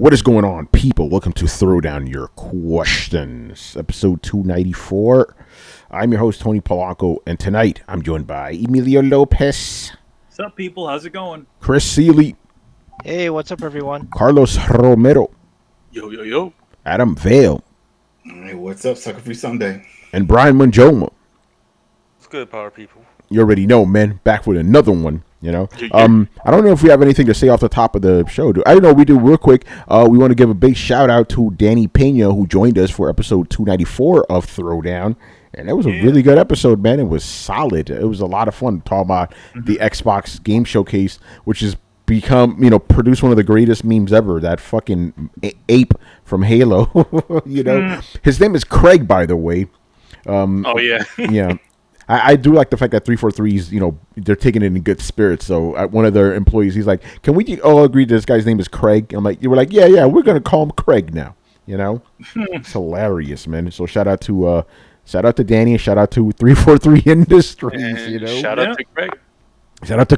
What is going on, people? Welcome to Throwdown Your Questions, episode 294. I'm your host, Tony Polanco, and tonight I'm joined by Emilio Lopez. What's up, people? How's it going? Chris Seeley. Hey, what's up, everyone? Carlos Romero. Yo. Adam Vale. Hey, what's up, Sucker Free Sunday? And Brian Manjoma. What's good, power people? You already know, man. Back with another one. You know, Yeah. I don't know if we have anything to say off the top of the show. I don't know. We do real quick. We want to give a big shout out to Danny Pena, who joined us for episode 294 of Throwdown, and that was a really good episode, man. It was solid. It was a lot of fun talking about the Xbox Game Showcase, which has become, produced one of the greatest memes ever. That fucking ape from Halo. His name is Craig, by the way. Oh yeah. Yeah. I do like the fact that 343's, they're taking it in good spirits. So one of their employees, he's like, "Can we all agree this guy's name is Craig?" I'm like, "You were like, yeah, we're gonna call him Craig now." It's hilarious, man. So shout out to Danny, and shout out to 343 Industries. And shout out to Craig. Shout out to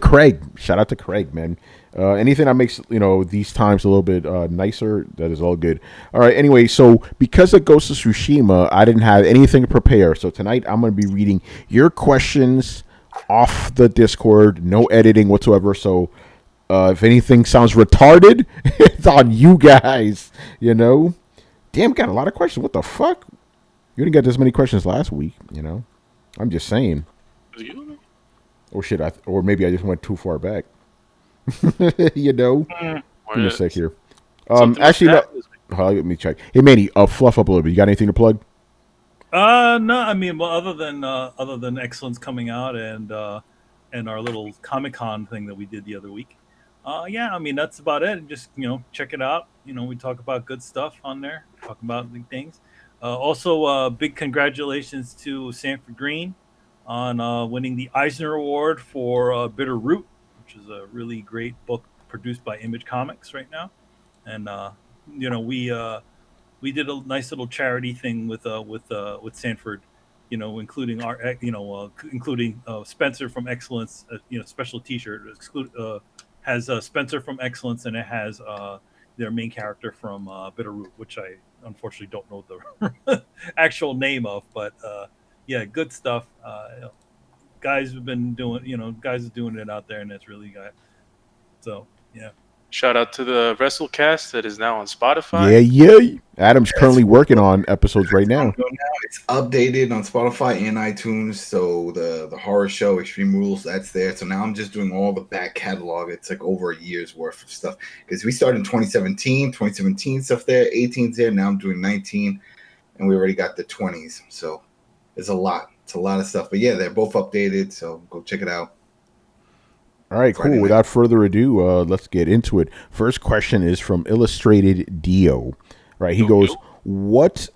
Craig, man. Anything that makes these times a little bit nicer, that is all good. All right. Anyway, so because of Ghost of Tsushima, I didn't have anything to prepare. So tonight I'm going to be reading your questions off the Discord, no editing whatsoever. So if anything sounds retarded, it's on you guys. Damn, got a lot of questions. What the fuck? You didn't get this many questions last week. I'm just saying. Oh shit! Or maybe I just went too far back. Give me a sec here. Actually, no. Let me check. Hey, Manny, fluff up a little bit. You got anything to plug? No. I mean, well, other than Excellence coming out and our little Comic-Con thing that we did the other week. Yeah. I mean, that's about it. Just check it out. We talk about good stuff on there. Talk about big things. Also, big congratulations to Sanford Green on winning the Eisner Award for Bitter Root, which is a really great book produced by Image Comics right now. And we did a nice little charity thing with Sanford, including including Spencer from Excellence, special T-shirt has Spencer from Excellence, and it has their main character from Bitter Root, which I unfortunately don't know the actual name of, but yeah, good stuff. Guys have been doing, guys are doing it out there, and it's really good. So, yeah. Shout out to the WrestleCast that is now on Spotify. Yeah. Adam's currently working on episodes right now. It's updated on Spotify and iTunes. So the horror show Extreme Rules, that's there. So now I'm just doing all the back catalog. It's like over a year's worth of stuff because we started in 2017 stuff there, 18's there. Now I'm doing 19, and we already got the 20s. So it's a lot. It's a lot of stuff. But yeah, they're both updated. So go check it out. All right, cool. Without further ado, let's get into it. First question is from Illustrated Dio. Right, he goes, "What?"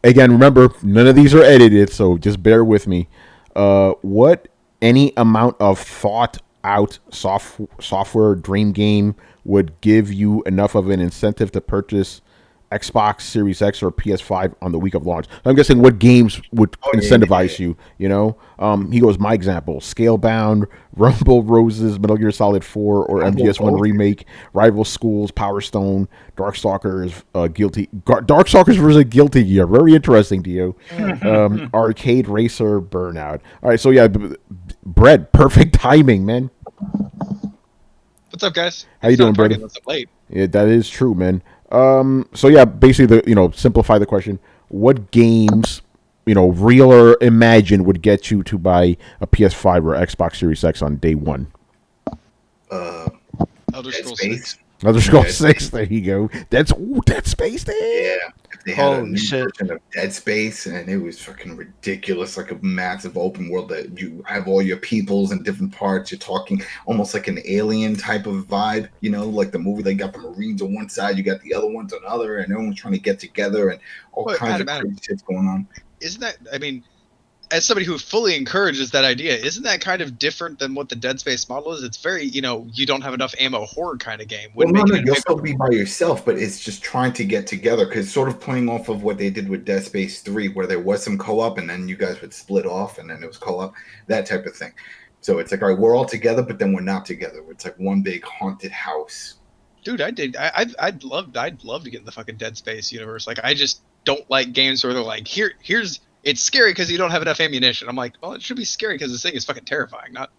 Again, remember, none of these are edited, so just bear with me. What any amount of thought out software dream game would give you enough of an incentive to purchase Xbox Series X or PS5 on the week of launch? I'm guessing what games would incentivize you, He goes, my example, Scalebound, Rumble Roses, Metal Gear Solid 4 or MGS1 Remake, Rival Schools, Power Stone, Darkstalkers, Darkstalkers versus Guilty Gear. Very interesting, Dio. Arcade Racer, Burnout. All right, so yeah, Brett, perfect timing, man. What's up, guys? How you doing, brother? Late. Yeah, that is true, man. So yeah, basically, simplify the question. What games, real or imagined, would get you to buy a PS5 or Xbox Series X on day one? Elder Scrolls 6. Elder Scrolls 6. There you go. Dead Space. There. Yeah, they had a new version of Dead Space, and it was fucking ridiculous. Like a massive open world that you have all your peoples in different parts. You're talking almost like an alien type of vibe. Like the movie. They got the Marines on one side, you got the other ones on the other, and everyone's trying to get together, and all kinds of crazy shit's going on. Isn't that? I mean, as somebody who fully encourages that idea, isn't that kind of different than what the Dead Space model is? It's very, you don't have enough ammo horror kind of game. Well, no, you'll still be by yourself, but it's just trying to get together because sort of playing off of what they did with Dead Space 3, where there was some co-op and then you guys would split off and then it was co-op, that type of thing. So it's like, all right, we're all together, but then we're not together. It's like one big haunted house. Dude, I'd love to get in the fucking Dead Space universe. Like, I just don't like games where they're like, here's it's scary because you don't have enough ammunition. I'm like, well, it should be scary because this thing is fucking terrifying, not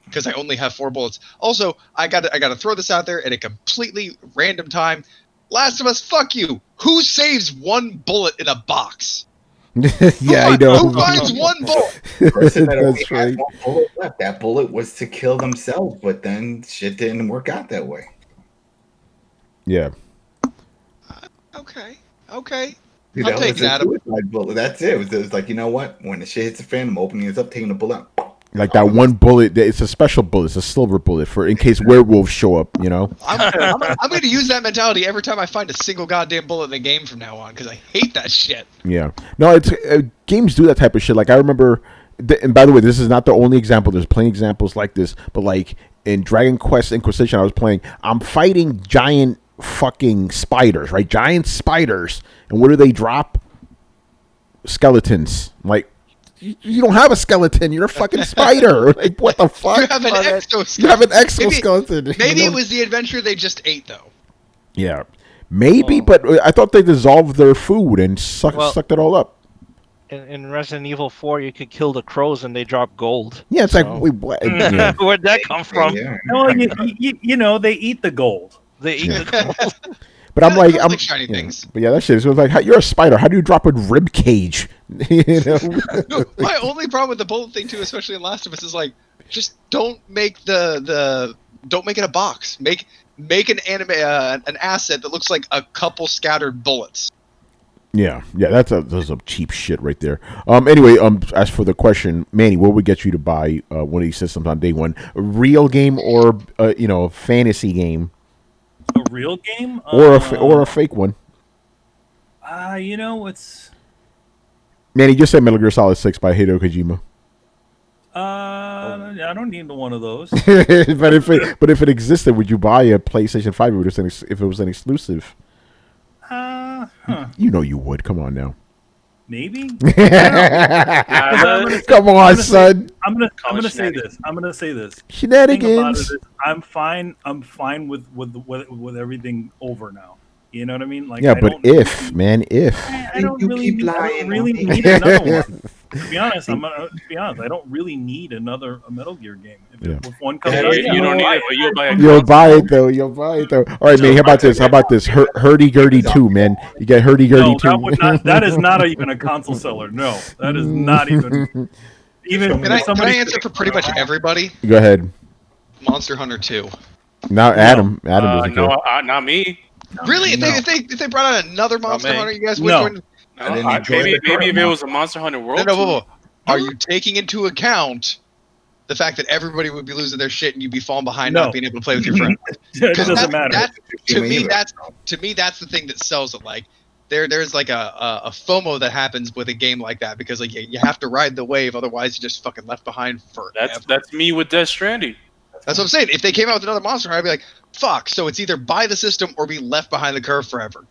because I only have 4 bullets. Also, I gotta throw this out there at a completely random time. Last of Us, fuck you. Who saves 1 bullet in a box? Yeah, I know. Who finds 1 bullet? Person that only That's has right. 1 bullet left. That bullet was to kill themselves, but then shit didn't work out that way. Yeah. Okay. Dude, I'm that taking was a Adam. suicide bullet. That's it. It was like, you know what? When the shit hits the fan, I'm opening this up, taking the bullet. Like that one bullet, it's a special bullet. It's a silver bullet for in case werewolves show up, you know? I'm going to use that mentality every time I find a single goddamn bullet in a game from now on because I hate that shit. Yeah. No, it's games do that type of shit. Like I remember, and by the way, this is not the only example. There's plenty of examples like this. But like in Dragon Quest Inquisition, I was playing. I'm fighting giant fucking spiders, right? Giant spiders, and what do they drop? Skeletons. I'm like, you don't have a skeleton. You're a fucking spider. Like what the fuck? You have an exoskeleton. You have an exoskeleton. Maybe You it know? was the adventure they just ate, though. Yeah, maybe, but I thought they dissolved their food and sucked it all up. In Resident Evil 4, you could kill the crows and they drop gold. Yeah, it's So- like, wait, what? Yeah. Where'd that come from? Yeah. No, you know, they eat the gold. They eat the gold. But I'm Yeah, like, it I'm looks like shiny yeah. things. But yeah, that shit is like, you're a spider. How do you drop a rib cage? You know? My only problem with the bullet thing, too, especially in Last of Us, is like, just don't make don't make it a box. Make an an asset that looks like a couple scattered bullets. Yeah, that's a cheap shit right there. Anyway, as for the question, Manny, what would get you to buy one of these systems on day one? A real game or a fantasy game, A real game? or a fake one? It's Manny, just say Metal Gear Solid 6 by Hideo Kojima. I don't need one of those. but if it existed, would you buy a PlayStation 5 if it was an exclusive? You know you would. Come on now. Maybe. Come on, son. I'm gonna say this. I'm gonna say this. Thing about it Shenanigans. is, I'm fine with everything over now. You know what I mean? Like, Yeah, I but don't if, man, if. I don't You really, keep I don't lying really on me. need another one. To be honest, I don't really need another Metal Gear game. If one comes out, You don't need it, but you'll buy a You'll buy it though. All right, man. How about this? Hurdy Gurdy 2, man. You get Hurdy Gurdy No, 2. that is not even a console seller. No, that is not even. Even Can I somebody answer for pretty much everybody? Go ahead. Monster Hunter 2. Now, Adam doesn't care. no, not me. Really? No. If they brought out another Monster me. Hunter, you guys would No. join? No, I didn't enjoy maybe the if it was a Monster Hunter World. No. Are you taking into account the fact that everybody would be losing their shit and you'd be falling behind No. not being able to play with your friends? It doesn't matter. To me, that's the thing that sells it. Like there's like a FOMO that happens with a game like that because like you have to ride the wave, otherwise you're just fucking left behind forever. That's me with Death Stranding. That's what I'm saying. If they came out with another Monster Hunter, I'd be like, fuck. So it's either buy the system or be left behind the curve forever.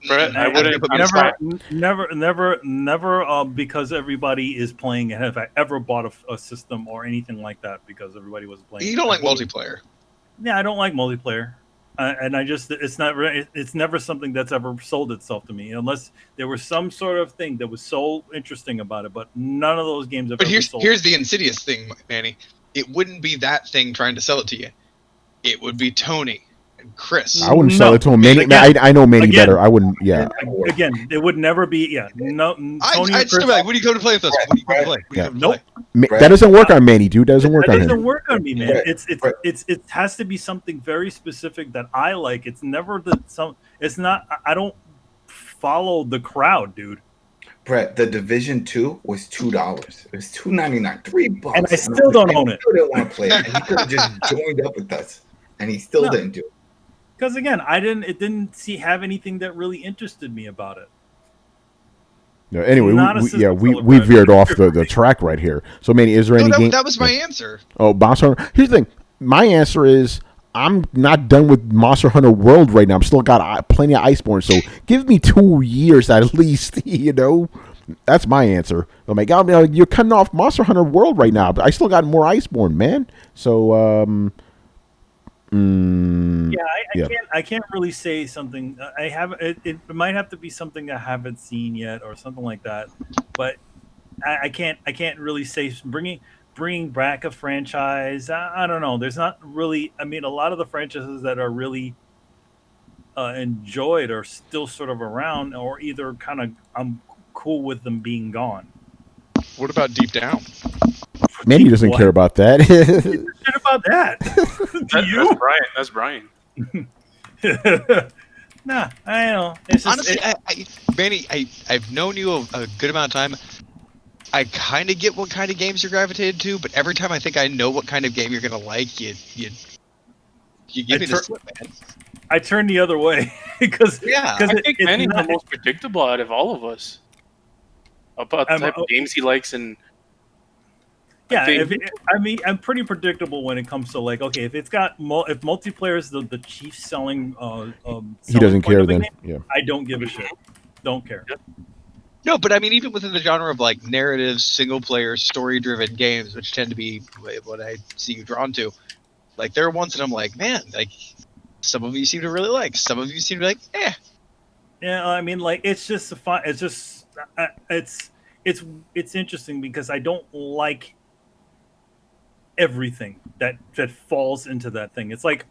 Brett, I wouldn't put me on the spot. never. Because everybody is playing it. Have I ever bought a system or anything like that because everybody was playing? You don't like multiplayer. Yeah, I don't like multiplayer, and it's never something that's ever sold itself to me unless there was some sort of thing that was so interesting about it. But none of those games have But ever sold. here's the insidious thing, Manny. It wouldn't be that thing trying to sell it to you. It would be Tony and Chris. I wouldn't sell it to him. Manny, Again- I know Manny again- better. I wouldn't. Yeah. Again, it would never be. Yeah, no. Tony I'd and still Chris, be like, what do you come to play with us? What do you come to play? What do you Yeah. come to play? That doesn't work on Manny, dude. That doesn't work that on doesn't him. work on me, man. Right. It has to be something very specific that I like. It's never It's not. I don't follow the crowd, dude. Brett, the Division 2 was $2. It was $2.99, $3. And I still don't own it. He didn't want to play it. And he could have just joined up with us, and he still didn't do it. Because again, it didn't have anything that really interested me about it. Yeah, anyway, Not a we system we seller, veered Brett. off the track right here. So, Manny, is there any No, game? that was my answer. Oh, Monster Hunter. Here's the thing. My answer is I'm not done with Monster Hunter World right now. I'm still got plenty of Iceborne. So give me 2 years at least. You know, that's my answer. I'm like, oh, you're cutting off Monster Hunter World right now, but I still got more Iceborne, man. So Mm, Yeah, yeah. I can't really say something. I have it might have to be something I haven't seen yet or something like that. But I can't really say bringing back a franchise. I don't know. There's not really. I mean, a lot of the franchises that are really enjoyed are still sort of around, or either kind of I'm cool with them being gone. What about Deep Down? Manny doesn't What? care about that. Shit about that? Do That's you? Brian. That's Brian. Nah, I don't know. It's just Honestly, Manny, I've known you a good amount of time. I kind of get what kind of games you're gravitated to, but every time I think I know what kind of game you're gonna like, you give me the slip, man. I turn the other way because Yeah, I think it's Manny's the not. most predictable out of all of us about the I'm, type of games he likes, and Yeah, think- I mean, I'm pretty predictable when it comes to like, okay, if it's got if multiplayer is the chief selling, He doesn't point care of a then. game, Yeah. I don't give a shit. Don't care. no, but I mean, even within the genre of like narrative, single-player, story-driven games, which tend to be what I see you drawn to, like there are ones that I'm like, man, like some of you seem to really like, some of you seem to be like, eh. Yeah, I mean, like it's just a fun. It's just it's interesting because I don't like everything that falls into that thing. It's like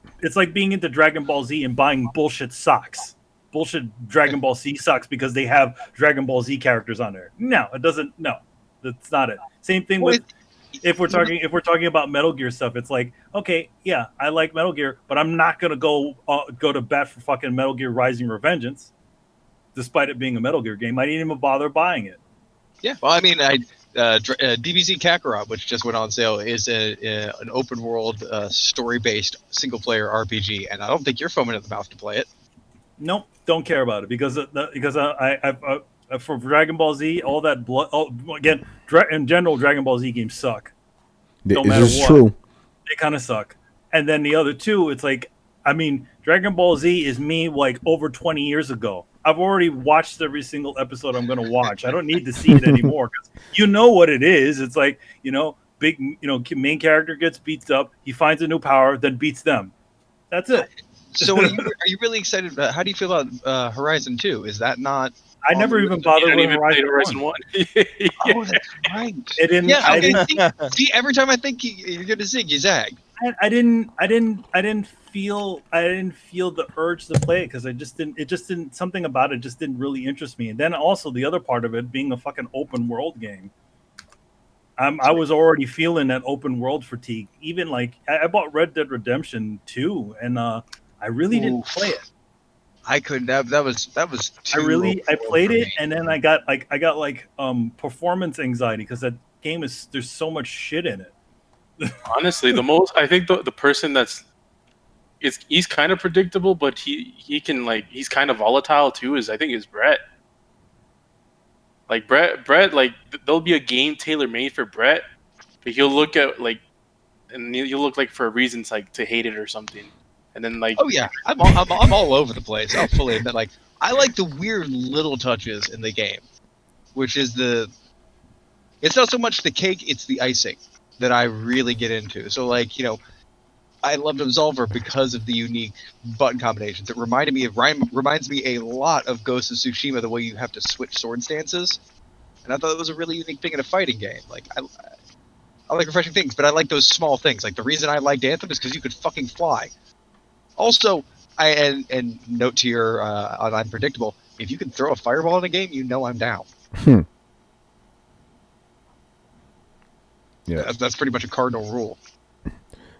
being into Dragon Ball Z and buying bullshit socks. Bullshit Dragon Ball Z socks because they have Dragon Ball Z characters on there. No, it doesn't. No, that's not it. Same thing with if we're talking about Metal Gear stuff. It's like, okay, yeah, I like Metal Gear, but I'm not gonna go to bat for fucking Metal Gear Rising Revengeance, despite it being a Metal Gear game. I didn't even bother buying it. Yeah, well, I mean, DBZ Kakarot, which just went on sale, is an open world, story based single player RPG, and I don't think you're foaming at the mouth to play it. Nope, don't care about it because for Dragon Ball Z, all that blood. Oh, again, in general, Dragon Ball Z games suck. Don't matter This is what. true. They kind of suck. And then the other two, it's like, I mean, Dragon Ball Z is me like over 20 years ago. I've already watched every single episode I'm going to watch. I don't need to see it anymore because you know what it is. It's like, big, main character gets beat up. He finds a new power, then beats them. That's it. So, are you really excited about? How do you feel about Horizon 2? Is that not? I never even bothered didn't with even play Horizon 1. 1. Oh, that's right. It didn't. Yeah, I okay. didn't. See, every time I think you're gonna zig, you zag. I didn't feel the urge to play it because it just didn't something about it just didn't really interest me. And then also the other part of it being a fucking open world game. I was already feeling that open world fatigue. Even like I bought Red Dead Redemption 2 and I really didn't play it. I couldn't. That was. I played it and then I got performance anxiety because that game there's so much shit in it. Honestly, I think the person he's kind of predictable, but he can he's kind of volatile too. I think is Brett. Like Brett, like there'll be a game tailor made for Brett, but he'll look at and he'll look like for reasons like to hate it or something, and then like Oh yeah, I'm all over the place. I'll fully admit, like I like the weird little touches in the game, which is it's not so much the cake, it's the icing that I really get into. So I loved Absolver because of the unique button combinations. It reminds me a lot of Ghost of Tsushima, the way you have to switch sword stances. And I thought it was a really unique thing in a fighting game. Like I like refreshing things, but I like those small things. Like the reason I liked Anthem is because you could fucking fly. Also, and note to your on Unpredictable, if you can throw a fireball in a game, you know I'm down. Yeah. That's pretty much a cardinal rule.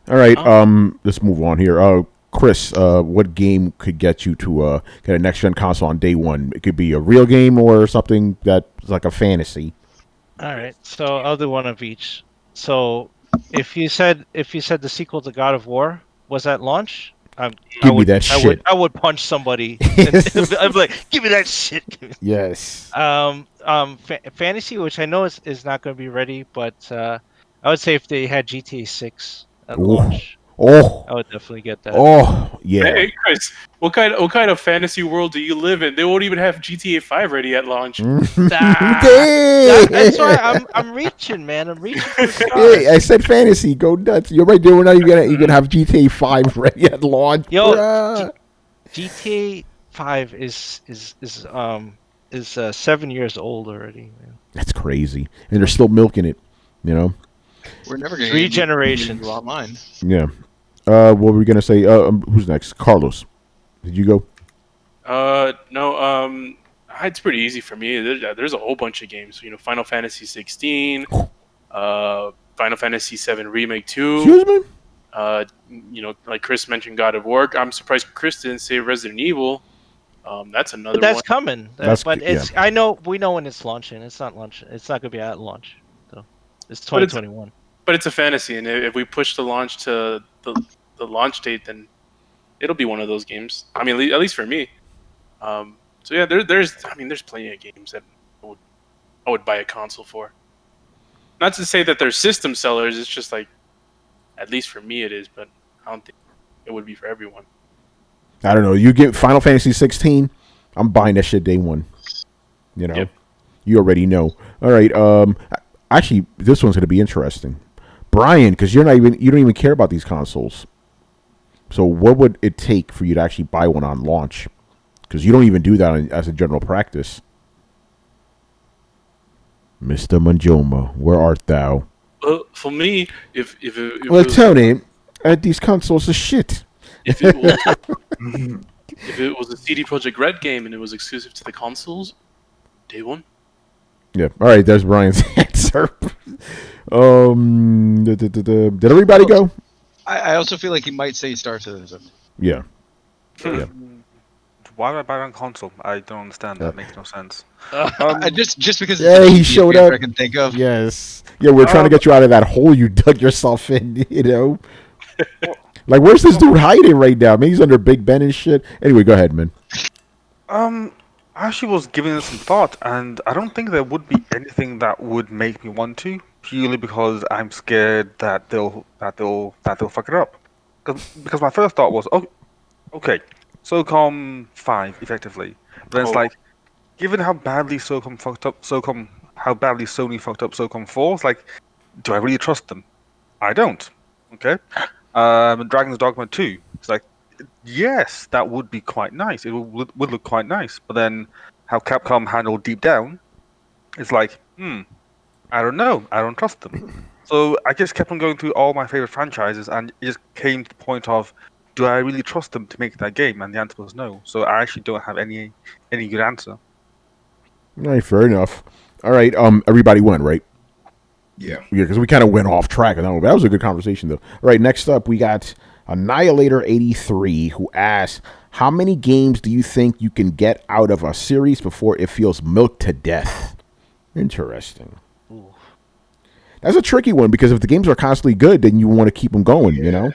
All right. Let's move on here. Chris, what game could get you to get a next gen console on day one? It could be a real game or something that's like a fantasy. All right, so I'll do one of each. So if you said the sequel to God of War was at launch, Give me that shit. I would punch somebody. I'd be like, give me that shit. Yes. Fantasy, which I know is not going to be ready, but I would say if they had GTA 6 at launch, Oh, I would definitely get that. oh, yeah. Hey, Chris, what kind of fantasy world do you live in? They won't even have GTA 5 ready at launch. That's why I'm reaching, man. I'm reaching for the stars. Hey, I said fantasy. Go nuts. You're right there. Now you're gonna have GTA 5 ready at launch. Yo, bruh. GTA 5 is 7 years old already, man. That's crazy, and they're still milking it. You know. We're never going to 3 generations. online. Yeah. What were we gonna say? Who's next? Carlos. Did you go? No. It's pretty easy for me. There's a whole bunch of games. Final Fantasy 16, Final Fantasy 7 Remake 2. Excuse me. Like Chris mentioned, God of War. I'm surprised Chris didn't say Resident Evil. That's another But that's one. coming. But it's we know when it's launching. It's not launching. It's not gonna be at launch. So it's 2021. But it's a fantasy, and if we push the launch to the launch date, then it'll be one of those games. I mean, at least for me. So yeah, there's plenty of games that I would buy a console for. Not to say that they're system sellers. It's just like, at least for me it is, but I don't think it would be for everyone. I don't know. You get Final Fantasy 16, I'm buying that shit day one. You know, Yep. You already know. All right. Actually, this one's gonna be interesting, Brian, because you don't even care about these consoles. So, what would it take for you to actually buy one on launch? Because you don't even do that as a general practice. Mr. Manjoma, where art thou? For me, if Well, Tony, these consoles are shit. if it was if it was a CD Projekt Red game and it was exclusive to the consoles, day one. Yeah. All right. There's Brian's answer. Did everybody go? I also feel like he might say Star Citizen. Yeah. Yeah. Why would I buy it on console? I don't understand. That makes no sense. Just because Yeah, it's the he easiest showed answer up. I can think of. Yes. Yeah, we're trying to get you out of that hole you dug yourself in, you know? Like, where's this dude hiding right now? Maybe he's under Big Ben and shit. Anyway, go ahead, man. I actually was giving it some thought, and I don't think there would be anything that would make me want to, purely because I'm scared that they'll fuck it up. Because my first thought was, oh, okay, SOCOM 5, effectively. But then it's like, given how badly SOCOM fucked up how badly Sony fucked up SOCOM 4, it's like, do I really trust them? I don't. Okay. Dragon's Dogma 2. It's like, yes, that would be quite nice. It would look quite nice. But then how Capcom handled Deep Down, it's like, I don't know. I don't trust them. So I just kept on going through all my favorite franchises, and it just came to the point of, do I really trust them to make that game? And the answer was no. So I actually don't have any good answer. All right, fair enough. All right, everybody went, right? Yeah. Yeah, because we kind of went off track. That was a good conversation, though. All right, next up, we got Annihilator83, who asks, how many games do you think you can get out of a series before it feels milked to death? Interesting. Ooh. That's a tricky one, because if the games are constantly good, then you want to keep them going, you know?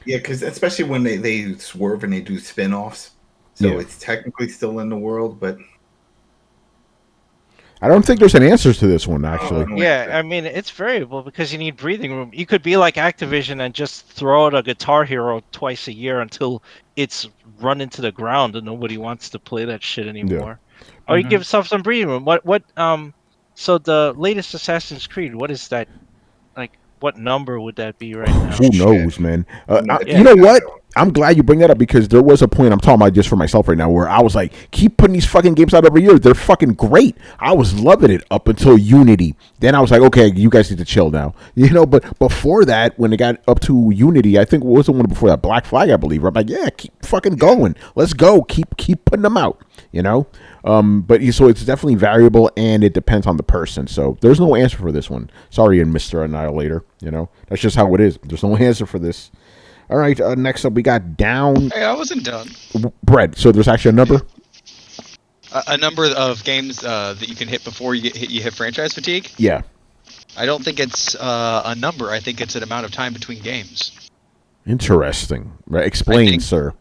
Yeah, because especially when they swerve and they do spin-offs. So Yeah. it's technically still in the world, but I don't think there's an answer to this one, actually. Yeah, I mean, it's variable because you need breathing room. You could be like Activision and just throw out a Guitar Hero twice a year until it's run into the ground and nobody wants to play that shit anymore. Or you give yourself some breathing room. So the latest Assassin's Creed, what is that? Like, what number would that be right now? Who knows, man? Yeah. You know what? I'm glad you bring that up, because there was a point, I'm talking about just for myself right now, where I was like, keep putting these fucking games out every year. They're fucking great. I was loving it up until Unity. Then I was like, okay, you guys need to chill now. You know, but before that, when it got up to Unity, I think, what was the one before that? Black Flag, I believe. I'm like, yeah, keep fucking going. Let's go. Keep putting them out, you know? But so it's definitely variable, and it depends on the person. So there's no answer for this one. Sorry, Mr. Annihilator. You know, that's just how it is. There's no answer for this. All right, next up we got Down. Hey, I wasn't done. Bread. So there's actually a number? A number of games that you can hit before you hit franchise fatigue. Yeah. I don't think it's a number. I think it's an amount of time between games. Interesting. Right. Explain, sir.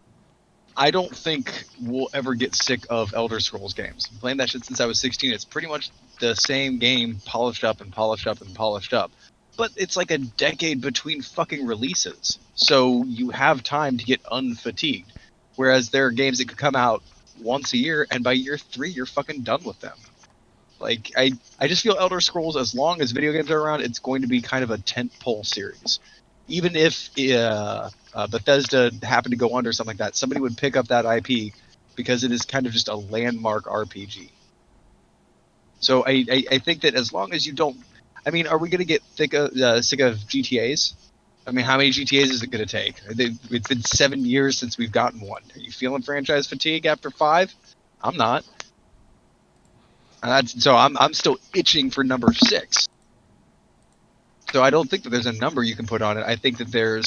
I don't think we'll ever get sick of Elder Scrolls games. I'm playing that shit since I was 16. It's pretty much the same game, polished up and polished up and polished up. But it's like a decade between fucking releases. so you have time to get unfatigued. Whereas there are games that could come out once a year, and by year 3, you're fucking done with them. Like, I just feel Elder Scrolls, as long as video games are around, it's going to be kind of a tentpole series. Even if Bethesda happened to go under or something like that, somebody would pick up that IP because it is kind of just a landmark RPG. So I think that as long as you don't, I mean, are we going to get sick of GTAs? I mean, how many GTAs is it going to take? It's been 7 years since we've gotten one. Are you feeling franchise fatigue after 5? I'm not. So I'm still itching for number 6. So I don't think that there's a number you can put on it. I think that there's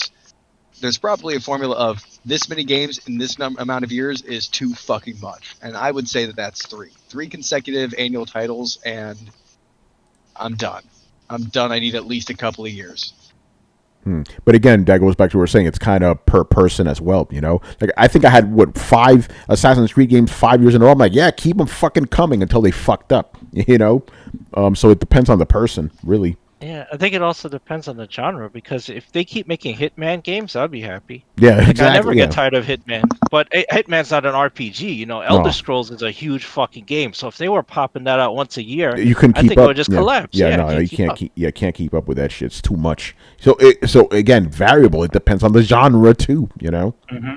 probably a formula of this many games in this amount of years is too fucking much, and I would say that that's 3 consecutive annual titles, and I'm done. I need at least a couple of years. But again, that goes back to what we're saying. It's kind of per person as well, you know. Like I think I had 5 Assassin's Creed games 5 years in a row. I'm like, yeah, keep them fucking coming until they fucked up, you know. So it depends on the person, really. Yeah, I think it also depends on the genre, because if they keep making Hitman games, I'd be happy. Yeah, Like, exactly. I never yeah. get tired of Hitman, but Hitman's not an RPG. You know, Elder Scrolls is a huge fucking game. So if they were popping that out once a year, you couldn't I keep think up. it would just collapse. Yeah, no, you can't keep. Yeah, can't keep up with that shit. It's too much. So again, variable. It depends on the genre too. You know. Mm-hmm.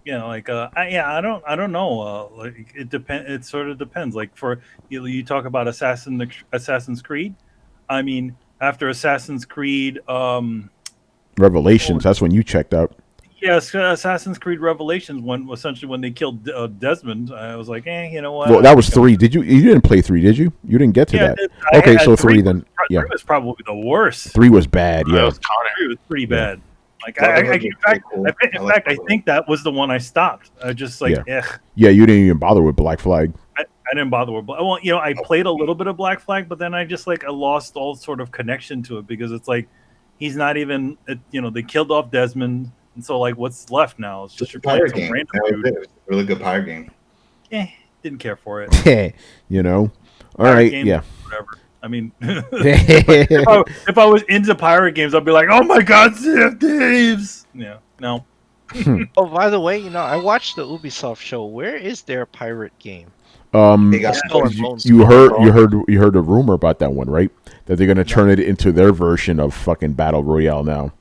Yeah, like I don't know. Like it depend. It sort of depends. Like for you talk about Assassin's Creed. I mean, after Assassin's Creed, Revelations. That's when you checked out. Yes, Assassin's Creed Revelations. When they killed Desmond, I was like, you know what? Well, that was 3. Did you? You didn't play 3, did you? You didn't get to that. Okay, so 3 then. Yeah, 3 was probably the worst. 3 was bad. Yeah, 3 was pretty bad. Like I think that was the one I stopped. I just like, Yeah, you didn't even bother with Black Flag. I didn't bother with. Well, you know, I played a little bit of Black Flag, but then I just I lost all sort of connection to it, because it's like he's not even. You know, they killed off Desmond, and so like, what's left now? It's just a pirate game. Random It was a really good pirate game. Didn't care for it. You know, all Pirate right, games, yeah. whatever. I mean, if I was into pirate games, I'd be like, oh my god, Sea of Thieves. Yeah, no. Oh, by the way, you know, I watched the Ubisoft show. Where is their pirate game? You heard a rumor about that one, right? That they're gonna turn it into their version of fucking Battle Royale now.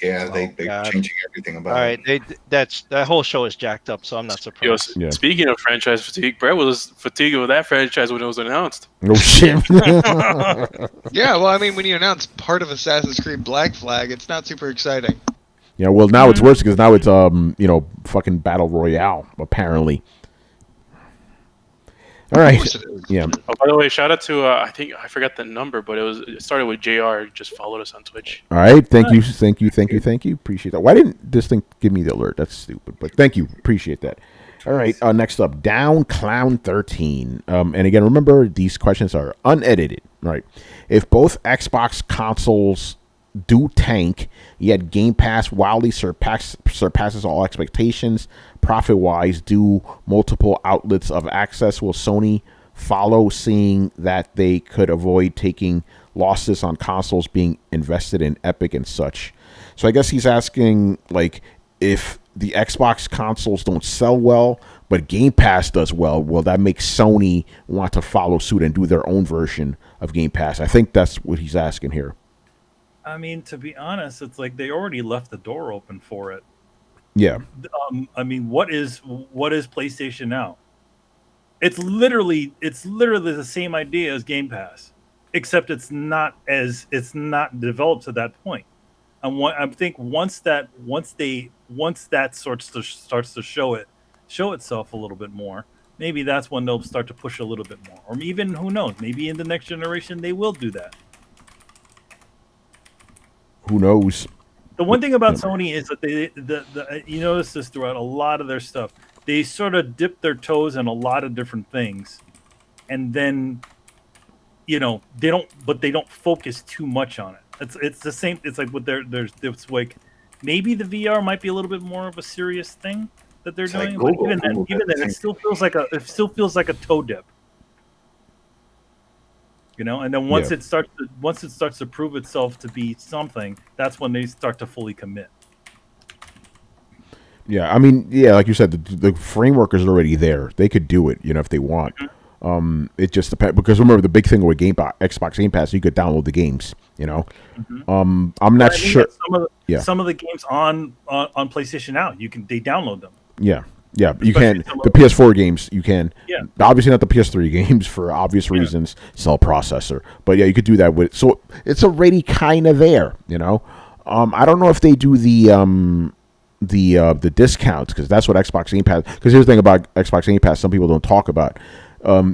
Yeah, they're changing everything about it. All right, that whole show is jacked up, so I'm not surprised. Speaking of franchise fatigue, Brett was fatigued with that franchise when it was announced. No shit. Yeah, well, I mean, when you announce part of Assassin's Creed Black Flag, it's not super exciting. Yeah, well, now it's worse because now it's fucking Battle Royale apparently. All right. Yeah. Oh, by the way, shout out to I think I forgot the number, but it started with JR. Just followed us on Twitch. All right. Thank you. Appreciate that. Why didn't this thing give me the alert? That's stupid. But thank you. Appreciate that. All right. Next up, Down Clown 13. And again, remember these questions are unedited. All right. If both Xbox consoles do tank, yet Game Pass wildly surpasses all expectations profit-wise, do multiple outlets of access, will Sony follow, seeing that they could avoid taking losses on consoles being invested in Epic and such? So I guess he's asking, like, if the Xbox consoles don't sell well, but Game Pass does well, will that make Sony want to follow suit and do their own version of Game Pass? I think that's what he's asking here. I mean, to be honest, it's like they already left the door open for it. Yeah. I mean, what is PlayStation now? It's literally the same idea as Game Pass, except it's not developed to that point. And I think once that starts to show itself a little bit more, maybe that's when they'll start to push a little bit more. Or even, who knows, maybe in the next generation they will do that. Who knows? The one thing about Sony is that you notice this throughout a lot of their stuff. They sort of dip their toes in a lot of different things, and then, they don't focus too much on it. It's the same. It's like with it's like maybe the VR might be a little bit more of a serious thing that they're doing, but even then, it still feels like a toe dip. And then once it starts to prove itself to be something, that's when they start to fully commit. Yeah, I mean, yeah, like you said, the framework is already there. They could do it, if they want. It just depends because remember the big thing with Xbox Game Pass, you could download the games. Mhm. I'm But not I mean, sure. Yeah, some of the games on PlayStation now, they download them, yeah, yeah. You especially can some the of PS4 games. You can yeah, obviously not the PS3 games for obvious yeah. reasons. Cell processor, but yeah, you could do that with. So it's already kind of there. I don't know if they do the discounts because that's what Xbox Game Pass. Because here's the thing about Xbox Game Pass, some people don't talk about.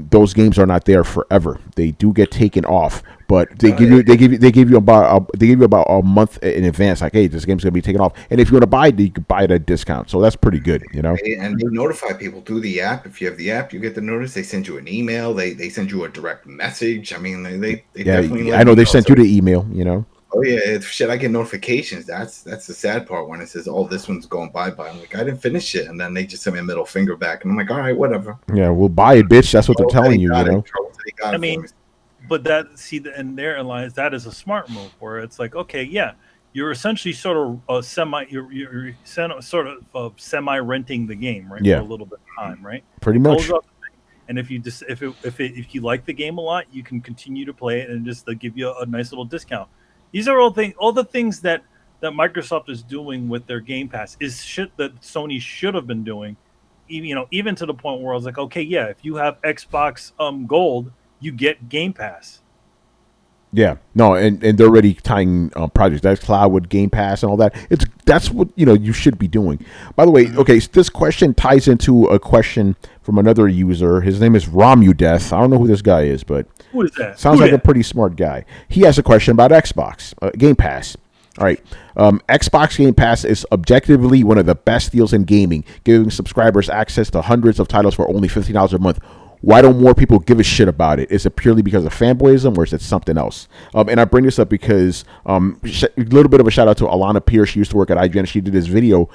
Those games are not there forever. They do get taken off, but they give you about a month in advance. Like, hey, this game's gonna be taken off, and if you want to buy it, you can buy it at a discount. So that's pretty good. And they notify people through the app. If you have the app, you get the notice. They send you an email. They send you a direct message. I mean, they Yeah, definitely. I know they sent you the email. Oh yeah, shit. I get notifications. That's the sad part when it says, "Oh, this one's going bye." I'm like, I didn't finish it, and then they just send me a middle finger back, and I'm like, all right, whatever. Yeah, we'll buy it, bitch. That's what they're telling you. I mean, but and therein lies that is a smart move where it's like, okay, yeah, you're essentially sort of sort of semi renting the game, right, Yeah. for a little bit of time, right? Pretty It much. goes up, and if you just if you like the game a lot, you can continue to play it and just they'll give you a nice little discount. These are all the things that Microsoft is doing with their Game Pass is shit that Sony should have been doing. Even to the point where I was like, okay, yeah, if you have Xbox Gold, you get Game Pass. Yeah, no, and they're already tying Project X Cloud with Game Pass and all that. That's what you should be doing. By the way, okay, so this question ties into a question from another user. His name is Romudeth. I don't know who this guy is, but Who is that? sounds like a pretty smart guy. He has a question about Xbox Game Pass. All right, Xbox Game Pass is objectively one of the best deals in gaming, giving subscribers access to hundreds of titles for only $15 a month. Why don't more people give a shit about it? Is it purely because of fanboyism or is it something else? And I bring this up because a little bit of a shout out to Alana Pierce. She used to work at IGN. She did this video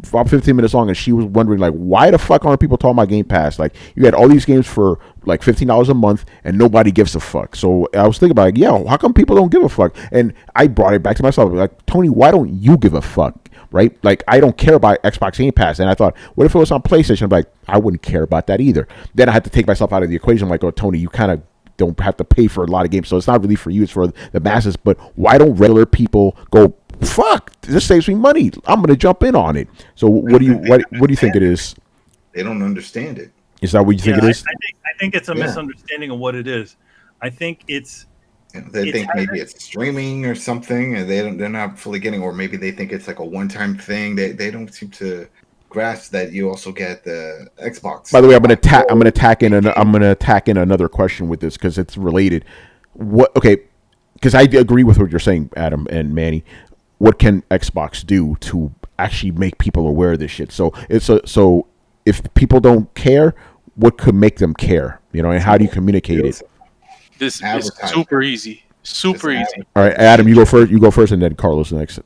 about 15 minutes long, and she was wondering, like, why the fuck aren't people talking about Game Pass? Like, you had all these games for like $15 a month, and nobody gives a fuck. So I was thinking about, like, yeah, how come people don't give a fuck? And I brought it back to myself, like, Tony, why don't you give a fuck? Right? Like, I don't care about Xbox Game Pass. And I thought, what if it was on PlayStation? I'm like, I wouldn't care about that either. Then I had to take myself out of the equation. I'm like, oh, Tony, you kind of don't have to pay for a lot of games. So it's not really for you, it's for the masses. But why don't regular people go, fuck, this saves me money, I'm going to jump in on it? So what do you think it is? They don't understand it. Is that what you think it is? I think it's a misunderstanding of what it is. I think they think maybe it's streaming or something, and they're not fully getting, or maybe they think it's like a one-time thing. They don't seem to grasp that you also get the Xbox. By the way, I'm gonna tack in another question with this because it's related. Okay, because I agree with what you're saying, Adam and Manny. What can Xbox do to actually make people aware of this shit? So if people don't care, what could make them care? And how do you communicate it? This is super easy. Super easy. All right, Adam, you go first. You go first, and then Carlos next.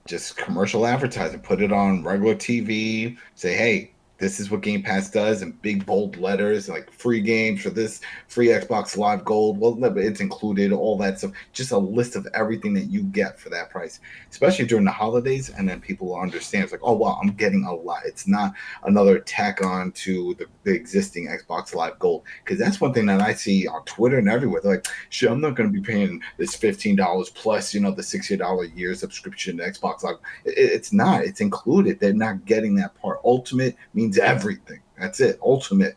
Just commercial advertising. Put it on regular TV. Say, hey, this is what Game Pass does in big bold letters, like free games for this, free Xbox Live Gold. Well, it's included, all that stuff. Just a list of everything that you get for that price, especially during the holidays. And then people will understand. It's like, oh, wow, I'm getting a lot. It's not another tack on to the existing Xbox Live Gold. Because that's one thing that I see on Twitter and everywhere. They're like, shit, I'm not going to be paying this $15 plus, the $60 a year subscription to Xbox Live. It's not. It's included. They're not getting that part. Ultimate means everything. That's it. Ultimate.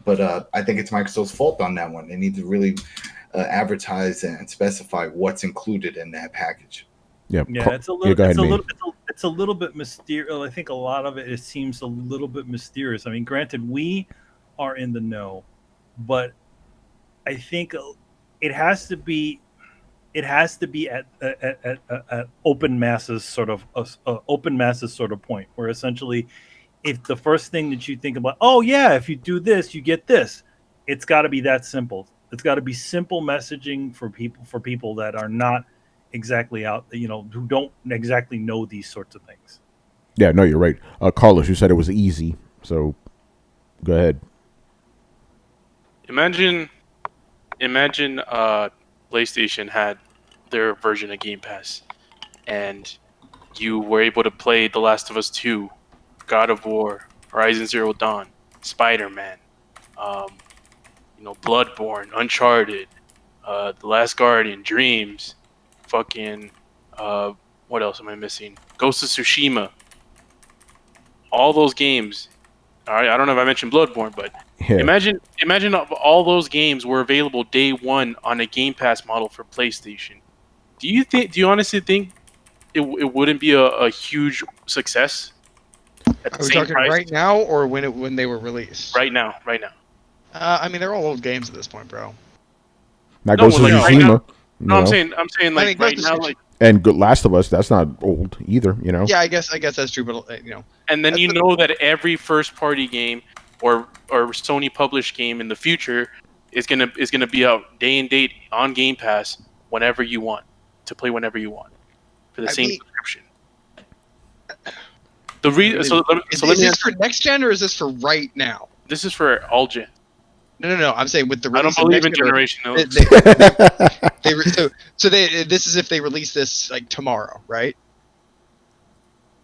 But I think it's Microsoft's fault on that one. They need to really advertise and specify what's included in that package. Yeah, it's a little bit mysterious. I think a lot of it seems a little bit mysterious. I mean, granted, we are in the know, but I think it has to be at open masses sort of point where essentially, if the first thing that you think about, oh yeah, if you do this, you get this, it's got to be that simple. It's got to be simple messaging for people that are not exactly out, who don't exactly know these sorts of things. Yeah, no, you're right. Carlos, you said it was easy, so go ahead. Imagine PlayStation had their version of Game Pass, and you were able to play The Last of Us 2 God of War, Horizon Zero Dawn, Spider-Man, Bloodborne, Uncharted, The Last Guardian, Dreams, fucking, what else am I missing? Ghost of Tsushima. All those games. All right, I don't know if I mentioned Bloodborne, but Yeah. imagine if all those games were available day one on a Game Pass model for PlayStation. Do you honestly think it wouldn't be a huge success at the Are we same talking price? right now or when they were released? Right now. I mean, they're all old games at this point, bro. That No, goes well, to like, right Tsushima. now- you No, I'm know? saying like mean, right Ghost now, of like, And Last of Us, that's not old either, you know? Yeah, I guess that's true, but and then that's you the- know that every first party game or Sony published game in the future is gonna be out day and date on Game Pass whenever you want to play whenever you want for the I same mean- subscription. The reason is, so let is me this for next gen or is this for right now? this is for all gen. No. I'm saying with the I release don't of believe next in gen, generation. this is if they release this like tomorrow, right?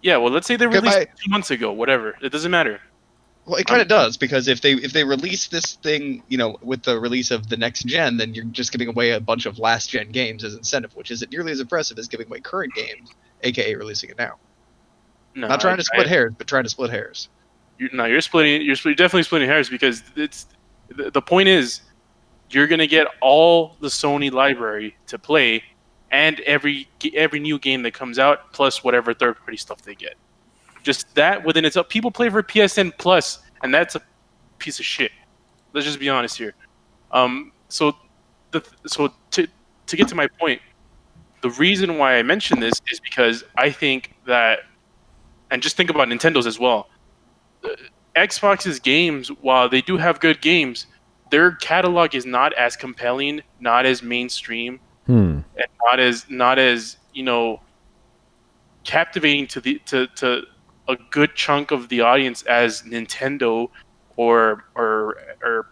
Yeah, well, let's say they Okay, released it 2 months ago, whatever. It doesn't matter. Well, it kind of does because if they release this thing, with the release of the next gen, then you're just giving away a bunch of last gen games as incentive, which isn't nearly as impressive as giving away current games, aka releasing it now. No, Not trying to split hairs, but trying to split hairs. You're definitely splitting hairs because it's the point is you're gonna get all the Sony library to play and every new game that comes out plus whatever third party stuff they get. Just that within itself, people play for PSN Plus, and that's a piece of shit. Let's just be honest here. So to get to my point, the reason why I mention this is because I think that, and just think about Nintendo's as well. Xbox's games, while they do have good games, their catalog is not as compelling, not as mainstream, and not as captivating to a good chunk of the audience as Nintendo or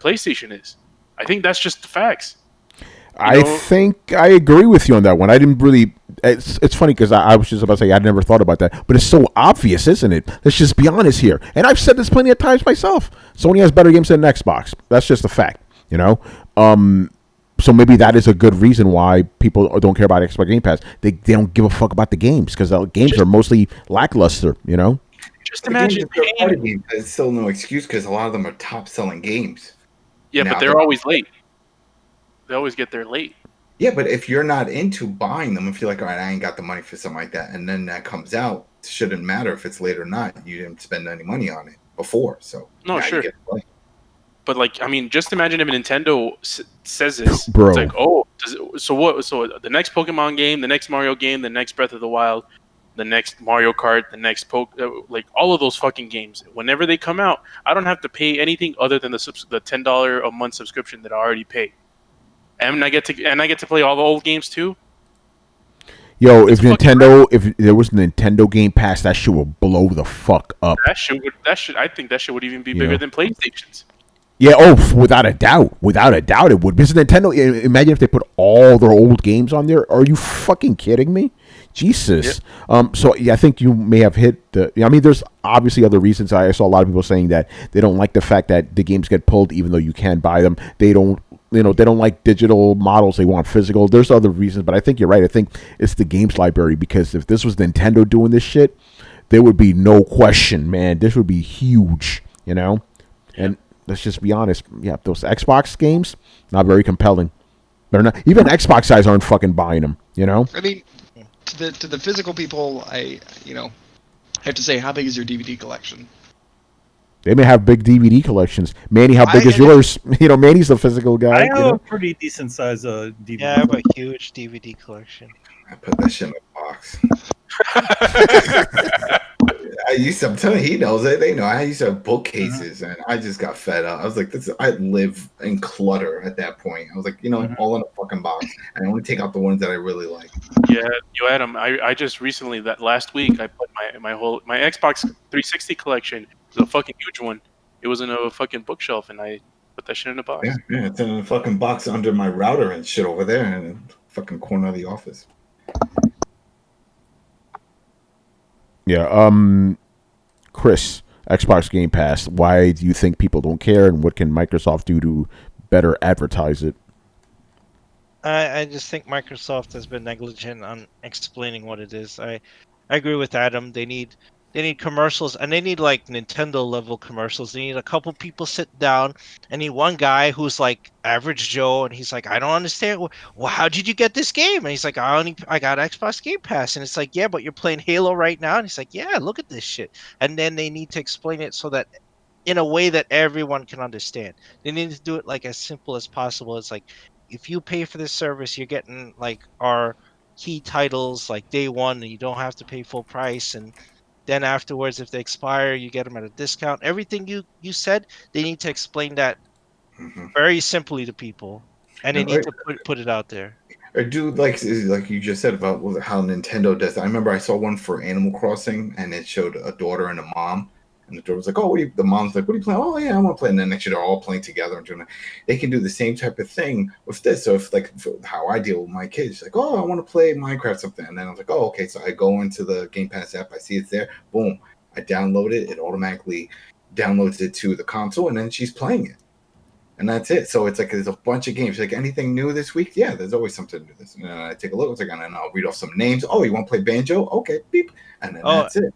PlayStation is. I think that's just the facts. I think I agree with you on that one. I didn't really. It's funny because I was just about to say I never thought about that, but it's so obvious, isn't it? Let's just be honest here. And I've said this plenty of times myself. Sony has better games than Xbox. That's just a fact, So maybe that is a good reason why people don't care about Xbox Game Pass. They don't give a fuck about the games because the games are mostly lackluster. Just imagine. It's still no excuse because a lot of them are top selling games. Yeah, but they're always late. They always get there late. Yeah, but if you're not into buying them, if you're like, all right, I ain't got the money for something like that, and then that comes out, it shouldn't matter if it's late or not. You didn't spend any money on it before, so no, sure. But just imagine if Nintendo says this, bro. It's like, oh, so what? So the next Pokemon game, the next Mario game, the next Breath of the Wild, the next Mario Kart, the next all of those fucking games. Whenever they come out, I don't have to pay anything other than the $10 a month subscription that I already pay. And I get to play all the old games too. Yo, if there was Nintendo Game Pass, that shit will blow the fuck up. I think that shit would even be bigger than PlayStation's. Yeah, without a doubt it would. Because Nintendo, imagine if they put all their old games on there. Are you fucking kidding me? Jesus. Yep. So yeah, I think you may have hit the. There's obviously other reasons. I saw a lot of people saying that they don't like the fact that the games get pulled, even though you can buy them. They don't. They don't like digital models. They want physical. There's other reasons, but I think you're right. I think it's the games library because if this was Nintendo doing this shit, there would be no question, man. This would be huge, And let's just be honest. Yeah, those Xbox games not very compelling. They're not. Even Xbox guys aren't fucking buying them. I mean, to the physical people, I have to say, how big is your DVD collection? They may have big DVD collections. Manny, how big is yours? Manny's a physical guy. I have a pretty decent size DVD. Yeah, I have a huge DVD collection. I put that shit in a box. I'm telling you, he knows it. They know. I used to have bookcases, and I just got fed up. I was like, I live in clutter at that point. I was like, all in a fucking box. I only take out the ones that I really like. Yeah, Adam. I just recently, that last week, I put my Xbox 360 collection. It was a fucking huge one. It was in a fucking bookshelf, and I put that shit in a box. Yeah, it's in a fucking box under my router and shit over there in the fucking corner of the office. Yeah. Chris, Xbox Game Pass. Why do you think people don't care, and what can Microsoft do to better advertise it? I just think Microsoft has been negligent on explaining what it is. I agree with Adam. They need commercials, and they need like Nintendo level commercials. They need a couple people sit down and need one guy who's like average Joe, and he's like, I don't understand. Well, how did you get this game? And he's like, I got Xbox Game Pass, and it's like, yeah, but you're playing Halo right now, and he's like, yeah, look at this shit. And then they need to explain it so that in a way that everyone can understand. They need to do it like as simple as possible. It's like, if you pay for this service, you're getting like our key titles like day one, and you don't have to pay full price. And then afterwards, if they expire, you get them at a discount. Everything you said, they need to explain that very simply to people, and they need to put it out there. Or do like you just said about how Nintendo does that. I remember I saw one for Animal Crossing, and it showed a daughter and a mom. And the daughter was like, "Oh, the mom's like, what are you playing? Oh, yeah, I want to play." And then next year they're all playing together and doing that. They can do the same type of thing with this. So if like how I deal with my kids, like, "Oh, I want to play Minecraft something," and then I'm like, "Oh, okay." So I go into the Game Pass app, I see it's there, boom, I download it. It automatically downloads it to the console, and then she's playing it, and that's it. So it's like there's a bunch of games. Like anything new this week? Yeah, there's always something new. This, and then I take a look. It's like, and then I'll read off some names. Oh, you want to play Banjo? Okay, beep, and then that's it.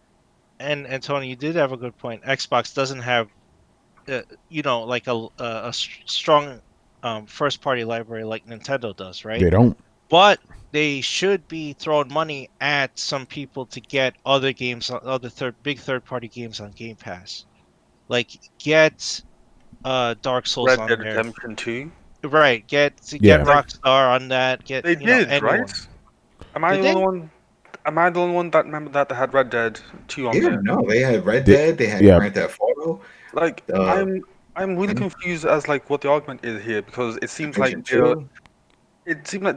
And Tony, you did have a good point. Xbox doesn't have, like a strong first party library like Nintendo does, right? They don't. But they should be throwing money at some people to get other games, big third party games on Game Pass. Like get Dark Souls Red on Dead there. Redemption 2. Right. Get Rockstar on that. Get They did, anyone. right? Am I the only one? Am I the only one that remember that they had Red Dead 2 on there? No, they had Red Dead, they had Grand Theft Auto. Like, I'm really confused as like what the argument is here, because it seems like the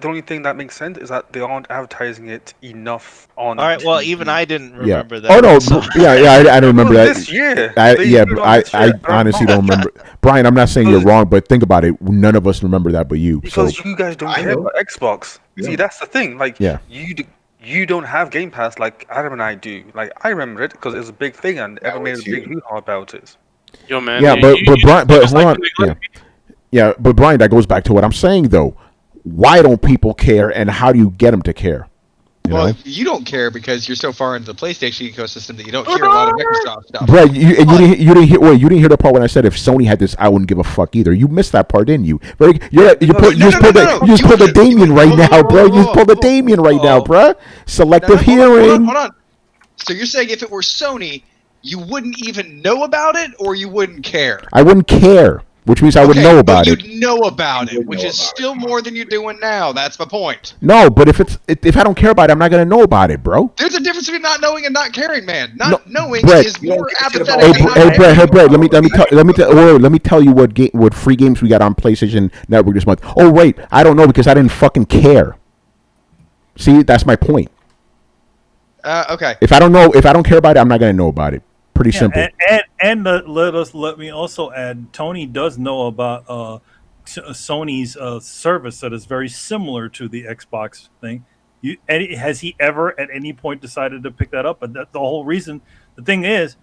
only thing that makes sense is that they aren't advertising it enough on. All right. Well, TV. even I didn't remember that. Oh no, so. I don't remember that. This year. I honestly don't remember. Brian, I'm not saying you're wrong, but think about it. None of us remember that, but you. Because you guys don't care about Xbox. Yeah. See, that's the thing. Like, you don't have Game Pass like Adam and I do. Like, I remember it because it was a big thing, and everyone made a big hoo-ha about it. Yo, man. Yeah, but Brian, hold on. Yeah, but Brian, that goes back to what I'm saying though. Why don't people care, and how do you get them to care? You don't care because you're so far into the PlayStation ecosystem that you don't hear a lot of Microsoft stuff. Brad, you didn't hear the part when I said if Sony had this, I wouldn't give a fuck either. You missed that part, didn't you? Right? You just pulled the Damien right now, bro. You just pulled the Damien right now, bro. Selective hearing. Hold on. So you're saying if it were Sony, you wouldn't even know about it, or you wouldn't care? I wouldn't care. Which means I would know about it. You'd know about it, which is still more than you're doing now. That's my point. No, but if I don't care about it, I'm not gonna know about it, bro. There's a difference between not knowing and not caring, man. Not knowing is more apathetic. Hey, Brett. Let me tell you what free games we got on PlayStation Network this month. Oh wait, I don't know because I didn't fucking care. See, that's my point. Okay. If I don't care about it, I'm not gonna know about it. Pretty simple. And let me also add, Tony does know about Sony's service that is very similar to the Xbox thing. Has he ever at any point decided to pick that up? But the whole reason, the thing is,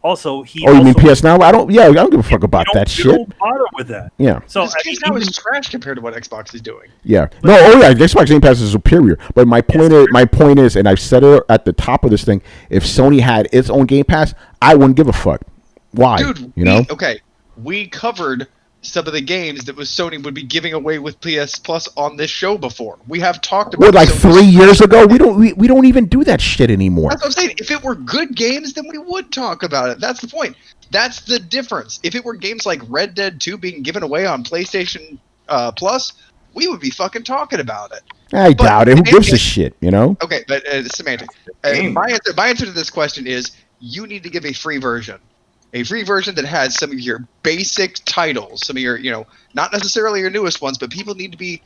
also you mean PS Now? I don't give a fuck about that shit. Don't bother with that. Yeah. So PS Now is trash compared to what Xbox is doing. Yeah. Xbox Game Pass is superior. But my point is, and I've said it at the top of this thing, if Sony had its own Game Pass, I wouldn't give a fuck. Why? Dude, we covered some of the games that Sony would be giving away with PS Plus on this show before. We have talked about like 3 years ago. We don't even do that shit anymore. That's what I'm saying. If it were good games, then we would talk about it. That's the point. That's the difference. If it were games like Red Dead 2 being given away on PlayStation Plus, we would be fucking talking about it. I doubt it. Who gives a shit, you know? Okay, but semantics. My answer to this question is you need to give a free version. A free version that has some of your basic titles, some of your, not necessarily your newest ones, but people need to be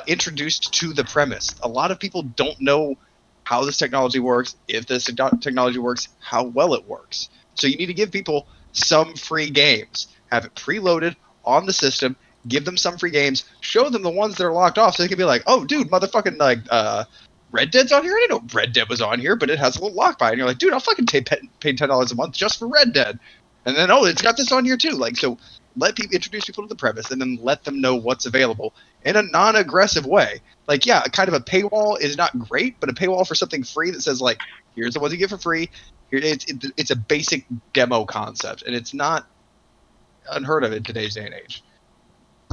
introduced to the premise. A lot of people don't know how this technology works, if this technology works, how well it works. So you need to give people some free games. Have it preloaded on the system, give them some free games, show them the ones that are locked off so they can be like, oh, dude, motherfucking, Red Dead's on here. I didn't know Red Dead was on here, but it has a little lock by it. And you're like, dude, I'll fucking pay $10 a month just for Red Dead. And then, oh, it's got this on here too. Like, so let people introduce people to the premise and then let them know what's available in a non-aggressive way. Like, yeah, kind of a paywall is not great, but a paywall for something free that says, like, here's the ones you get for free. Here, it's a basic demo concept, and it's not unheard of in today's day and age.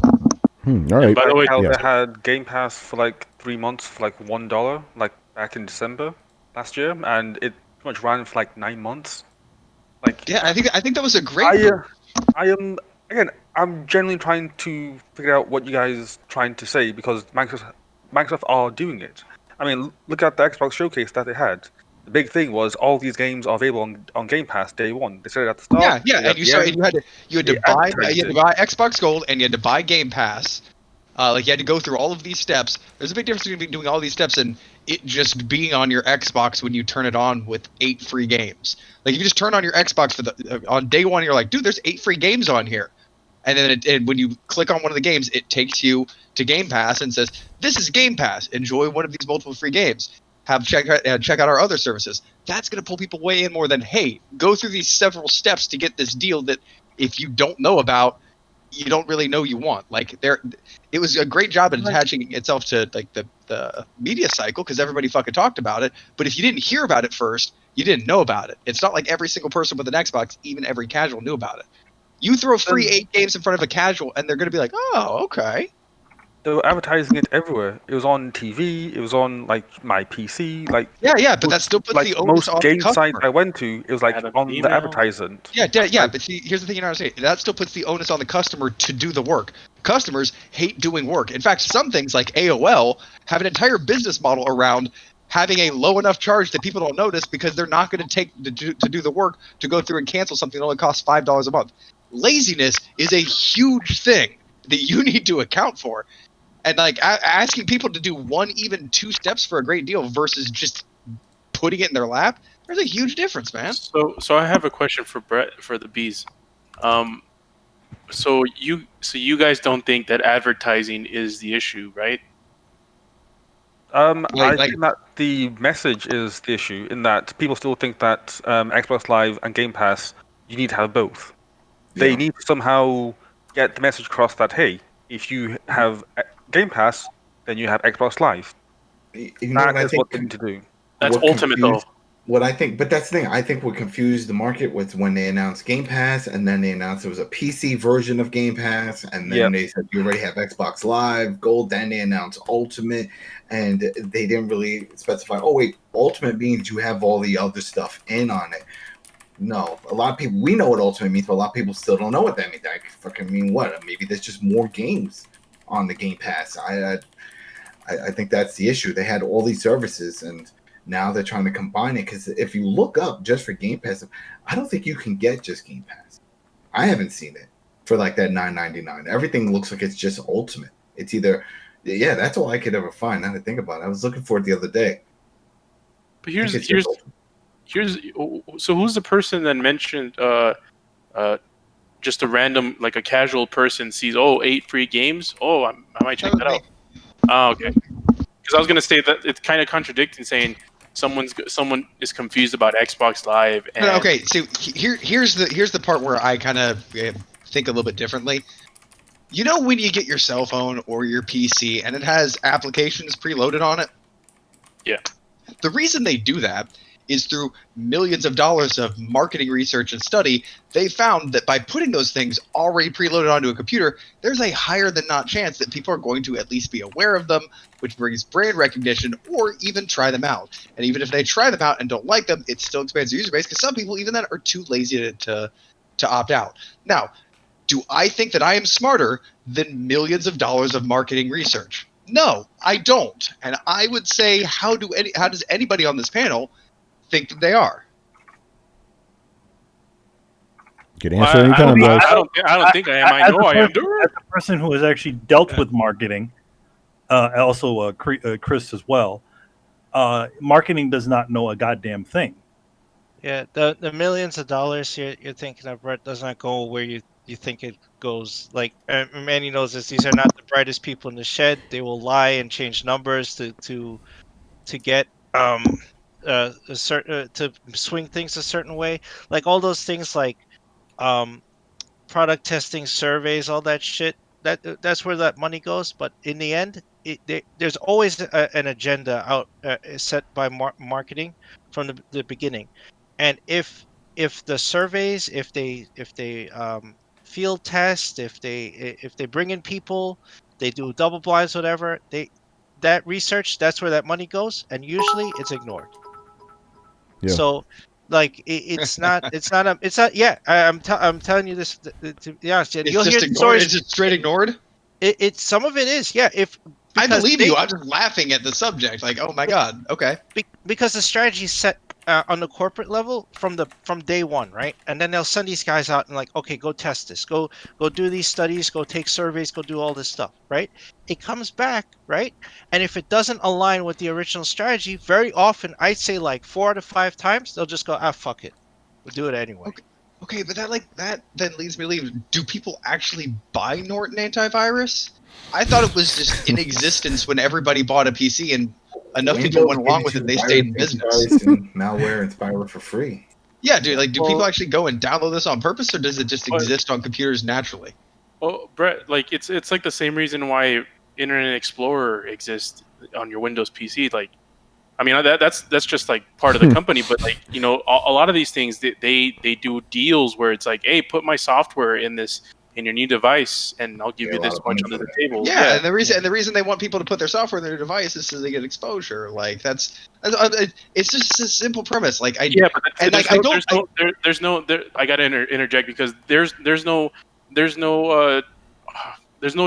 All right. by the way, How yeah. they had Game Pass for like 3 months for like $1, like back in December last year, and it pretty much ran for like 9 months. Like, Yeah, I think that was a great move. I am again. I'm generally trying to figure out what you guys trying to say because Microsoft are doing it. I mean, look at the Xbox showcase that they had. The big thing was all these games are available on Game Pass day one. They said it at the start. Yeah, and you had to They buy advertised it. Xbox Gold and you had to buy Game Pass. Like you had to go through all of these steps. There's a big difference between doing all these steps and it just being on your Xbox when you turn it on with 8 free games. Like if you just turn on your Xbox for the on day one, you're like, dude, there's 8 free games on here. And then when you click on one of the games, it takes you to Game Pass and says, this is Game Pass. Enjoy one of these multiple free games. Check out our other services. That's going to pull people way in more than, hey, go through these several steps to get this deal that if you don't know about, you don't really know you want. Like it was a great job at attaching itself to like the media cycle because everybody fucking talked about it. But if you didn't hear about it first, you didn't know about it. It's not like every single person with an Xbox, even every casual, knew about it. You throw free 8 games in front of a casual, and they're going to be like, oh, okay. They were advertising it everywhere. It was on TV. It was on like my PC. Like Yeah, but that still puts like the onus most on the game sites customer. I went to, it was like Had an on the email. advertisement. Yeah, but see, here's the thing you know what I'm saying. That still puts the onus on the customer to do the work. Customers hate doing work. In fact, some things like AOL have an entire business model around having a low enough charge that people don't notice because they're not going to take to do the work to go through and cancel something that only costs $5 a month. Laziness is a huge thing that you need to account for. And like asking people to do 1, even 2 steps for a great deal versus just putting it in their lap, there's a huge difference, man. So I have a question for Brett for the bees. So you guys don't think that advertising is the issue, right? I think that the message is the issue in that people still think that Xbox Live and Game Pass, you need to have both. They need to somehow get the message across that, hey, if you have Game Pass, then you have Xbox Live. You know what I That is think? what they need to do. That's What ultimate though. What I think, but that's the thing. I think what confused the market was when they announced Game Pass, and then they announced it was a PC version of Game Pass, and then they said you already have Xbox Live Gold. Then they announced Ultimate, and they didn't really specify. Oh wait, Ultimate means you have all the other stuff in on it. No, a lot of people we know what Ultimate means, but a lot of people still don't know what that means. That fucking mean what? Maybe there's just more games on the Game Pass. I think that's the issue. They had all these services and. Now they're trying to combine it because if you look up just for Game Pass, I don't think you can get just Game Pass. I haven't seen it for like that $9.99. Everything looks like it's just Ultimate. It's either, that's all I could ever find. Now to think about it, I was looking for it the other day. But here's so who's the person that mentioned just a random like a casual person sees 8 free games? I might check that out. Oh, okay. Because I was gonna say that it's kind of contradicting saying. Someone is confused about Xbox Live. And... Okay, so here's the part where I kind of think a little bit differently. You know when you get your cell phone or your PC and it has applications preloaded on it? Yeah. The reason they do that is through millions of dollars of marketing research and study, they found that by putting those things already preloaded onto a computer, there's a higher than not chance that people are going to at least be aware of them, which brings brand recognition or even try them out. And even if they try them out and don't like them, it still expands the user base because some people even then are too lazy to opt out. Now, do I think that I am smarter than millions of dollars of marketing research? No, I don't. And I would say, how does anybody on this panel think that they are? Good answer anytime, guys. I don't think I am. I know I am. As a person who has actually dealt with marketing, also Chris as well, marketing does not know a goddamn thing. Yeah, the millions of dollars you're thinking of, Brett, does not go where you think it goes. Like Manny knows this; these are not the brightest people in the shed. They will lie and change numbers to to get a certain to swing things a certain way, like all those things like product testing, surveys, all that shit. That's where that money goes. But in the end, there's always an agenda out set by marketing from the beginning. And if the surveys, if they field test, if they bring in people, they do double blinds, whatever. That research, that's where that money goes, and usually it's ignored. Yeah. So, like, it's not. Yeah, I'm telling you this to be honest. And It's you'll just hear ignored. stories. It's just straight ignored. It's some of it is, yeah. I Because believe you. I'm just laughing at the subject. Like, oh my god. Okay. because the strategy is set on the corporate level from day one, right? And then they'll send these guys out and like, okay, go test this, go do these studies, go take surveys, go do all this stuff, right? It comes back, right? And if it doesn't align with the original strategy, very often, I'd say like 4 out of 5 times, they'll just go, fuck it, we'll do it anyway. Okay, but that then leads me to believe, do people actually buy Norton antivirus? I thought it was just in existence when everybody bought a PC and enough people went along with it, they stayed in business. And malware and spyware for free. Yeah, dude. Like, do people actually go and download this on purpose, or does it just exist on computers naturally? Oh, Brett, like it's like the same reason why Internet Explorer exists on your Windows PC. Like, I mean, that's just like part of the company, but like, you know, a lot of these things they do deals where it's like, hey, put my software in your new device, and I'll give you this much under the table. Yeah, and the reason they want people to put their software in their device is so they get exposure. Like it's just a simple premise. Like I gotta interject because there's no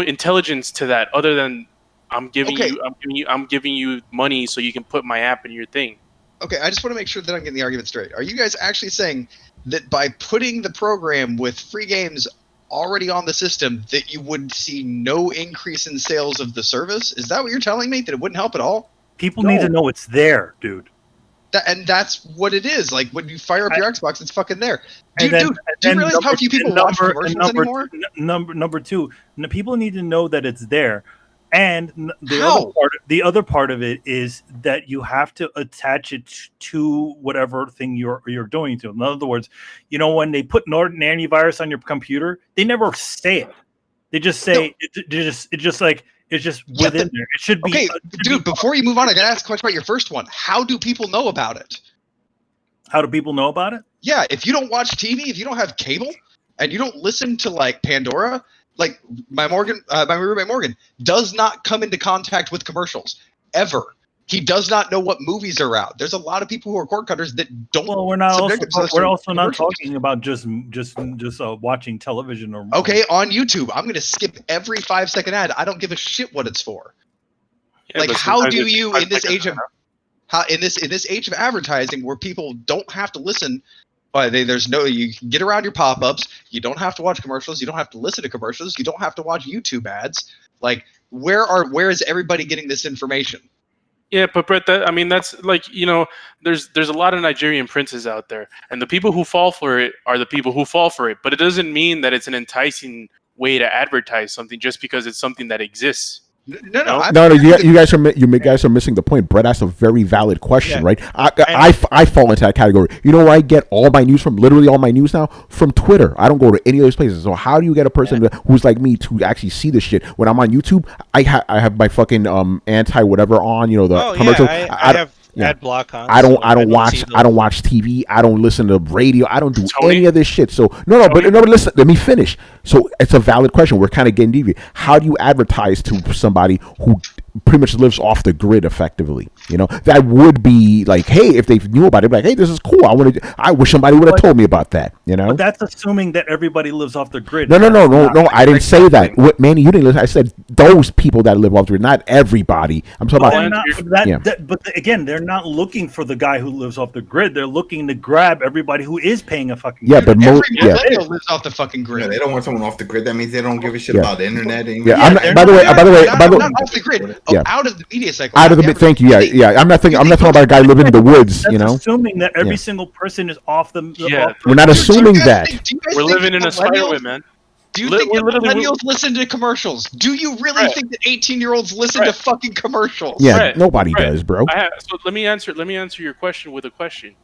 intelligence to that other than I'm giving you money so you can put my app in your thing. Okay, I just want to make sure that I'm getting the argument straight. Are you guys actually saying that by putting the program with free games already on the system that you would see no increase in sales of the service? Is that what you're telling me? That it wouldn't help at all? People need to know it's there, dude. And that's what it is. Like when you fire up your Xbox, it's fucking there. Do you realize how few people watch commercials anymore? Number two, people need to know that it's there. And the other part of it is that you have to attach it to whatever thing you're doing to. In other words, you know, when they put Norton antivirus on your computer, they never say it. They just say it's just within there. It should be. Okay, dude. Before you move on, I gotta ask a question about your first one. How do people know about it? How do people know about it? Yeah, if you don't watch TV, if you don't have cable, and you don't listen to like Pandora. Like my roommate Morgan does not come into contact with commercials ever. He does not know what movies are out. There's a lot of people who are cord cutters that don't. Well, we're also not talking about just watching television or. Okay, on YouTube, I'm going to skip every 5-second ad. I don't give a shit what it's for. Yeah, like, how do you in this age of advertising where people don't have to listen? You can get around your pop-ups. You don't have to watch commercials. You don't have to listen to commercials. You don't have to watch YouTube ads. Like, where is everybody getting this information? Yeah, but Brett, that's like, you know, there's a lot of Nigerian princes out there, and the people who fall for it are the people who fall for it. But it doesn't mean that it's an enticing way to advertise something just because it's something that exists. No. You guys are missing the point. Brett asked a very valid question, right? I fall into that category. You know where I get all my news from? Literally all my news now from Twitter. I don't go to any of those places. So how do you get a person who's like me to actually see this shit? When I'm on YouTube, I have my fucking anti whatever on. You know, the commercial. I have ad block on. I don't watch TV. I don't listen to radio. I don't do any of this shit. So no, listen. Let me finish. So it's a valid question. We're kind of getting deviant. How do you advertise to somebody who pretty much lives off the grid effectively? You know, that would be like, hey, if they knew about it, like, hey, this is cool. I wish somebody would have told me about that. You know, but that's assuming that everybody lives off the grid. No. I didn't say that. Manny, you didn't listen. I said those people that live off the grid, not everybody. I'm talking about. But again, they're not looking for the guy who lives off the grid. They're looking to grab everybody who is paying a fucking. Yeah, but everybody lives off the fucking grid. Yeah, they don't want someone off the grid. That means they don't give a shit about the internet. By the way, not off the grid. Out of the media cycle. Thank you. Yeah. I'm not talking about a guy living in the woods. That's you know, assuming that every single person is off the. We're not assuming that. We're living in a spider web, man. Do you think that millennials listen to commercials? Do you really think that 18-year-olds listen to fucking commercials? Yeah, nobody does, bro. So let me answer your question with a question.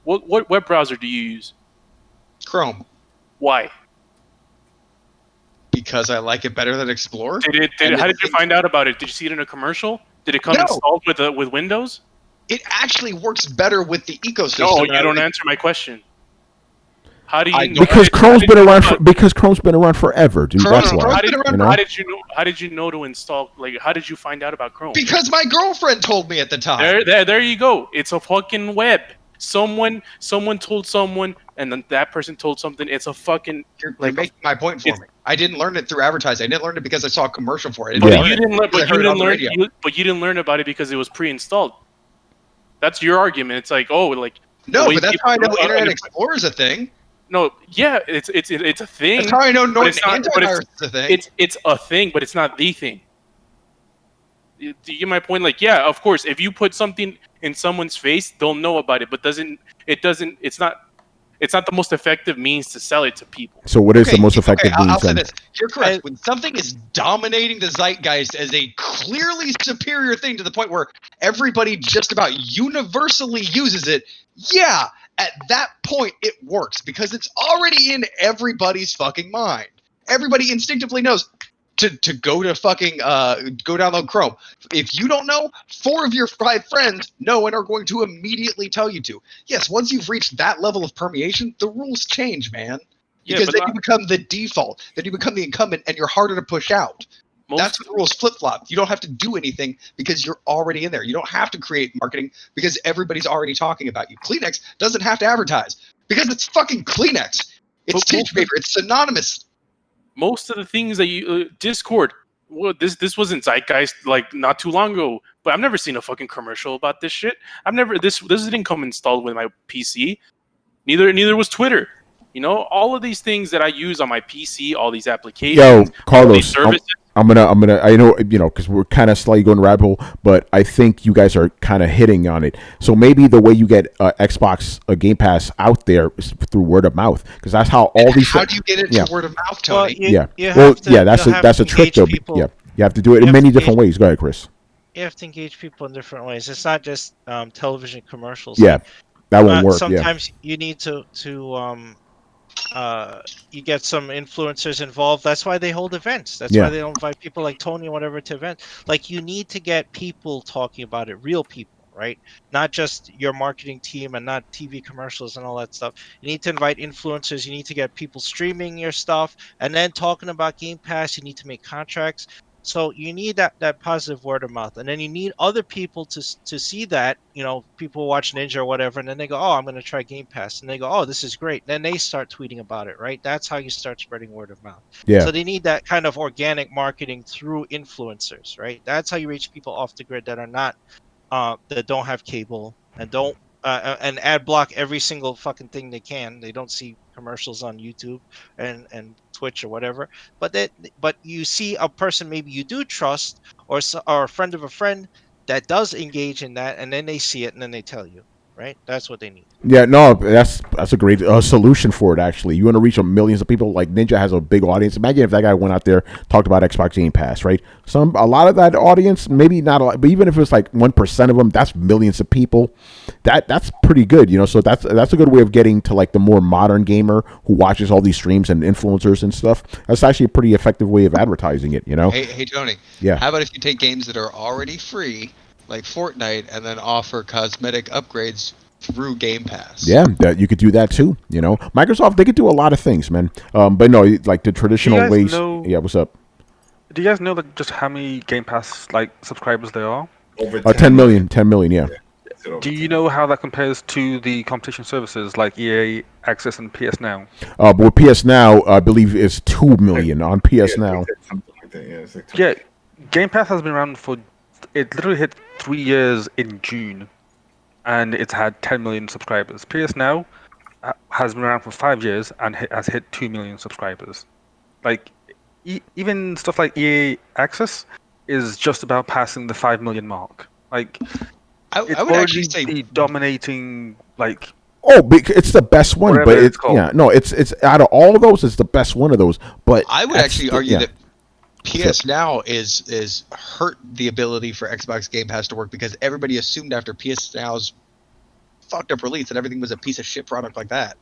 What web browser do you use? Chrome. Why? Because I like it better than Explorer. How did you find out about it? Did you see it in a commercial? Did it come installed with Windows? It actually works better with the ecosystem. No, you don't answer my question. How do you know? Because Chrome's been around forever, dude. That's why. How did you know to install? Like, how did you find out about Chrome? Because my girlfriend told me at the time. There you go. It's a fucking web. Someone told someone, and then that person told something. It's a fucking. You're making my point for me. I didn't learn it through advertising. I didn't learn it because I saw a commercial for it. But you didn't learn about it because it was pre-installed. That's your argument. It's like, no, but that's how I know Internet Explorer is a thing. No, yeah, it's a thing. That's how I know Norton Antivirus is a thing. It's a thing, but it's not the thing. Do you get my point? Like, yeah, of course, if you put something in someone's face, they'll know about it, but it's not the most effective means to sell it to people. So what is the most effective means? I'll say this. You're correct. When something is dominating the zeitgeist as a clearly superior thing to the point where everybody just about universally uses it, yeah, at that point it works because it's already in everybody's fucking mind. Everybody instinctively knows to go to fucking go download Chrome. If you don't know, 4 of your 5 friends know and are going to immediately tell you to. Yes, once you've reached that level of permeation, the rules change, man. Because then you become the default. Then you become the incumbent, and you're harder to push out. That's when the rules flip-flop. You don't have to do anything because you're already in there. You don't have to create marketing because everybody's already talking about you. Kleenex doesn't have to advertise because it's fucking Kleenex. It's tissue paper. It's synonymous. Most of the things that you Discord, well, this wasn't zeitgeist like not too long ago, but I've never seen a fucking commercial about this shit. This didn't come installed with my PC. Neither was Twitter. You know, all of these things that I use on my PC, all these applications, Yo, Carlos, all these services. I'm gonna. I know, because we're kind of slightly going rabbit hole, but I think you guys are kind of hitting on it. So maybe the way you get Xbox Game Pass out there is through word of mouth, because that's how all these. How do you get it to word of mouth, Tony? That's a trick though. People. Yeah, you have to do it in many different ways. Go ahead, Chris. You have to engage people in different ways. It's not just television commercials. Yeah, that won't work. Sometimes you need to you get some influencers involved. That's why they hold events. That's why they don't invite people like Tony or whatever to events. Like, you need to get people talking about it, real people, right? Not just your marketing team and not TV commercials and all that stuff. You need to invite influencers. You need to get people streaming your stuff and then talking about Game Pass. You need to make contracts. So you need that positive word of mouth, and then you need other people to see that, people watch Ninja or whatever, and then they go, oh, I'm going to try Game Pass, and they go, oh, this is great. Then they start tweeting about it, right? That's how you start spreading word of mouth. Yeah. So they need that kind of organic marketing through influencers, right? That's how you reach people off the grid that are not that don't have cable and don't and ad block every single fucking thing they can. They don't see commercials on YouTube and Twitch or whatever. But you see a person maybe you do trust or a friend of a friend that does engage in that, and then they see it and then they tell you, right? That's what they need. Yeah, no, that's a great solution for it. Actually, you want to reach millions of people. Like, Ninja has a big audience. Imagine if that guy went out there, talked about Xbox Game Pass, right? A lot of that audience, maybe not a lot, but even if it's like 1% of them, that's millions of people. That's pretty good, So that's a good way of getting to like the more modern gamer who watches all these streams and influencers and stuff. That's actually a pretty effective way of advertising it, Hey, Tony. Yeah. How about if you take games that are already free, like Fortnite, and then offer cosmetic upgrades through Game Pass? Yeah, you could do that too. Microsoft, they could do a lot of things, man. But no, like the traditional ways. Yeah, what's up? Do you guys know just how many Game Pass subscribers there are? Over 10 million. 10 million. Yeah. Do you know how that compares to the competition services like EA Access and PS Now? But with PS Now, I believe it's 2 million on PS Now. Something like that. Yeah, Game Pass has been around it literally hit 3 years in June, and it's had 10 million subscribers. PS Now has been around for 5 years and has hit 2 million subscribers. Like, even stuff like EA Access is just about passing the 5 million mark. Like, I would actually say the dominating Oh, it's the best one, Whatever but it's called. yeah, no, it's out of all of those, it's the best one of those. But I would that's actually still- argue yeah. that PS Now is hurt the ability for Xbox Game Pass to work because everybody assumed after PS Now's fucked up release that everything was a piece of shit product like that.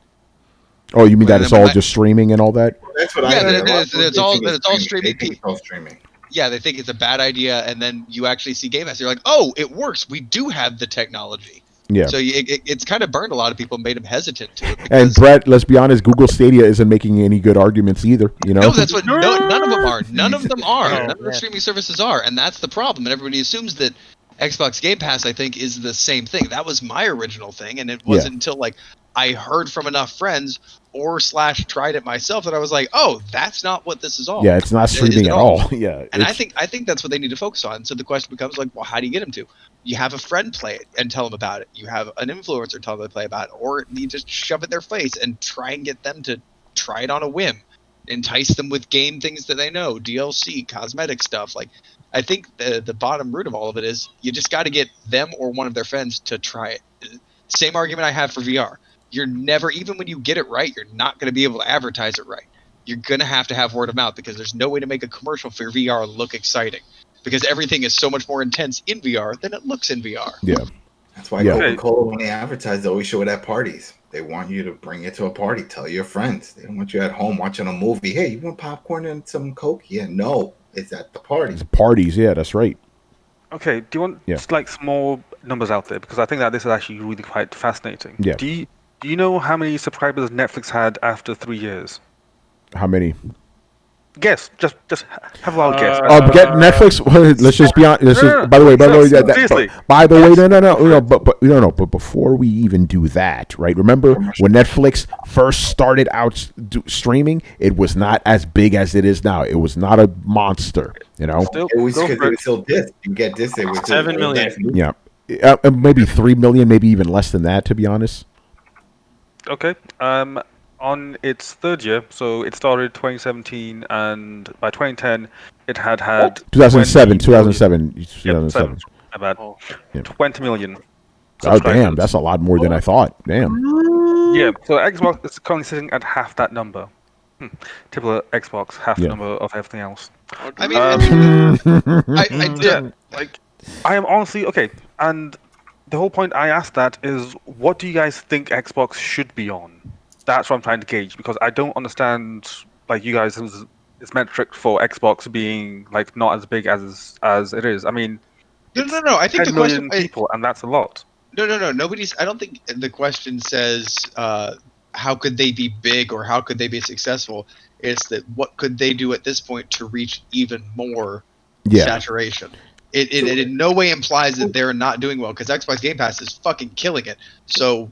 Oh, you mean Well, that it's then all when just streaming and all that? That's what Yeah, I heard. it's all streaming. They think it's all streaming. Yeah, they think it's a bad idea, and then you actually see Game Pass. You're like, oh, it works. We do have the technology. Yeah. So it's kind of burned a lot of people, made them hesitant to it. And because- Brett, let's be honest, Google Stadia isn't making any good arguments either. You know? No, that's what. No, none of them are. None of them are. Oh, None of the man. streaming services are, and that's the problem. And everybody assumes that Xbox Game Pass, I think, is the same thing. That was my original thing, and it wasn't until like I heard from enough friends or / tried it myself that I was like, oh, that's not what this is all. Yeah, it's not streaming at all. Yeah, And I it's- think that's what they need to focus on. So the question becomes like, well, how do you get them to? You have a friend play it and tell them about it. You have an influencer tell them to play about it, or you just shove it in their face and try and get them to try it on a whim. Entice them with game things that they know, DLC, cosmetic stuff. Like, I think the bottom root of all of it is you just got to get them or one of their friends to try it. Same argument I have for VR. You're never, even when you get it right, you're not going to be able to advertise it right. You're going to have word of mouth because there's no way to make a commercial for VR look exciting because everything is so much more intense in VR than it looks in VR. yeah. That's why Yeah. Coca-Cola, when they advertise, they always show it at parties. They want you to bring it to a party. Tell your friends. They don't want you at home watching a movie. Hey, you want popcorn and some Coke? Yeah, no. It's at the party. It's parties. Yeah, that's right. Okay, do you want Yeah. just like small numbers out there? Because I think that this is actually really quite fascinating. Yeah. Do you know how many subscribers Netflix had after 3 years? How many? Guess. Just have a wild guess. Get Netflix. Let's just be honest. Let's No, just, no, by the way, seriously. by the way, but before we even do that, right? Remember when Netflix first started out streaming, it was not as big as it is now. It was not a monster, you know. Still, It was go because for it it. was still this. You get this. It was 7 million. Yeah, maybe 3 million, maybe even less than that, to be honest. Okay. On its third year, so it started 2017, and by 2010, it had 2007, 20 million. 2007. Yep, my bad. Oh. Yeah. 20 million. Oh damn, subscribers. that's a lot more than I thought. Damn. Yeah, so Xbox is currently sitting at half that number. Typical Xbox, half the Yeah. number of everything else. I mean, I did. Yeah, like I am honestly okay, and the whole point I asked that is, what do you guys think Xbox should be on? That's what I'm trying to gauge because I don't understand like you guys' metric for Xbox being like not as big as it is. I mean, No. I think 10 the question. million people, and that's a lot. No. Nobody's. I don't think the question says how could they be big or how could they be successful. It's that what could they do at this point to reach even more Yeah. saturation. It in no way implies that they're not doing well because Xbox Game Pass is fucking killing it. So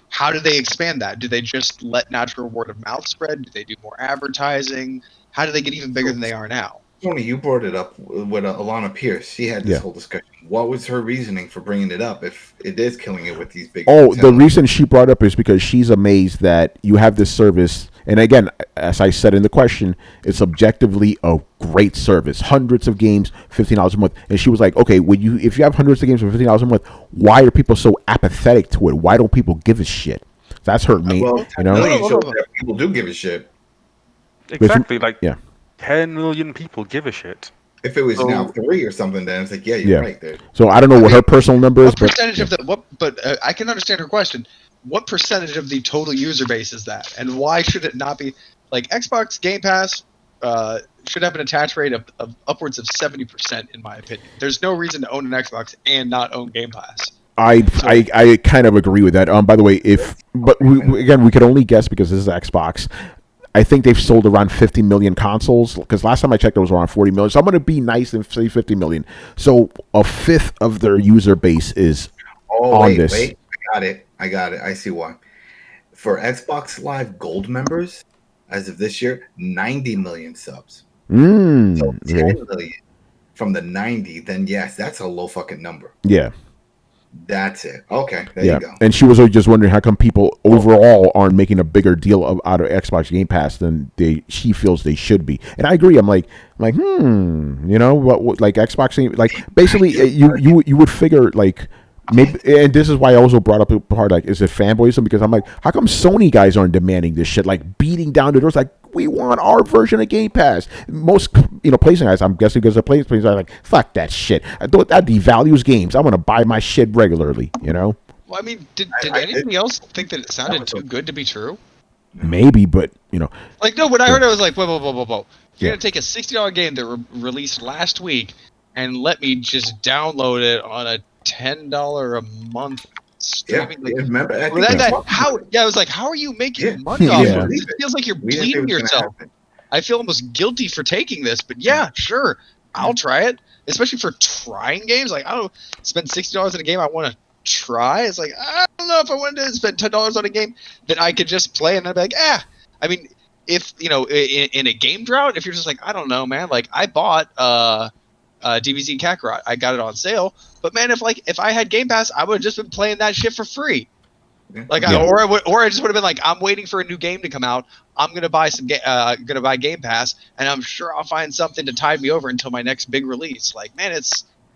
how do they expand that? Do they just let natural word of mouth spread? Do they do more advertising? How do they get even bigger than they are now? Tony, you brought it up with Alana Pierce. She had this Yeah. whole discussion. What was her reasoning for bringing it up if it is killing it with these big... Oh, the reason she brought up is because she's amazed that you have this service. And again, as I said in the question, it's objectively a great service. Hundreds of games, $15 a month. And she was like, okay, if you have hundreds of games for $15 a month, why are people so apathetic to it? Why don't people give a shit? That's her main, Well, you know? shows that people do give a shit. Exactly, like yeah. 10 million people give a shit. If it was So- now 3 or something, then it's like, yeah, you're right. There. So I don't know what her personal number is, What but percentage of the what? But I can understand her question. What percentage of the total user base is that, and why should it not be like Xbox Game Pass? Should have an attach rate of upwards of 70%, in my opinion. There's no reason to own an Xbox and not own Game Pass. I kind of agree with that. By the way, again, we could only guess because this is Xbox. I think they've sold around 50 million consoles because last time I checked, it was around 40 million. So I'm going to be nice and say 50 million. So a fifth of their user base is on this. Wait, I got it. I see why. For Xbox Live Gold members, as of this year, 90 million subs. So 10 million from the 90, then yes, that's a low fucking number. Yeah. That's it. Okay, there you go. And she was just wondering how come people overall aren't making a bigger deal out of Xbox Game Pass than she feels they should be. And I agree. I'm like, you know, what like Xbox, like basically you would figure like maybe, and this is why I also brought up a part like, is it fanboyism? Because I'm like, how come Sony guys aren't demanding this shit, like beating down the doors, like we want our version of Game Pass? Most PlayStation guys, I'm guessing because the PlayStation guys are like, fuck that shit. That devalues games. I want to buy my shit regularly. Well, I mean, did anybody else think that it sounded too good to be true? Maybe, but like no. When I heard it, I was like, whoa. You're gonna take a $60 game that released last week and let me just download it on a $10 a month streaming? Remember? I was like, how are you making money off of this? It feels like you're bleeding yourself. I feel almost guilty for taking this, but yeah, sure, I'll try it. Especially for trying games. Like, I don't spend $60 on a game I want to try. It's like, I don't know if I wanted to spend $10 on a game that I could just play and I'd be like, I mean, if in a game drought, if you're just like, I don't know, man, like I bought DBZ Kakarot, I got it on sale, but man, if I had Game Pass, I would have just been playing that shit for free. Like, or I just would have been like, I'm waiting for a new game to come out. I'm gonna buy gonna buy Game Pass, and I'm sure I'll find something to tide me over until my next big release. Like, man,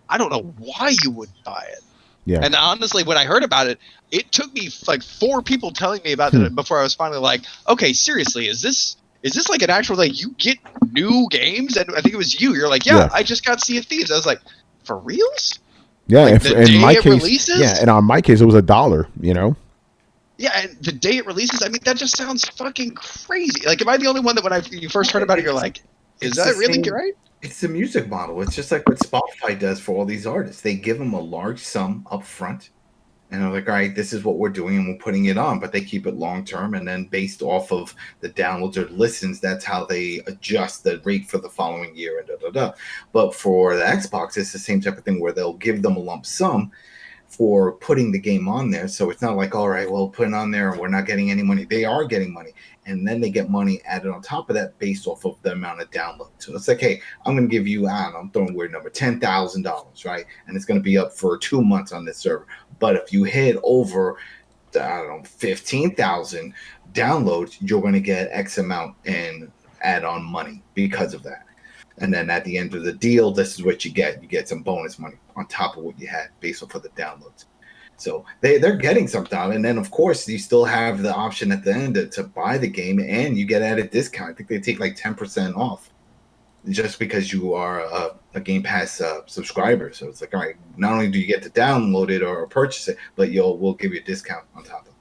I don't know why you would buy it. Yeah. And honestly, when I heard about it, it took me like 4 people telling me about it before I was finally like, okay, seriously, is this like an actual, like, you get new games? And I think it was you. You're like, yeah. I just got Sea of Thieves. I was like, for reals? Yeah, like, in my case, releases? yeah, and on my case, it was $1. Yeah, and the day it releases, I mean, that just sounds fucking crazy. Like, am I the only one that when you first heard about it, you're like, is that really right? It's the music model. It's just like what Spotify does for all these artists. They give them a large sum up front, and they're like, all right, this is what we're doing, and we're putting it on, but they keep it long term, and then based off of the downloads or listens, that's how they adjust the rate for the following year, and But for the Xbox, it's the same type of thing where they'll give them a lump sum for putting the game on there. So it's not like, all right, well, put it on there and we're not getting any money. They are getting money. And then they get money added on top of that based off of the amount of downloads. So it's like, hey, I'm going to give you, I'm throwing a weird number, $10,000, right? And it's going to be up for 2 months on this server. But if you hit over, 15,000 downloads, you're going to get X amount in add-on money because of that. And then at the end of the deal, this is what you get. You get some bonus money on top of what you had based off of the downloads. So they're getting something out. And then, of course, you still have the option at the end to buy the game, and you get at a discount. I think they take like 10% off just because you are a Game Pass subscriber. So it's like, all right, not only do you get to download it or purchase it, but we'll give you a discount on top of it.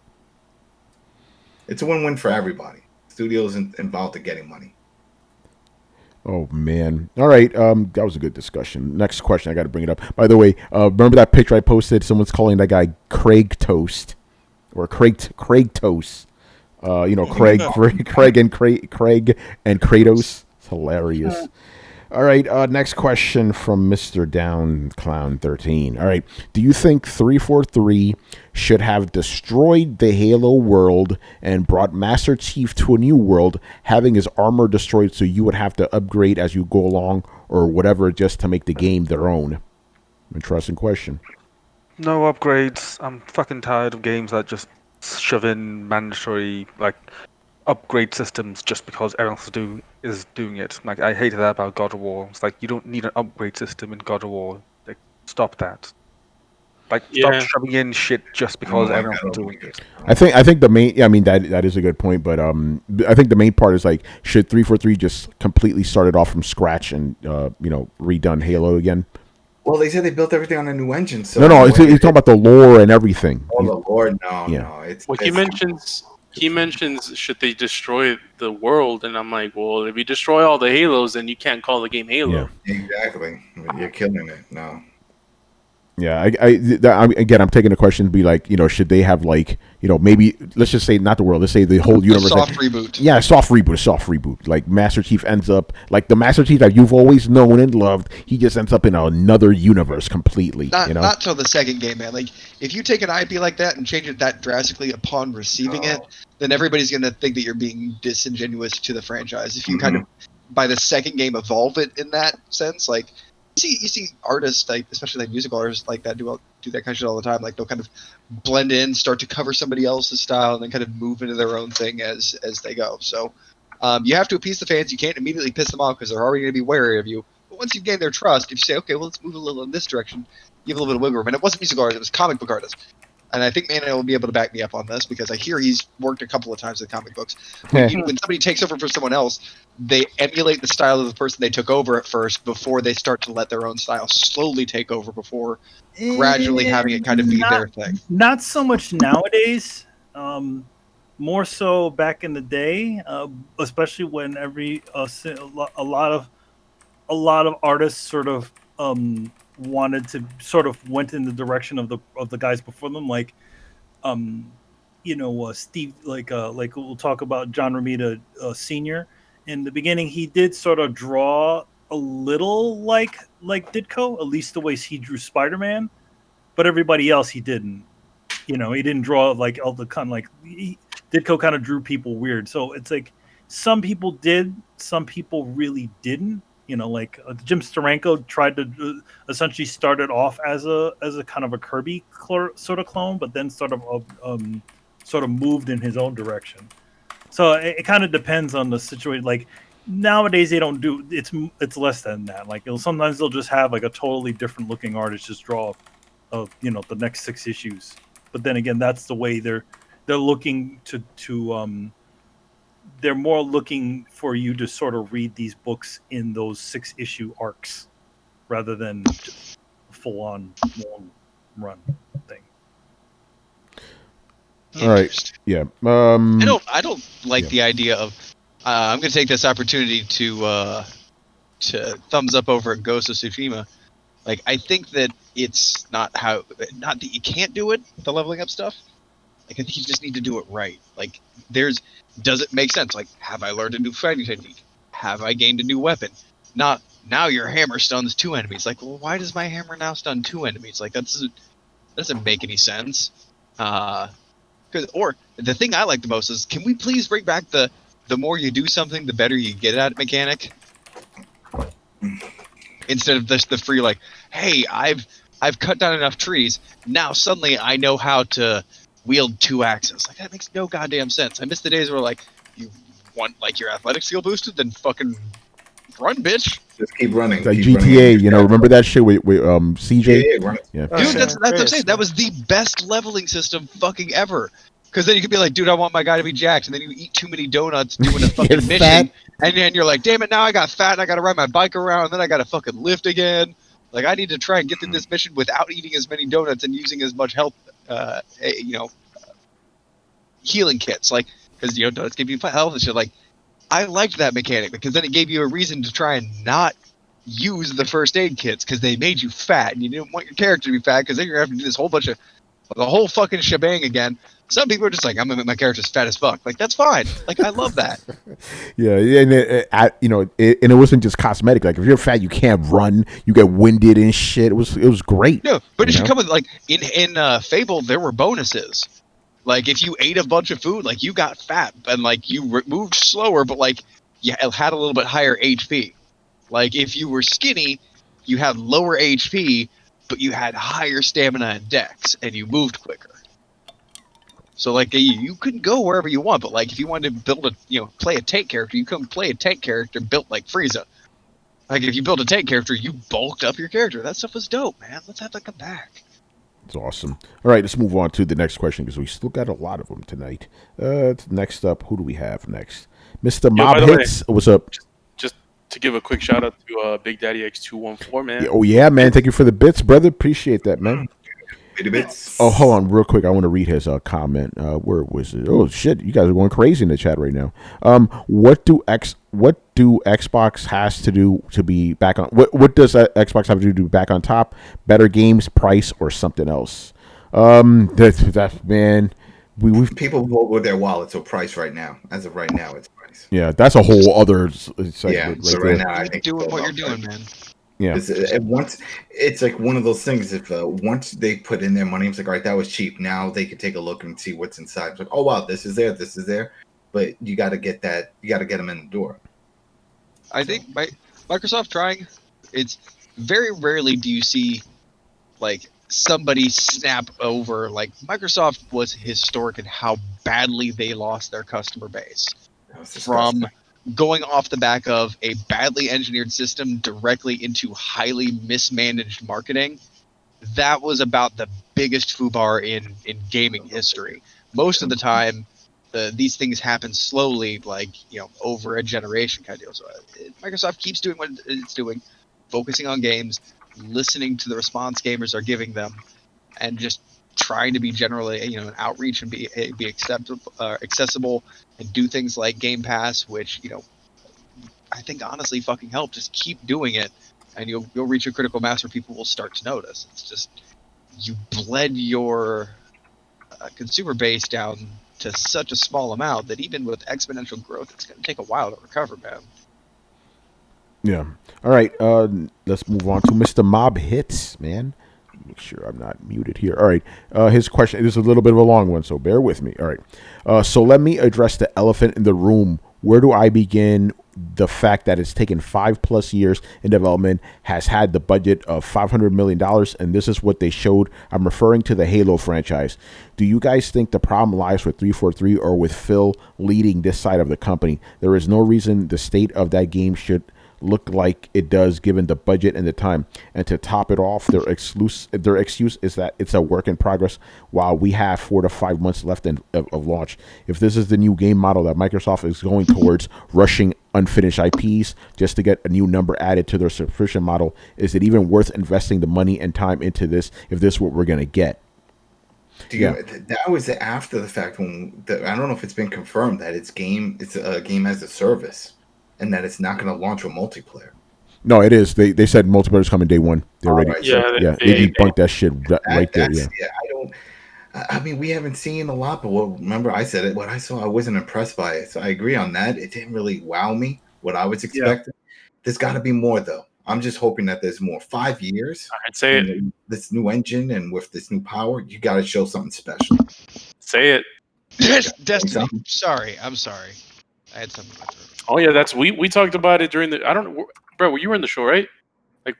It's a win-win for everybody. Studios involved in getting money. Oh man! All right, that was a good discussion. Next question, I got to bring it up. By the way, remember that picture I posted? Someone's calling that guy Craig Toast, or Craig Toast. Craig and Kratos. It's hilarious. All right, next question from Mr. Down Clown 13. All right, do you think 343 should have destroyed the Halo world and brought Master Chief to a new world, having his armor destroyed so you would have to upgrade as you go along or whatever just to make the game their own? Interesting question. No upgrades. I'm fucking tired of games that just shove in mandatory, like, upgrade systems just because everyone else is doing it. Like, I hated that about God of War. It's like, you don't need an upgrade system in God of War. Like, stop that. Like, stop shoving in shit just because everyone else is doing it. I think the main, that is a good point, but I think the main part is like, should 343 just completely start it off from scratch and redone Halo again? Well, they said they built everything on a new engine. So no, he's talking about the lore and everything. Oh, the lore, no. He mentions should they destroy the world, and I'm like, well, if you destroy all the Halos, then you can't call the game Halo. Yeah. Exactly, you're killing it. No. Yeah, I'm taking the question to be like, should they have like, maybe let's just say not the world, let's say the whole universe. A soft reboot. Yeah, a soft reboot. Like Master Chief ends up like the Master Chief that you've always known and loved. He just ends up in another universe completely. Not till the second game, man. Like if you take an IP like that and change it that drastically upon receiving it, then everybody's gonna think that you're being disingenuous to the franchise. If you kind of by the second game evolve it in that sense, like. You see artists, like especially like musical artists like that do that kind of shit all the time. Like they'll kind of blend in, start to cover somebody else's style, and then kind of move into their own thing as they go. So you have to appease the fans. You can't immediately piss them off because they're already going to be wary of you. But once you've gained their trust, if you say, okay, well, let's move a little in this direction, you have a little bit of wiggle room. And it wasn't musical artists; it was comic book artists. And I think Mano will be able to back me up on this because I hear he's worked a couple of times with comic books. When somebody takes over for someone else, they emulate the style of the person they took over at first before they start to let their own style slowly take over before gradually having it kind of be their thing. Not so much nowadays. More so back in the day, especially when a lot of artists sort of wanted to sort of went in the direction of the guys before them, like Steve, like we'll talk about John Romita Sr. In the beginning, he did sort of draw a little like Ditko, at least the ways he drew Spider-Man, but everybody else he didn't. He didn't draw like all the kind of Ditko kind of drew people weird. So it's like some people did, some people really didn't. Jim Steranko tried to essentially started off as a kind of a Kirby sort of clone, but then sort of moved in his own direction. So it kind of depends on the situation. Like nowadays they don't do it's less than that. Like sometimes they'll just have like a totally different looking artist just draw the next 6 issues. But then again, that's the way they're looking to they're more looking for you to sort of read these books in those 6-issue arcs rather than just a full-on long run thing. All right. Yeah. I don't like the idea of. I'm going to take this opportunity to thumbs up over at Ghost of Tsushima. Like, I think that it's not that you can't do it, the leveling up stuff. Like, I think you just need to do it right. Like, does it make sense? Like, have I learned a new fighting technique? Have I gained a new weapon? Not, now your hammer stuns 2 enemies. Like, well, why does my hammer now stun 2 enemies? Like, that doesn't make any sense. Or the thing I like the most is, can we please bring back the more you do something, the better you get at it mechanic? Instead of the free, like, hey, I've cut down enough trees, now suddenly I know how to wield 2 axes. Like, that makes no goddamn sense. I miss the days where, like, you want, like, your athletic skill boosted, then fucking run, bitch. Just keep running. It's like keep GTA, running. Remember that shit with CJ? Yeah. Dude, that's what I'm saying. That was the best leveling system fucking ever. Because then you could be like, dude, I want my guy to be jacked, and then you eat too many donuts doing a fucking mission, fat. and then you're like, damn it, now I got fat, and I got to ride my bike around, and then I got to fucking lift again. Like, I need to try and get through this mission without eating as many donuts and using as much health, healing kits. Like, because, donuts give you health and shit. Like, I liked that mechanic, because then it gave you a reason to try and not use the first aid kits, because they made you fat, and you didn't want your character to be fat, because then you're going to have to do this whole bunch of the whole fucking shebang again. Some people are just like, I'm gonna make my characters fat as fuck. Like, that's fine. Like, I love that. Yeah, and it wasn't just cosmetic. Like, if you're fat, you can't run. You get winded and shit. It was great. No, but it should come with, like, in Fable, there were bonuses. Like, if you ate a bunch of food, like, you got fat, and, like, you moved slower, but, like, you had a little bit higher HP. Like, if you were skinny, you had lower HP, but you had higher stamina and dex, and you moved quicker. So, like, you could go wherever you want, but, like, if you wanted to build play a tank character, you couldn't play a tank character built like Frieza. Like, if you built a tank character, you bulked up your character. That stuff was dope, man. Let's have that come back. It's awesome. All right, let's move on to the next question, because we still got a lot of them tonight. Next up, who do we have next? Mr. Mob Hits, what's up? Just to give a quick shout out to Big Daddy X214, man. Oh, yeah, man. Thank you for the bits, brother. Appreciate that, man. Bits. Oh, hold on real quick. I want to read his comment. Where was it? Oh, shit. You guys are going crazy in the chat right now. What do Xbox has to do to be back on? What does Xbox have to do to be back on top? Better games, price, or something else? That's man. We've people vote with their wallets or price right now. As of right now, it's price. Yeah, that's a whole other segment. Yeah, so right now, I think doing what you're doing, man. Yeah, it's like one of those things. If once they put in their money, it's like, all right, that was cheap. Now they can take a look and see what's inside. It's like, oh wow, this is there. But you got to get that. You got to get them in the door. I think Microsoft trying. It's very rarely do you see like somebody snap over. Like, Microsoft was historic in how badly they lost their customer base from going off the back of a badly engineered system directly into highly mismanaged marketing that was about the biggest foobar in gaming history. Most of the time, these things happen slowly, like over a generation kind of deal. So Microsoft keeps doing what it's doing, focusing on games, listening to the response gamers are giving them, and just trying to be generally an outreach and be accessible, and do things like Game Pass, which I think honestly fucking help. Just keep doing it, and you'll reach a critical mass where people will start to notice. It's just you bled your consumer base down to such a small amount that even with exponential growth, it's going to take a while to recover, man. Yeah. All right. Let's move on to Mr. Mob Hits, man. Make sure I'm not muted here. All right. His question is a little bit of a long one, so bear with me. All right. So let me address the elephant in the room. Where do I begin? The fact that it's taken 5+ years in development, has had the budget of $500 million, and this is what they showed. I'm referring to the Halo franchise. Do you guys think the problem lies with 343 or with Phil leading this side of the company? There is no reason the state of that game should look like it does given the budget and the time. And to top it off, their excuse is that it's a work in progress while we have 4 to 5 months left of launch. If this is the new game model that Microsoft is going towards, rushing unfinished IPs just to get a new number added to their subscription model, is it even worth investing the money and time into this if this is what we're going to get? That was after the fact I don't know if it's been confirmed that it's a game as a service, and that it's not going to launch with multiplayer. No, it is. They said multiplayer is coming day one. They're ready. Right, They debunked that shit right there. Yeah. I mean, we haven't seen a lot, but remember I said it. What I saw, I wasn't impressed by it. So I agree on that. It didn't really wow me. What I was expecting. There's got to be more, though. I'm just hoping that there's more. 5 years. I'd say it. This new engine and with this new power, you got to show something special. Say it. Destiny. Sorry, I'm sorry. I had something to throw. Oh yeah, we talked about it during the. I don't know, bro. You were in the show, right? Like,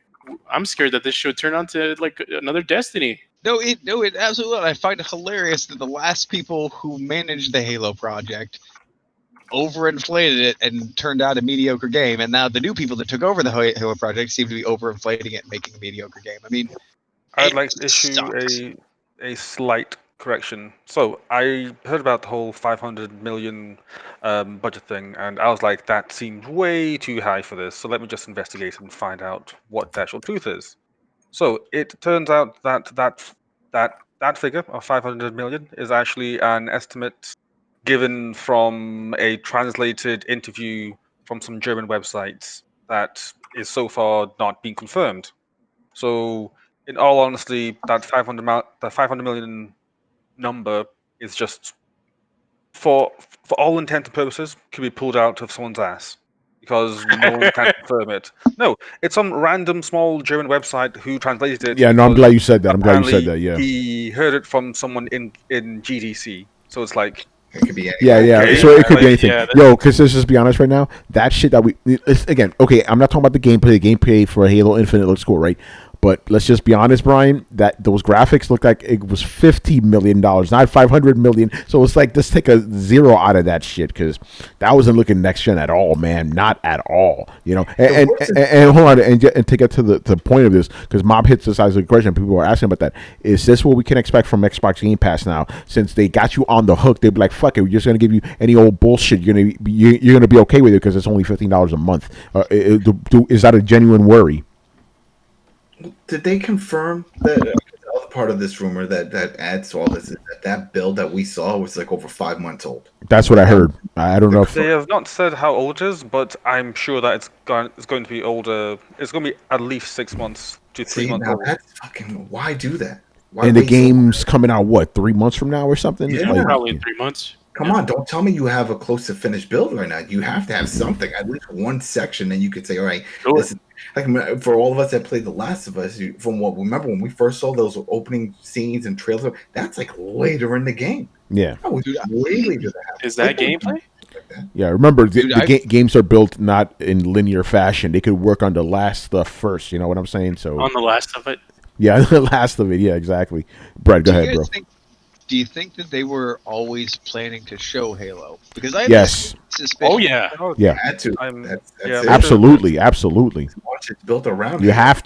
I'm scared that this should turn on to like another Destiny. No, it absolutely. I find it hilarious that the last people who managed the Halo project overinflated it and turned out a mediocre game, and now the new people that took over the Halo project seem to be overinflating it and making a mediocre game. I mean, I'd like to issue a slight correction. So I heard about the whole 500 million budget thing, and I was like, that seemed way too high for this. So let me just investigate and find out what the actual truth is. So it turns out that figure of 500 million is actually an estimate given from a translated interview from some German websites that is so far not being confirmed. So in all honesty, that 500 million number is just, for all intent and purposes, could be pulled out of someone's ass because no one can confirm it. No, it's some random small German website who translated it. Yeah, no, I'm glad you said that. Yeah, he heard it from someone in GDC, so it's like. It could be anything. Yeah. Okay. So it could be anything. Yeah, Yo, because let's just be honest right now. That shit that again, okay, I'm not talking about the gameplay. The gameplay for Halo Infinite looks cool, right? But let's just be honest, Brian, that those graphics look like it was $50 million, not 500 million. So it's like, let's take a zero out of that shit, because that wasn't looking next gen at all, man. Not at all, you know. And hold on, and to get to the point of this, because Mob hits this as a question, people are asking about that. Is this what we can expect from Xbox Game Pass now? Since they got you on the hook, they'd be like, fuck it, we're just gonna give you any old bullshit. You're gonna be okay with it because it's only $15 a month. Is that a genuine worry? Did they confirm that the other part of this rumor that adds to all this is that build that we saw was like over 5 months old? That's what I heard. I don't know if They have not said how old it is, but I'm sure that it's going to be older. It's going to be at least 6 months to 3 months old. That's fucking. Why do that? Why and the wait game's coming out, what, 3 months from now or something? Yeah, Like, Probably in 3 months. Come on, don't tell me you have a close to finished build right now. You have to have something, at least one section, and you could say, all right, this is, like, for all of us that played The Last of Us, remember when we first saw those opening scenes and trailers, that's like later in the game. Yeah. That was way later. Is that gameplay? Like that. Yeah, remember, games are built not in linear fashion. They could work on the last stuff first, you know what I'm saying? So On the last of it? yeah, the last of it, yeah, exactly. Brett, go ahead, bro. Do you think that they were always planning to show Halo? Because I have Yes. suspicion. Oh yeah. Yeah. Had to. I'm- That's yeah, it. Absolutely. Watch it built around You it. have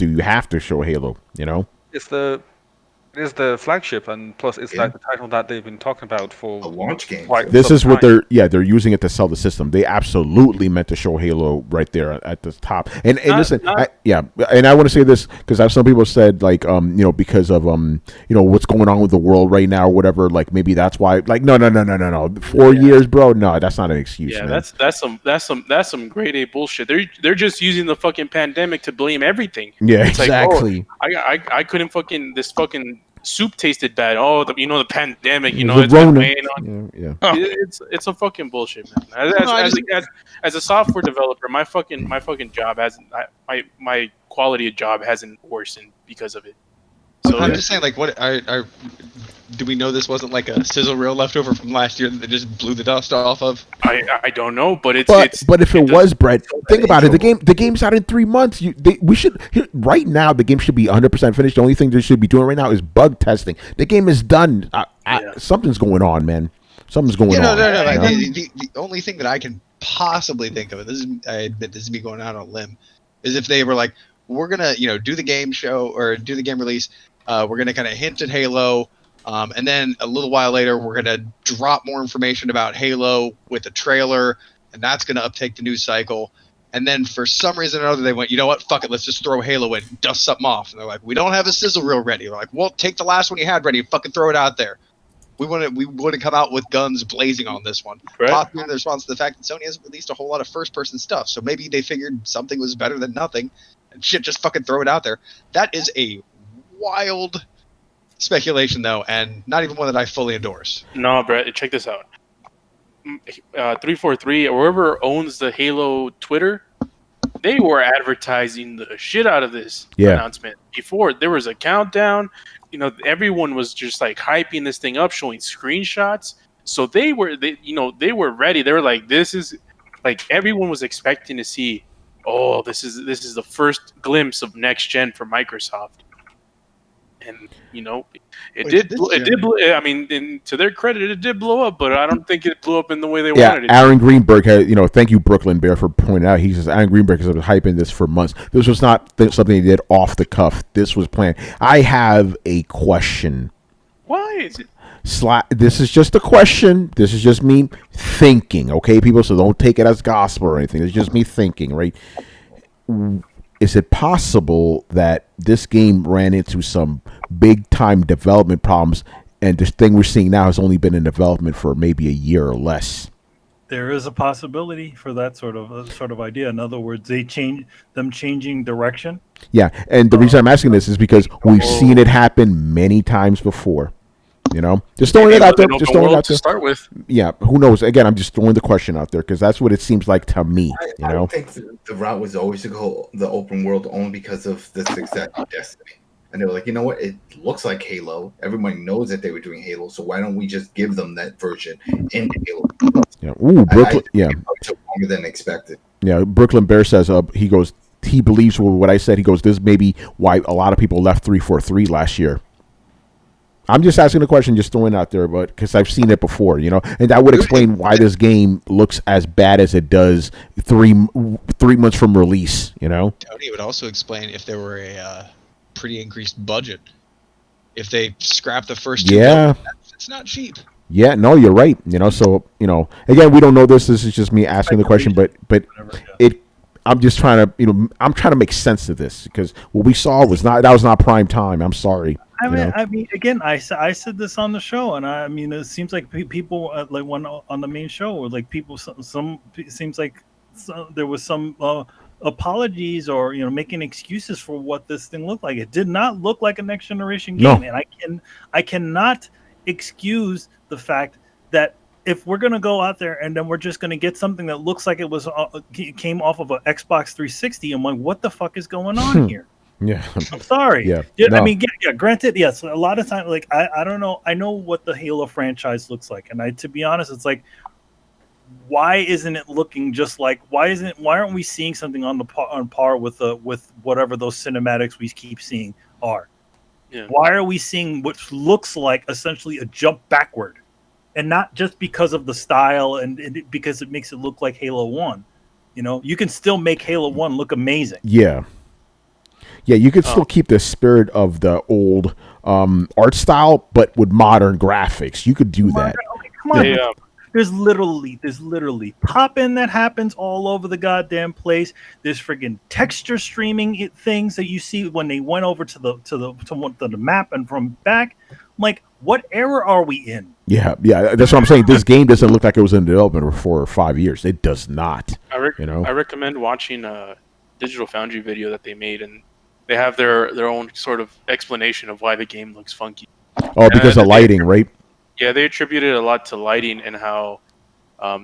to show Halo, you know? it is the flagship, and plus it's Yeah. like the title that they've been talking about A for launch game. quite Too. This some is what time. they're using it to sell the system. They absolutely meant to show Halo right there at the top. And listen, and I want to say this because some people said like because of what's going on with the world right now or whatever, like maybe that's why. Like no. 4 years, bro. No, that's not an excuse. Yeah, man. that's some grade A bullshit. They're just using the fucking pandemic to blame everything. Yeah, It's exactly. like, I couldn't this fucking soup tasted bad. Oh, the pandemic. It was It's the been Rona. weighing on. Yeah. It's a fucking bullshit, man. As a software developer, my fucking job hasn't my quality of job hasn't worsened because of it. So I'm just saying, like, what do we know this wasn't like a sizzle reel leftover from last year that they just blew the dust off of? I don't know, but but if it was, Brett, think about it. The game's out in 3 months. We should right now. The game should be 100% finished. The only thing they should be doing right now is bug testing. The game is done. Something's going on, man. Something's going on. No. The only thing that I can possibly think of, I admit this is me going out on a limb, is if they were like, we're gonna do the game show or do the game release. We're gonna kind of hint at Halo. And then a little while later, we're going to drop more information about Halo with a trailer, and that's going to uptake the news cycle. And then for some reason or another, they went, you know what? Fuck it. Let's just throw Halo in, dust something off. And they're like, we don't have a sizzle reel ready. They're like, well, take the last one you had ready and fucking throw it out there. We want to come out with guns blazing on this one. Right. Possibly in response to the fact that Sony hasn't released a whole lot of first-person stuff. So maybe they figured something was better than nothing. And shit, just fucking throw it out there. That is a wild speculation, though, and not even one that I fully endorse. No, Brett, check this out. 343 or whoever owns the Halo Twitter, they were advertising the shit out of this announcement. Before there was a countdown, everyone was just like hyping this thing up, showing screenshots. So they were ready. They were like, this is like everyone was expecting to see. Oh, this is the first glimpse of next gen for Microsoft. And it did. I mean, to their credit, it did blow up, but I don't think it blew up in the way they wanted it. Aaron Greenberg had, thank you, Brooklyn Bear, for pointing out. He says Aaron Greenberg has been hyping this for months. This was not something he did off the cuff. This was planned. I have a question. Why is it? This is just a question. This is just me thinking, okay, people? So don't take it as gospel or anything. It's just me thinking, right? Is it possible that this game ran into some big-time development problems, and this thing we're seeing now has only been in development for maybe a year or less? There is a possibility for that sort of idea. In other words, changing direction. Yeah, and the reason I'm asking this is because we've seen it happen many times before. Just throwing it out there. Just throwing it out there. To start with. Yeah, who knows? Again, I'm just throwing the question out there because that's what it seems like to me. I think the route was always to go the open world only because of the success of Destiny. And they were like, you know what? It looks like Halo. Everybody knows that they were doing Halo, so why don't we just give them that version in Halo? Yeah. Ooh, Brooklyn. It took longer than expected. Yeah, Brooklyn Bear says he believes what I said. He goes, this may be why a lot of people left 343 last year. I'm just asking the question, just throwing it out there, but because I've seen it before, and that would explain why this game looks as bad as it does 3 months from release. Tony, would also explain if there were a pretty increased budget. If they scrap the first two, it's not cheap. Yeah, no, you're right. So again, we don't know this. This is just me asking the question, but I'm just trying to, I'm trying to make sense of this because what we saw was not prime time. I'm sorry. I mean, again, I said this on the show, and I mean, it seems like people like when on the main show, or like people, some it seems like there was some apologies or making excuses for what this thing looked like. It did not look like a next generation game, and I cannot excuse the fact that if we're gonna go out there and then we're just gonna get something that looks like it was came off of an Xbox 360, I'm like, what the fuck is going on here? Yeah, I'm sorry. Yeah, I mean, granted, yes. A lot of times, like I don't know. I know what the Halo franchise looks like, and to be honest, it's like, why isn't it looking just like? Why aren't we seeing something on par with whatever those cinematics we keep seeing are? Yeah. Why are we seeing what looks like essentially a jump backward, and not just because of the style and because it makes it look like Halo 1? You can still make Halo 1 look amazing. Yeah. Yeah, you could still keep the spirit of the old art style, but with modern graphics. You could do that. Okay, come on. They, There's literally pop-in that happens all over the goddamn place. There's friggin' texture streaming things that you see when they went over to the map and from back. I'm like, what era are we in? Yeah, that's what I'm saying. This game doesn't look like it was in development for 4 or 5 years. It does not. I recommend watching a Digital Foundry video that they made, and they have their own sort of explanation of why the game looks funky. Oh, because of lighting, right? Yeah, they attributed a lot to lighting and how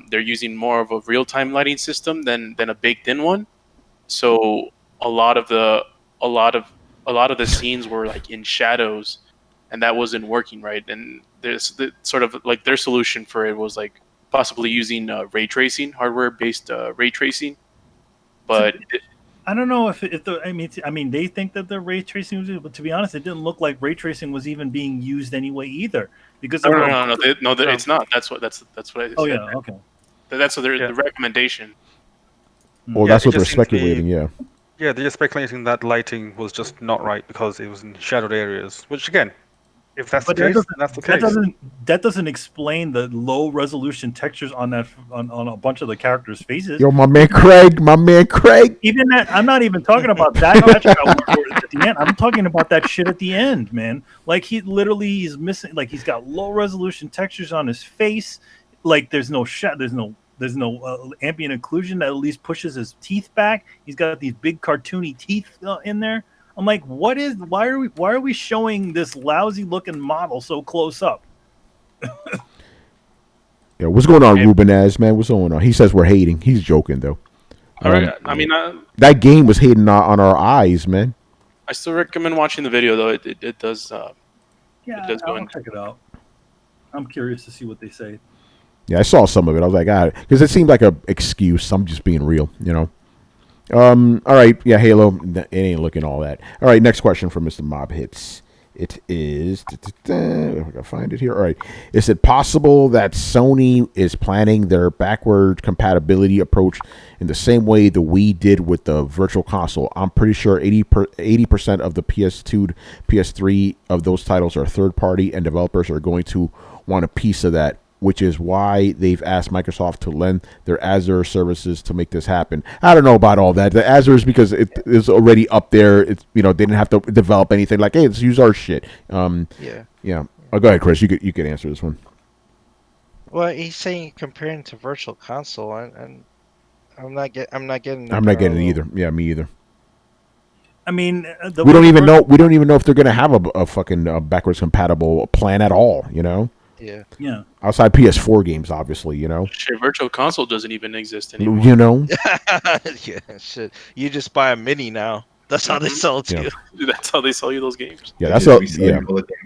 they're using more of a real-time lighting system than a baked-in one. So a lot of the scenes were like in shadows, and that wasn't working right. And there's sort of like their solution for it was like possibly using ray tracing, hardware-based ray tracing. But I don't know if I mean they think that the ray tracing was, but to be honest, it didn't look like ray tracing was even being used anyway either. Because no, it's not. That's what I said. Oh yeah, okay. That's the recommendation. Well, that's what they're speculating. Yeah. Yeah, they're just speculating that lighting was just not right because it was in shadowed areas. Which again, if that's the case, then that's the case. That doesn't explain the low resolution textures on a bunch of the characters' faces. Yo, my man Craig. Even that, I'm not even talking about that at the end. I'm talking about that shit at the end, man. Like he's missing. Like he's got low resolution textures on his face. Like there's no ambient occlusion that at least pushes his teeth back. He's got these big cartoony teeth in there. I'm like, why are we showing this lousy looking model so close up? Yeah, what's going on, Rubenaz, man? What's going on? He says we're hating. He's joking though. All right. I mean, that game was hating on our eyes, man. I still recommend watching the video though. It does. Yeah, it does I'll check it out. I'm curious to see what they say. Yeah, I saw some of it. I was like, because it seemed like a excuse. I'm just being real, you know. All right, yeah, Halo. It ain't looking all that. All right, next question from Mr. Mob Hits. It is. If I can find it here. All right, is it possible that Sony is planning their backward compatibility approach in the same way the Wii did with the Virtual Console? I'm pretty sure 80% of the PS2, PS3 of those titles are third party, and developers are going to want a piece of that, which is why they've asked Microsoft to lend their Azure services to make this happen. I don't know about all that. The Azure is because it is already up there. It's they didn't have to develop anything. Like, hey, let's use our shit. Yeah. Oh, go ahead, Chris. You could answer this one. Well, he's saying comparing to Virtual Console, and I'm not getting. I'm not getting it either. Yeah, me either. I mean, we don't even know. We don't even know if they're going to have a fucking backwards compatible plan at all. Yeah. Outside PS4 games, obviously, Shit, Virtual Console doesn't even exist anymore. Yeah, shit. You just buy a mini now. That's how they sell it to you. That's how they sell you those games. Yeah, that's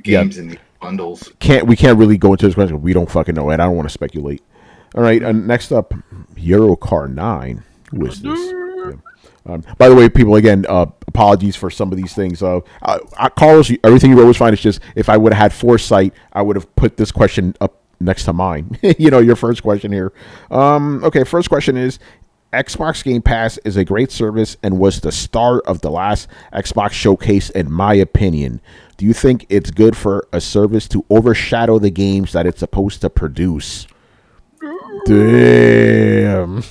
games in the bundles. We can't really go into this question. We don't fucking know it. I don't want to speculate. All right, next up, Eurocar 9. Who is this? By the way, people, again, apologies for some of these things. Carlos, everything you wrote was fine. It's just if I would have had foresight, I would have put this question up next to mine. Your first question here. Okay, first question is, Xbox Game Pass is a great service and was the star of the last Xbox showcase, in my opinion. Do you think it's good for a service to overshadow the games that it's supposed to produce? Damn.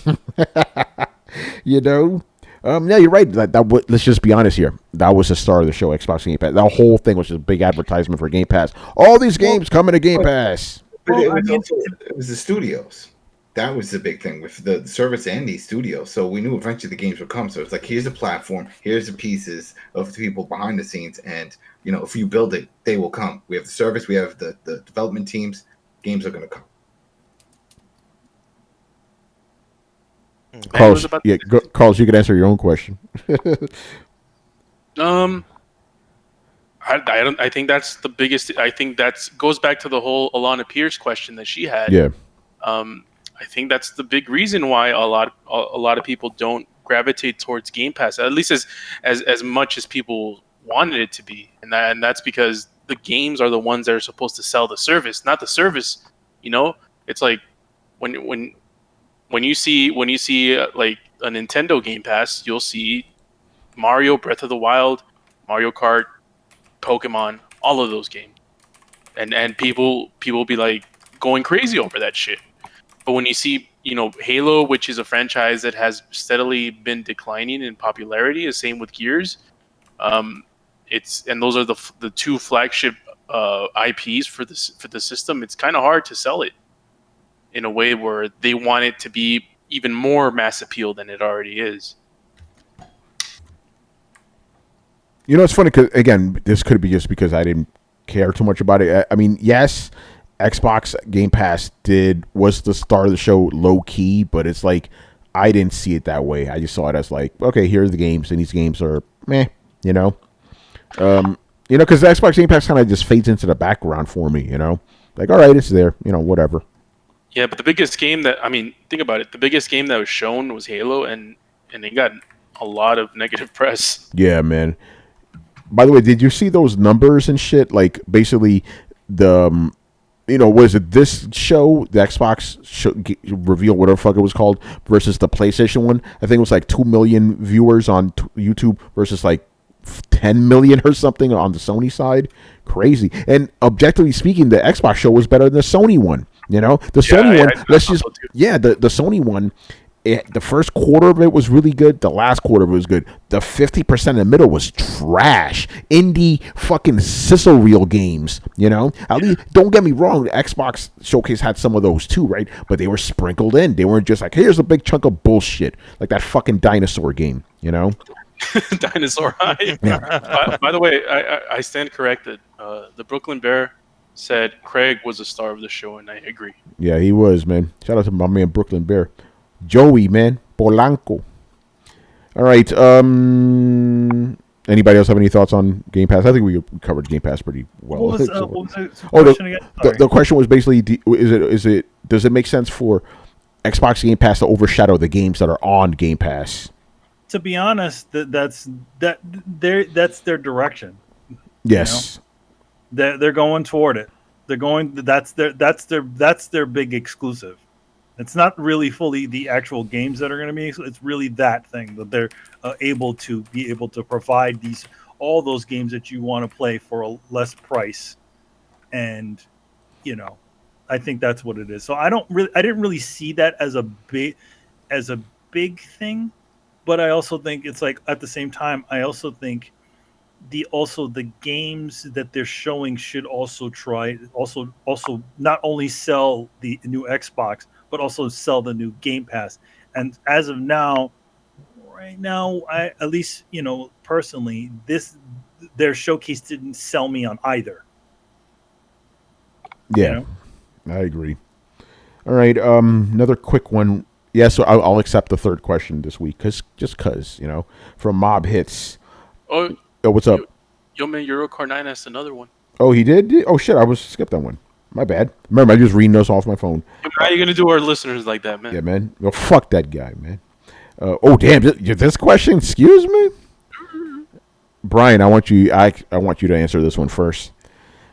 Yeah, you're right. Let's just be honest here. That was the star of the show, Xbox Game Pass. That whole thing was just a big advertisement for Game Pass. All these games coming to Game Pass. But it was the studios. That was the big thing with the service and the studios. So we knew eventually the games would come. So it's like, here's a platform, here's the pieces of the people behind the scenes, and if you build it, they will come. We have the service, we have the development teams. Games are going to come. Carlos, you can answer your own question. I think that's the biggest. I think that goes back to the whole Alana Pierce question that she had. Yeah. I think that's the big reason why a lot of people don't gravitate towards Game Pass, at least as much as people wanted it to be, and that's because the games are the ones that are supposed to sell the service, not the service. It's like when you see like a Nintendo Game Pass, you'll see Mario, Breath of the Wild, Mario Kart, Pokemon, all of those games, and people be like going crazy over that shit. But when you see, Halo, which is a franchise that has steadily been declining in popularity, the same with Gears. Um, and those are the two flagship IPs for the system. It's kind of hard to sell it in a way where they want it to be even more mass appeal than it already is. It's funny because again, this could be just because I didn't care too much about it. I mean, yes, Xbox Game Pass was the star of the show, low key, but it's like I didn't see it that way. I just saw it as like, okay, here are the games, and these games are meh, because the Xbox Game Pass kind of just fades into the background for me, like all right, it's there, whatever. Yeah, but the biggest game think about it. The biggest game that was shown was Halo, and it got a lot of negative press. Yeah, man. By the way, did you see those numbers and shit? Like, basically, was it this show, the Xbox reveal, whatever the fuck it was called, versus the PlayStation one? I think it was like 2 million viewers on YouTube versus like 10 million or something on the Sony side. Crazy. And objectively speaking, the Xbox show was better than the Sony one. The Sony one, the Sony one, the first quarter of it was really good. The last quarter of it was good. The 50% in the middle was trash. Indie fucking sizzle reel games, At least, don't get me wrong, the Xbox showcase had some of those too, right? But they were sprinkled in. They weren't just like, here's a big chunk of bullshit, like that fucking dinosaur game, Dinosaur High. Yeah. By the way, I stand corrected. The Brooklyn Bear said Craig was the star of the show, and I agree. Yeah, he was, man. Shout out to my man Brooklyn Bear. Joey, man. Polanco. All right. Anybody else have any thoughts on Game Pass? I think we covered Game Pass pretty well. What was the question again? The question was basically, does it make sense for Xbox Game Pass to overshadow the games that are on Game Pass? To be honest, that's their direction. Yes. They're going toward it. They're going. That's their big exclusive. It's not really fully the actual games that are going to be. It's really that thing that they're able to provide all those games that you want to play for a less price, and I think that's what it is. So I didn't really see that as a big thing, but I also think it's like at the same time I also think the games that they're showing should also not only sell the new Xbox but also sell the new Game Pass. And as of now, right now, I at least personally, their showcase didn't sell me on either. Yeah, I agree. All right, another quick one. Yeah, so I'll accept the third question this week because from Mob Hits. Oh, what's up? Yo, man, Eurocar9 asked another one. Oh, he did? Oh shit, I skipped that one. My bad. Remember, I just reading those off my phone. How are you gonna do our listeners like that, man? Yeah, man. Well, fuck that guy, man. Oh damn, this question. Excuse me, Brian. I want you to answer this one first.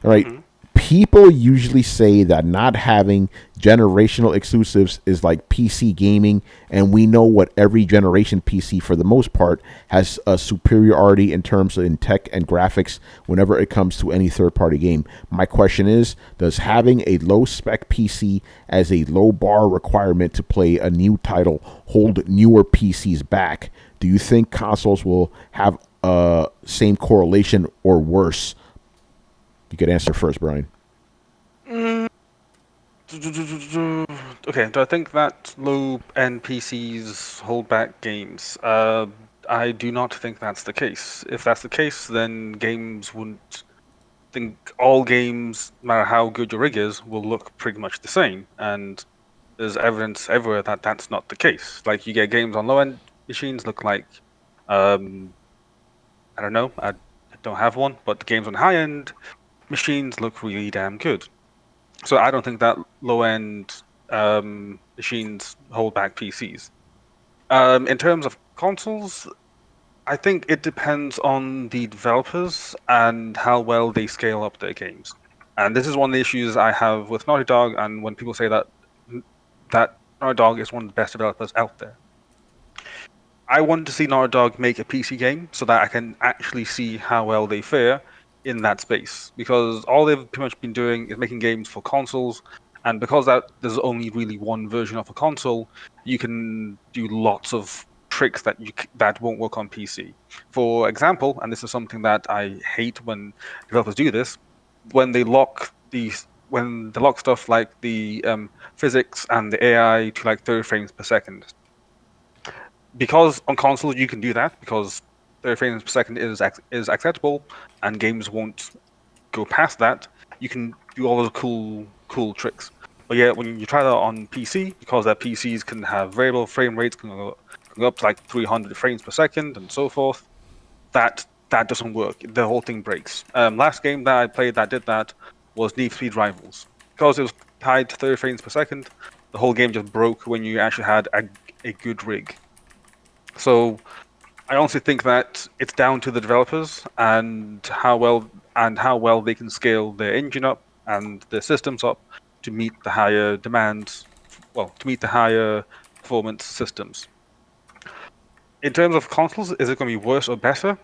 All right. Mm-hmm. People usually say that not having generational exclusives is like PC gaming, and we know what every generation PC, for the most part, has a superiority in terms of in tech and graphics whenever it comes to any third-party game. My question is, does having a low-spec PC as a low-bar requirement to play a new title hold newer PCs back? Do you think consoles will have same correlation or worse? You could answer first, Brian. Okay, do I think that low-end PCs hold back games? I do not think that's the case. If that's the case, then games wouldn't think all games, no matter how good your rig is, will look pretty much the same. And there's evidence everywhere that that's not the case. Like, you get games on low-end machines look like, I don't know, I don't have one, but the games on high-end machines look really damn good. So I don't think that low-end machines hold back PCs. In terms of consoles, I think it depends on the developers and how well they scale up their games. And this is one of the issues I have with Naughty Dog, and when people say that Naughty Dog is one of the best developers out there. I want to see Naughty Dog make a PC game so that I can actually see how well they fare in that space. Because all they've pretty much been doing is making games for consoles, and because there's only really one version of a console, you can do lots of tricks that won't work on PC. For example, and this is something that I hate when developers do this, when they lock stuff like the physics and the AI to like 30 frames per second. Because on consoles you can do that because 30 frames per second is acceptable, and games won't go past that. You can do all those cool tricks. But yeah, when you try that on PC, because their PCs can have variable frame rates, can go up to like 300 frames per second and so forth, that doesn't work. The whole thing breaks. Last game that I played that did that was Need for Speed Rivals. Because it was tied to 30 frames per second, the whole game just broke when you actually had a good rig. So I honestly think that it's down to the developers and how well they can scale their engine up and their systems up to meet the higher demands, to meet the higher performance systems. In terms of consoles, is it going to be worse or better?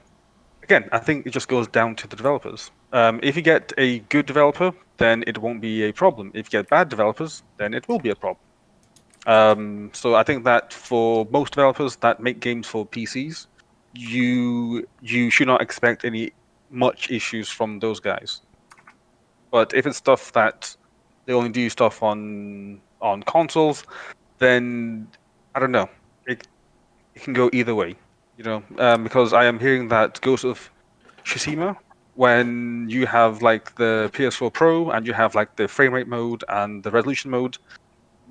Again, I think it just goes down to the developers. If you get a good developer, then it won't be a problem. If you get bad developers, then it will be a problem. So I think that for most developers that make games for PCs, you should not expect any much issues from those guys. But if it's stuff that they only do stuff on consoles, then I don't know. It can go either way, because I am hearing that Ghost of Tsushima, when you have like the PS4 Pro and you have like the frame rate mode and the resolution mode,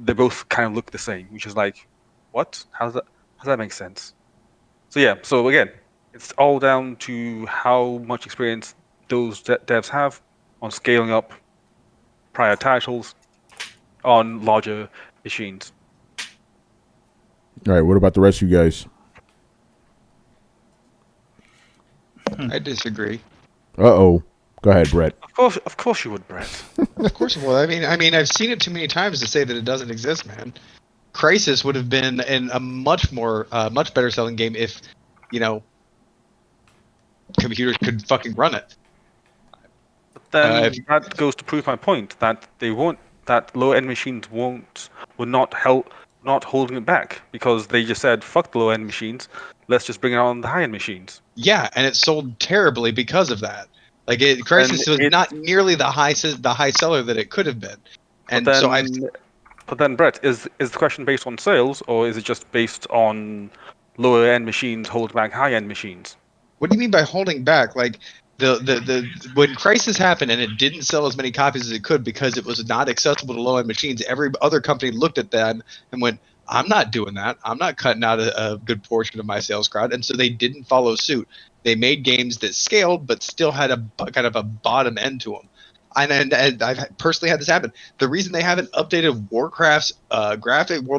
they both kind of look the same, which is like, what? How does that make sense? So yeah, so again, it's all down to how much experience those devs have on scaling up prior titles on larger machines. All right, what about the rest of you guys? I disagree. Uh-oh. Go ahead, Brett. Of course you would, Brett. Of course it will. I mean, I've seen it too many times to say that it doesn't exist, man. Crisis would have been a much better selling game if, computers could fucking run it. But then that goes to prove my point that that low end machines were not holding it back because they just said fuck the low end machines, let's just bring it on the high end machines. Yeah, and it sold terribly because of that. Like Crisis was not nearly the high seller that it could have been. And but then Brett, is the question based on sales or is it just based on lower end machines holding back high end machines? What do you mean by holding back? Like the when Crisis happened and it didn't sell as many copies as it could because it was not accessible to low end machines, every other company looked at them and went, I'm not doing that. I'm not cutting out a good portion of my sales crowd. And so they didn't follow suit. They made games that scaled but still had a kind of a bottom end to them. And I've personally had this happen. The reason they haven't updated World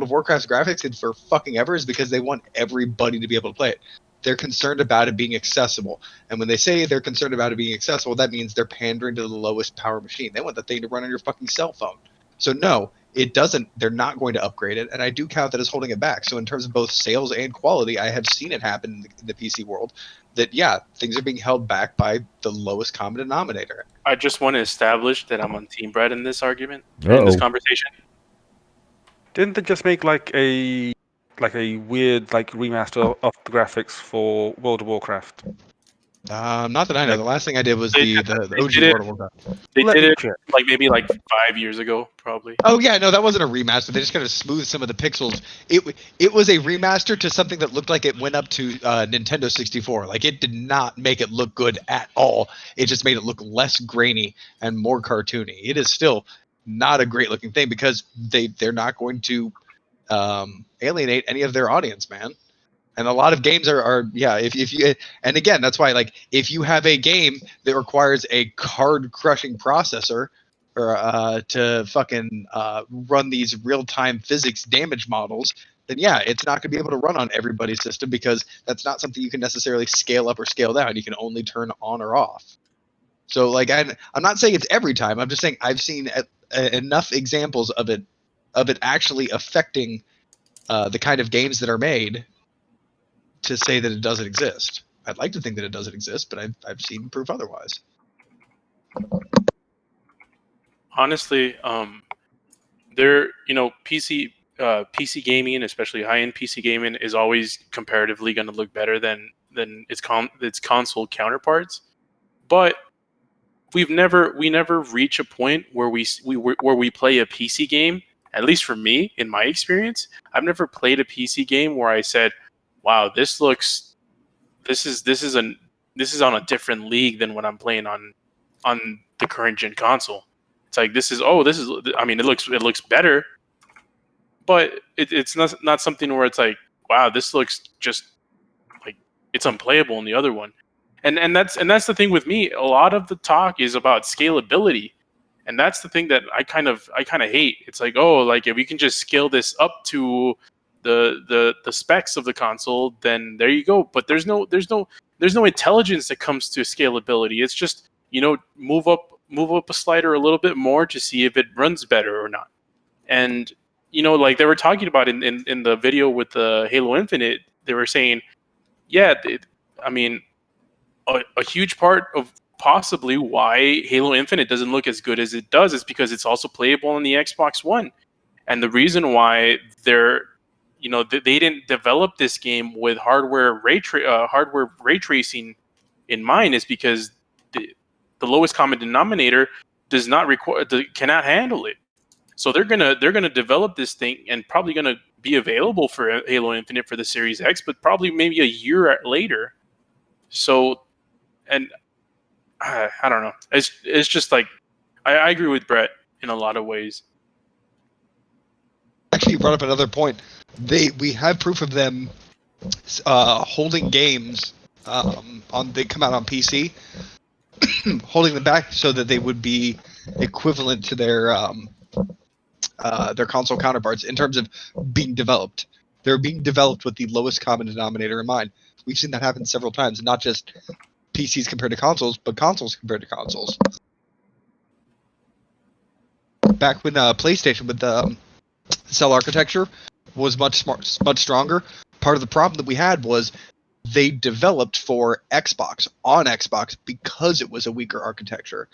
of Warcraft's graphics in for fucking ever is because they want everybody to be able to play it. They're concerned about it being accessible. And when they say they're concerned about it being accessible, that means they're pandering to the lowest power machine. They want the thing to run on your fucking cell phone. So no, it doesn't. They're not going to upgrade it, and I do count that as holding it back. So in terms of both sales and quality, I have seen it happen in the PC world that, yeah, things are being held back by the lowest common denominator. I just want to establish that I'm on Team Brett in this argument, in this conversation. Didn't they just make like a weird remaster of the graphics for World of Warcraft? Not that I know. The last thing I did was the OG World of Warcraft. They did it maybe 5 years ago, probably. Oh yeah, no, that wasn't a remaster. They just kind of smoothed some of the pixels. It was a remaster to something that looked like it went up to Nintendo 64. Like it did not make it look good at all. It just made it look less grainy and more cartoony. It is still not a great looking thing because they're not going to alienate any of their audience, man. And a lot of games are if you, and again, that's why, like, if you have a game that requires a card crushing processor or to fucking run these real time physics damage models, then yeah, it's not going to be able to run on everybody's system because that's not something you can necessarily scale up or scale down. You can only turn on or off. So like, I'm not saying it's every time. I'm just saying I've seen enough examples of it actually affecting the kind of games that are made to say that it doesn't exist. I'd like to think that it doesn't exist, but I've seen proof otherwise. Honestly, PC gaming, especially high-end PC gaming, is always comparatively going to look better than its console counterparts. But we never reach a point where we play a PC game. At least for me, in my experience, I've never played a PC game where I said, "Wow, this is on a different league than what I'm playing on the current gen console." It's like I mean, it looks better, but it's not something where it's like, wow, this looks just like it's unplayable in the other one. And that's the thing with me. A lot of the talk is about scalability, and that's the thing that I kind of hate. It's like, oh, like if we can just scale this up to the specs of the console, then there you go. But there's no intelligence that comes to scalability. It's just, move up a slider a little bit more to see if it runs better or not. And like they were talking about in the video with the Halo Infinite, they were saying, yeah, I mean, a huge part of possibly why Halo Infinite doesn't look as good as it does is because it's also playable on the Xbox One. And the reason why they didn't develop this game with hardware ray tracing in mind is because the lowest common denominator does not cannot handle it. So they're gonna develop this thing and probably gonna be available for Halo Infinite for the Series X, but probably maybe a year later. So, and I don't know. It's just like I agree with Brett in a lot of ways. Actually, you brought up another point. We have proof of them holding games they come out on PC, holding them back so that they would be equivalent to their console counterparts in terms of being developed. They're being developed with the lowest common denominator in mind. We've seen that happen several times, not just PCs compared to consoles, but consoles compared to consoles. Back when PlayStation with the cell architecture was much stronger, part of the problem that we had was they developed for Xbox on Xbox because it was a weaker architecture,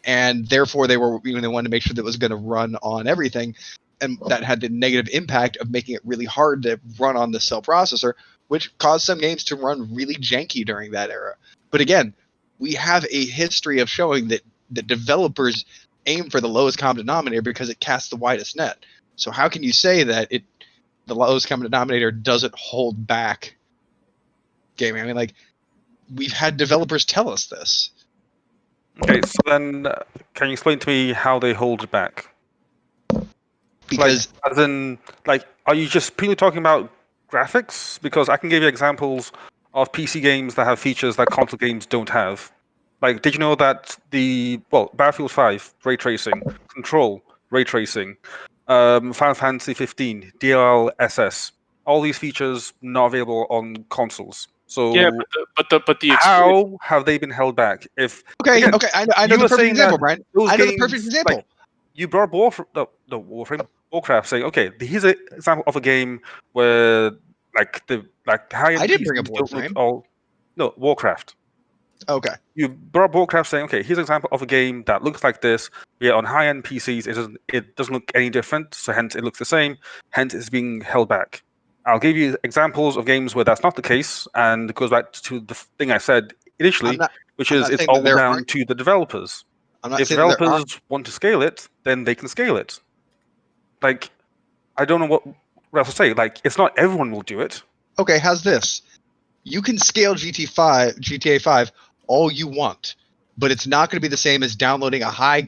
and therefore they wanted to make sure that it was going to run on everything, and that had the negative impact of making it really hard to run on the cell processor, which caused some games to run really janky during that era. But again, we have a history of showing that the developers aim for the lowest common denominator because it casts the widest net. So how can you say that the lowest common denominator doesn't hold back gaming? I mean, like, we've had developers tell us this. Okay, so then can you explain to me how they hold it back? Because as in, are you just purely talking about graphics? Because I can give you examples of PC games that have features that console games don't have. Like, did you know that Battlefield 5 ray tracing, Control ray tracing, Final Fantasy 15 DLSS, all these features not available on consoles. So yeah, but the how have they been held back? Okay, I know the perfect example, Brian. I know the perfect example. You brought Warcraft, saying, okay, here's an example of a game where the high-end I didn't bring up Warframe. Warcraft. Okay. You brought Warcraft, saying, okay, here's an example of a game that looks like this. Yet on high-end PCs, it doesn't look any different. So hence it looks the same. Hence it's being held back. I'll give you examples of games where that's not the case, and it goes back to the thing I said initially, which is it's all down to the developers. If developers want to scale it, then they can scale it. Like, I don't know what else to say. Like, it's not everyone will do it. Okay, how's this? You can scale GTA 5 all you want, but it's not going to be the same as downloading a high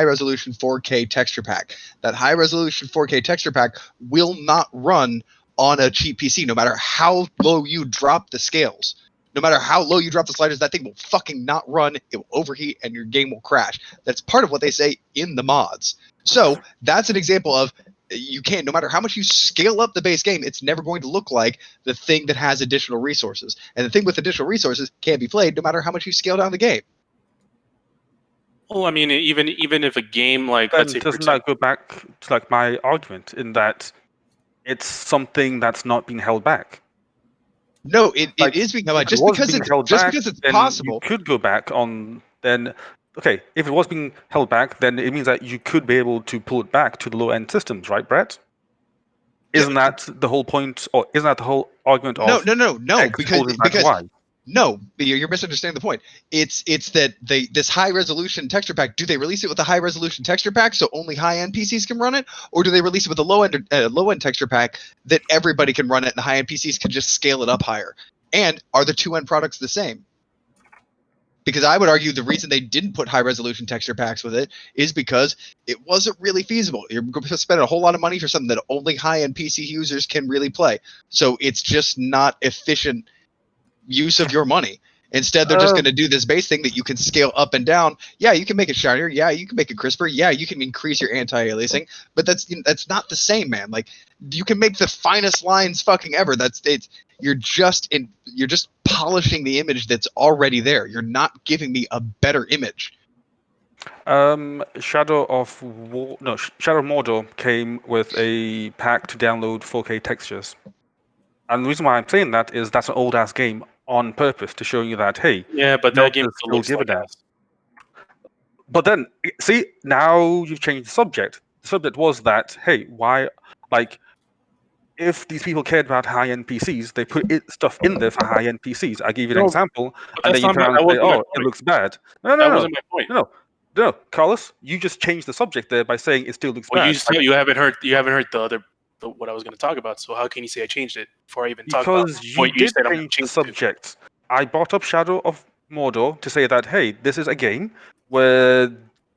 resolution 4K texture pack. That high resolution 4K texture pack will not run on a cheap PC, no matter how low you drop the scales. No matter how low you drop the sliders, that thing will fucking not run. It will overheat and your game will crash. That's part of what they say in the mods. So that's an example of you can't, no matter how much you scale up the base game, it's never going to look like the thing that has additional resources. And the thing with additional resources can't be played no matter how much you scale down the game. Well, I mean, even if a game like, let's say, doesn't that go back to my argument in that it's something that's not being held back? No, it Like, is being held if back it just was because being it's held just back, because it's then possible. you could go back on. Then okay, if it was being held back, then it means that you could be able to pull it back to the low end systems, right, Brett? Isn't that the whole point, or isn't that the whole argument of No, X holding back Y? No, you're misunderstanding the point. It's that this high resolution texture pack. Do they release it with a high resolution texture pack so only high end PCs can run it, or do they release it with a low end texture pack that everybody can run it and high end PCs can just scale it up higher? And are the two end products the same? Because I would argue the reason they didn't put high resolution texture packs with it is because it wasn't really feasible. You're going to spend a whole lot of money for something that only high end PC users can really play. So it's just not efficient use of your money. Instead, they're just going to do this base thing that you can scale up and down. Yeah, you can make it shinier. Yeah, you can make it crisper. Yeah, you can increase your anti-aliasing. But that's not the same, man. Like, you can make the finest lines fucking ever. You're just polishing the image that's already there. You're not giving me a better image. Shadow of Mordor came with a pack to download 4K textures. And the reason why I'm saying that is that's an old ass game on purpose to show you that, hey, Yeah, but that game still looks like ass. But then, see, now you've changed the subject. The subject was that, hey, why, like, if these people cared about high-end PCs, they put stuff in there for high-end PCs. I give you an example, and then you turn around and say, oh, it looks bad. That wasn't my point. No, Carlos, you just changed the subject there by saying it still looks bad. You haven't heard what I was going to talk about. So how can you say I changed it before I even talked about what you said? Change the subject. I brought up Shadow of Mordor to say that, hey, this is a game where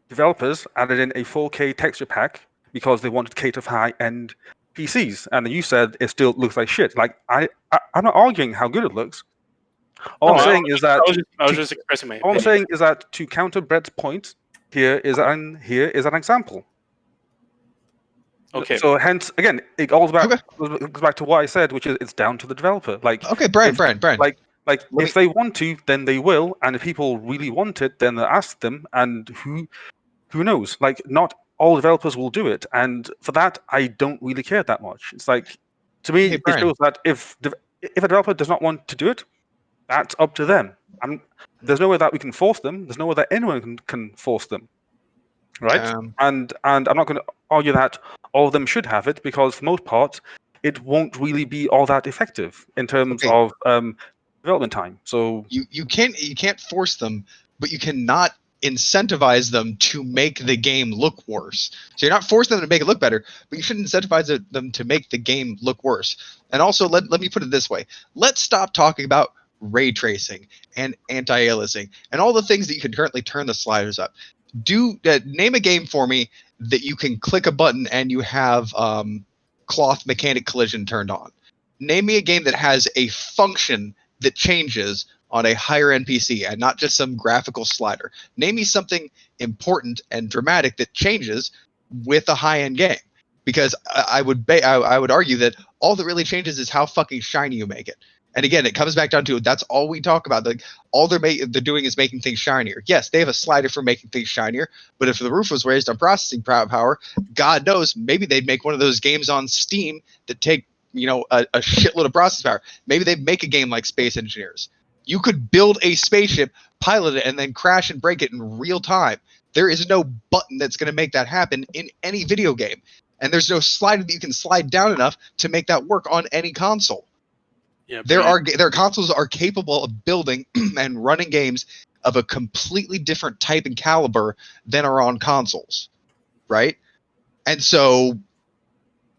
developers added in a 4K texture pack because they wanted to cater for high-end PCs, and you said it still looks like shit. Like I'm not arguing how good it looks. All I'm saying is that I was just expressing my opinion. All I'm saying is that to counter Brett's point, here is an example. Okay. So hence, again, it goes back to what I said, which is it's down to the developer. Like, okay, Brian. Like, if they want to, then they will, and if people really want it, then they'll ask them, and who knows? Like, not all developers will do it, and for that, I don't really care that much. It's like, to me, it shows that if a developer does not want to do it, that's up to them. There's no way that we can force them. There's no way that anyone can force them, right? And I'm not going to argue that all of them should have it, because for the most part, it won't really be all that effective in terms of development time. So you can't force them, but you cannot incentivize them to make the game look worse. So you're not forcing them to make it look better, but you shouldn't incentivize them to make the game look worse. And also, let me put it this way: let's stop talking about ray tracing and anti-aliasing and all the things that you can currently turn the sliders up. Name a game for me that you can click a button and you have cloth mechanic collision turned on. Name me a game that has a function that changes on a higher end PC and not just some graphical slider. Name me something important and dramatic that changes with a high end game, because I would argue that all that really changes is how fucking shiny you make it. And again, it comes back down to that's all we talk about. Like, all they're doing is making things shinier. Yes, they have a slider for making things shinier, but if the roof was raised on processing power, God knows, maybe they'd make one of those games on Steam that take a shitload of processing power. Maybe they'd make a game like Space Engineers. You could build a spaceship, pilot it, and then crash and break it in real time. There is no button that's going to make that happen in any video game, and there's no slider that you can slide down enough to make that work on any console. Yeah, their consoles are capable of building and running games of a completely different type and caliber than are on consoles, right? And so,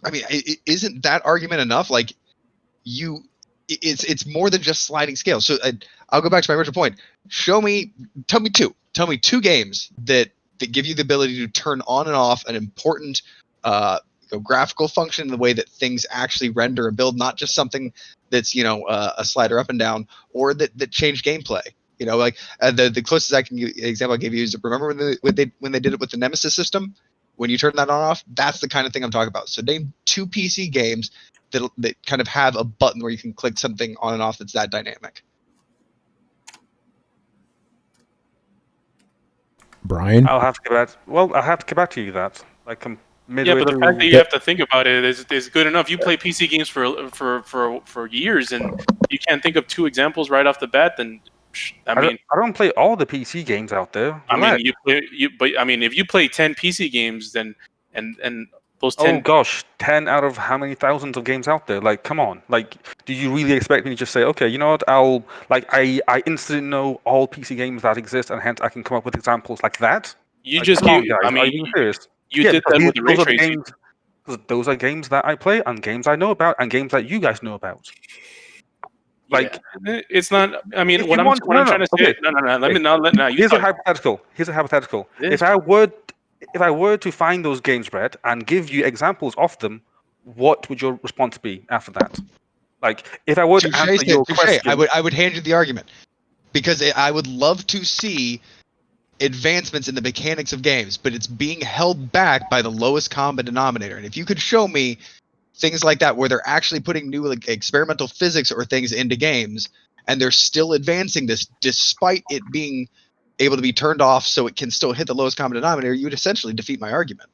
I mean, isn't that argument enough? Like, it's more than just sliding scale. So I'll go back to my original point. Tell me two games that give you the ability to turn on and off an important graphical function in the way that things actually render and build, not just something that's a slider up and down, or that change gameplay. Like the closest example I gave you is, remember when they did it with the Nemesis system, when you turn that on off, that's the kind of thing I'm talking about. So name two PC games that kind of have a button where you can click something on and off that's that dynamic. Brian, I'll have to get back to you that. Like, midway but the through. fact that you have to think about it is good enough. You play PC games for years, and you can't think of 2 examples right off the bat. Then, I mean, I don't play all the PC games out there. Relax. but I mean, if you play 10 PC games, then and those 10. Oh gosh, 10 out of how many thousands of games out there? Like, come on. Like, do you really expect me to just say, okay, you know what? I instantly know all PC games that exist, and hence I can come up with examples like that? You Like, just come on, gave. guys. I Are you mean, being serious? you Yeah, did because that with the ray those are the tracing. games. Those are games that I play, and games I know about, and games that you guys know about. Like, it's not. I mean, if what you I'm want, what I'm trying to say. okay. No. Let me now. You Here's a talk. hypothetical. Here's a hypothetical. It is. If I were to find those games, Brett, and give you examples of them, what would your response be after that? Like, if I were to answer your question, I would hand you the argument because I would love to see advancements in the mechanics of games, but it's being held back by the lowest common denominator. And if you could show me things like that where they're actually putting new like experimental physics or things into games and they're still advancing this despite it being able to be turned off so it can still hit the lowest common denominator, you would essentially defeat my argument.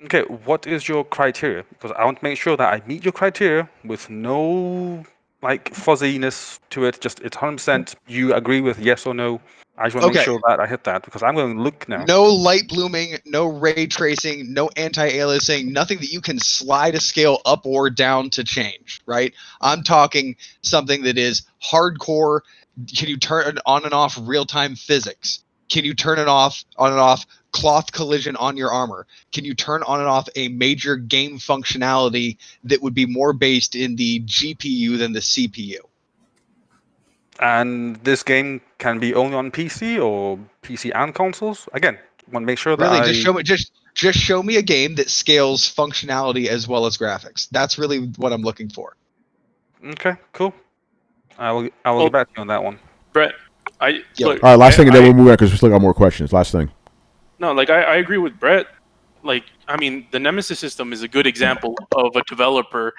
okay, what is your criteria? Because I want to make sure that I meet your criteria with no like fuzziness to it. Just it's 100% you agree with yes or no. I just want to make sure that I hit that because I'm going to look now. No light blooming, no ray tracing, no anti-aliasing, nothing that you can slide a scale up or down to change, right? I'm talking something that is hardcore. Can you turn on and off real-time physics? Can you turn it on and off cloth collision on your armor? Can you turn on and off a major game functionality that would be more based in the GPU than the CPU? And this game can be only on PC or PC and consoles. Again, want to make sure that really just show me a game that scales functionality as well as graphics. That's really what I'm looking for. Okay, cool. I will get back to you on that one. Brett, All look. right, last thing, and then we'll move on because we still got more questions. Last thing. No, like I agree with Brett. Like, I mean, the Nemesis system is a good example of a developer,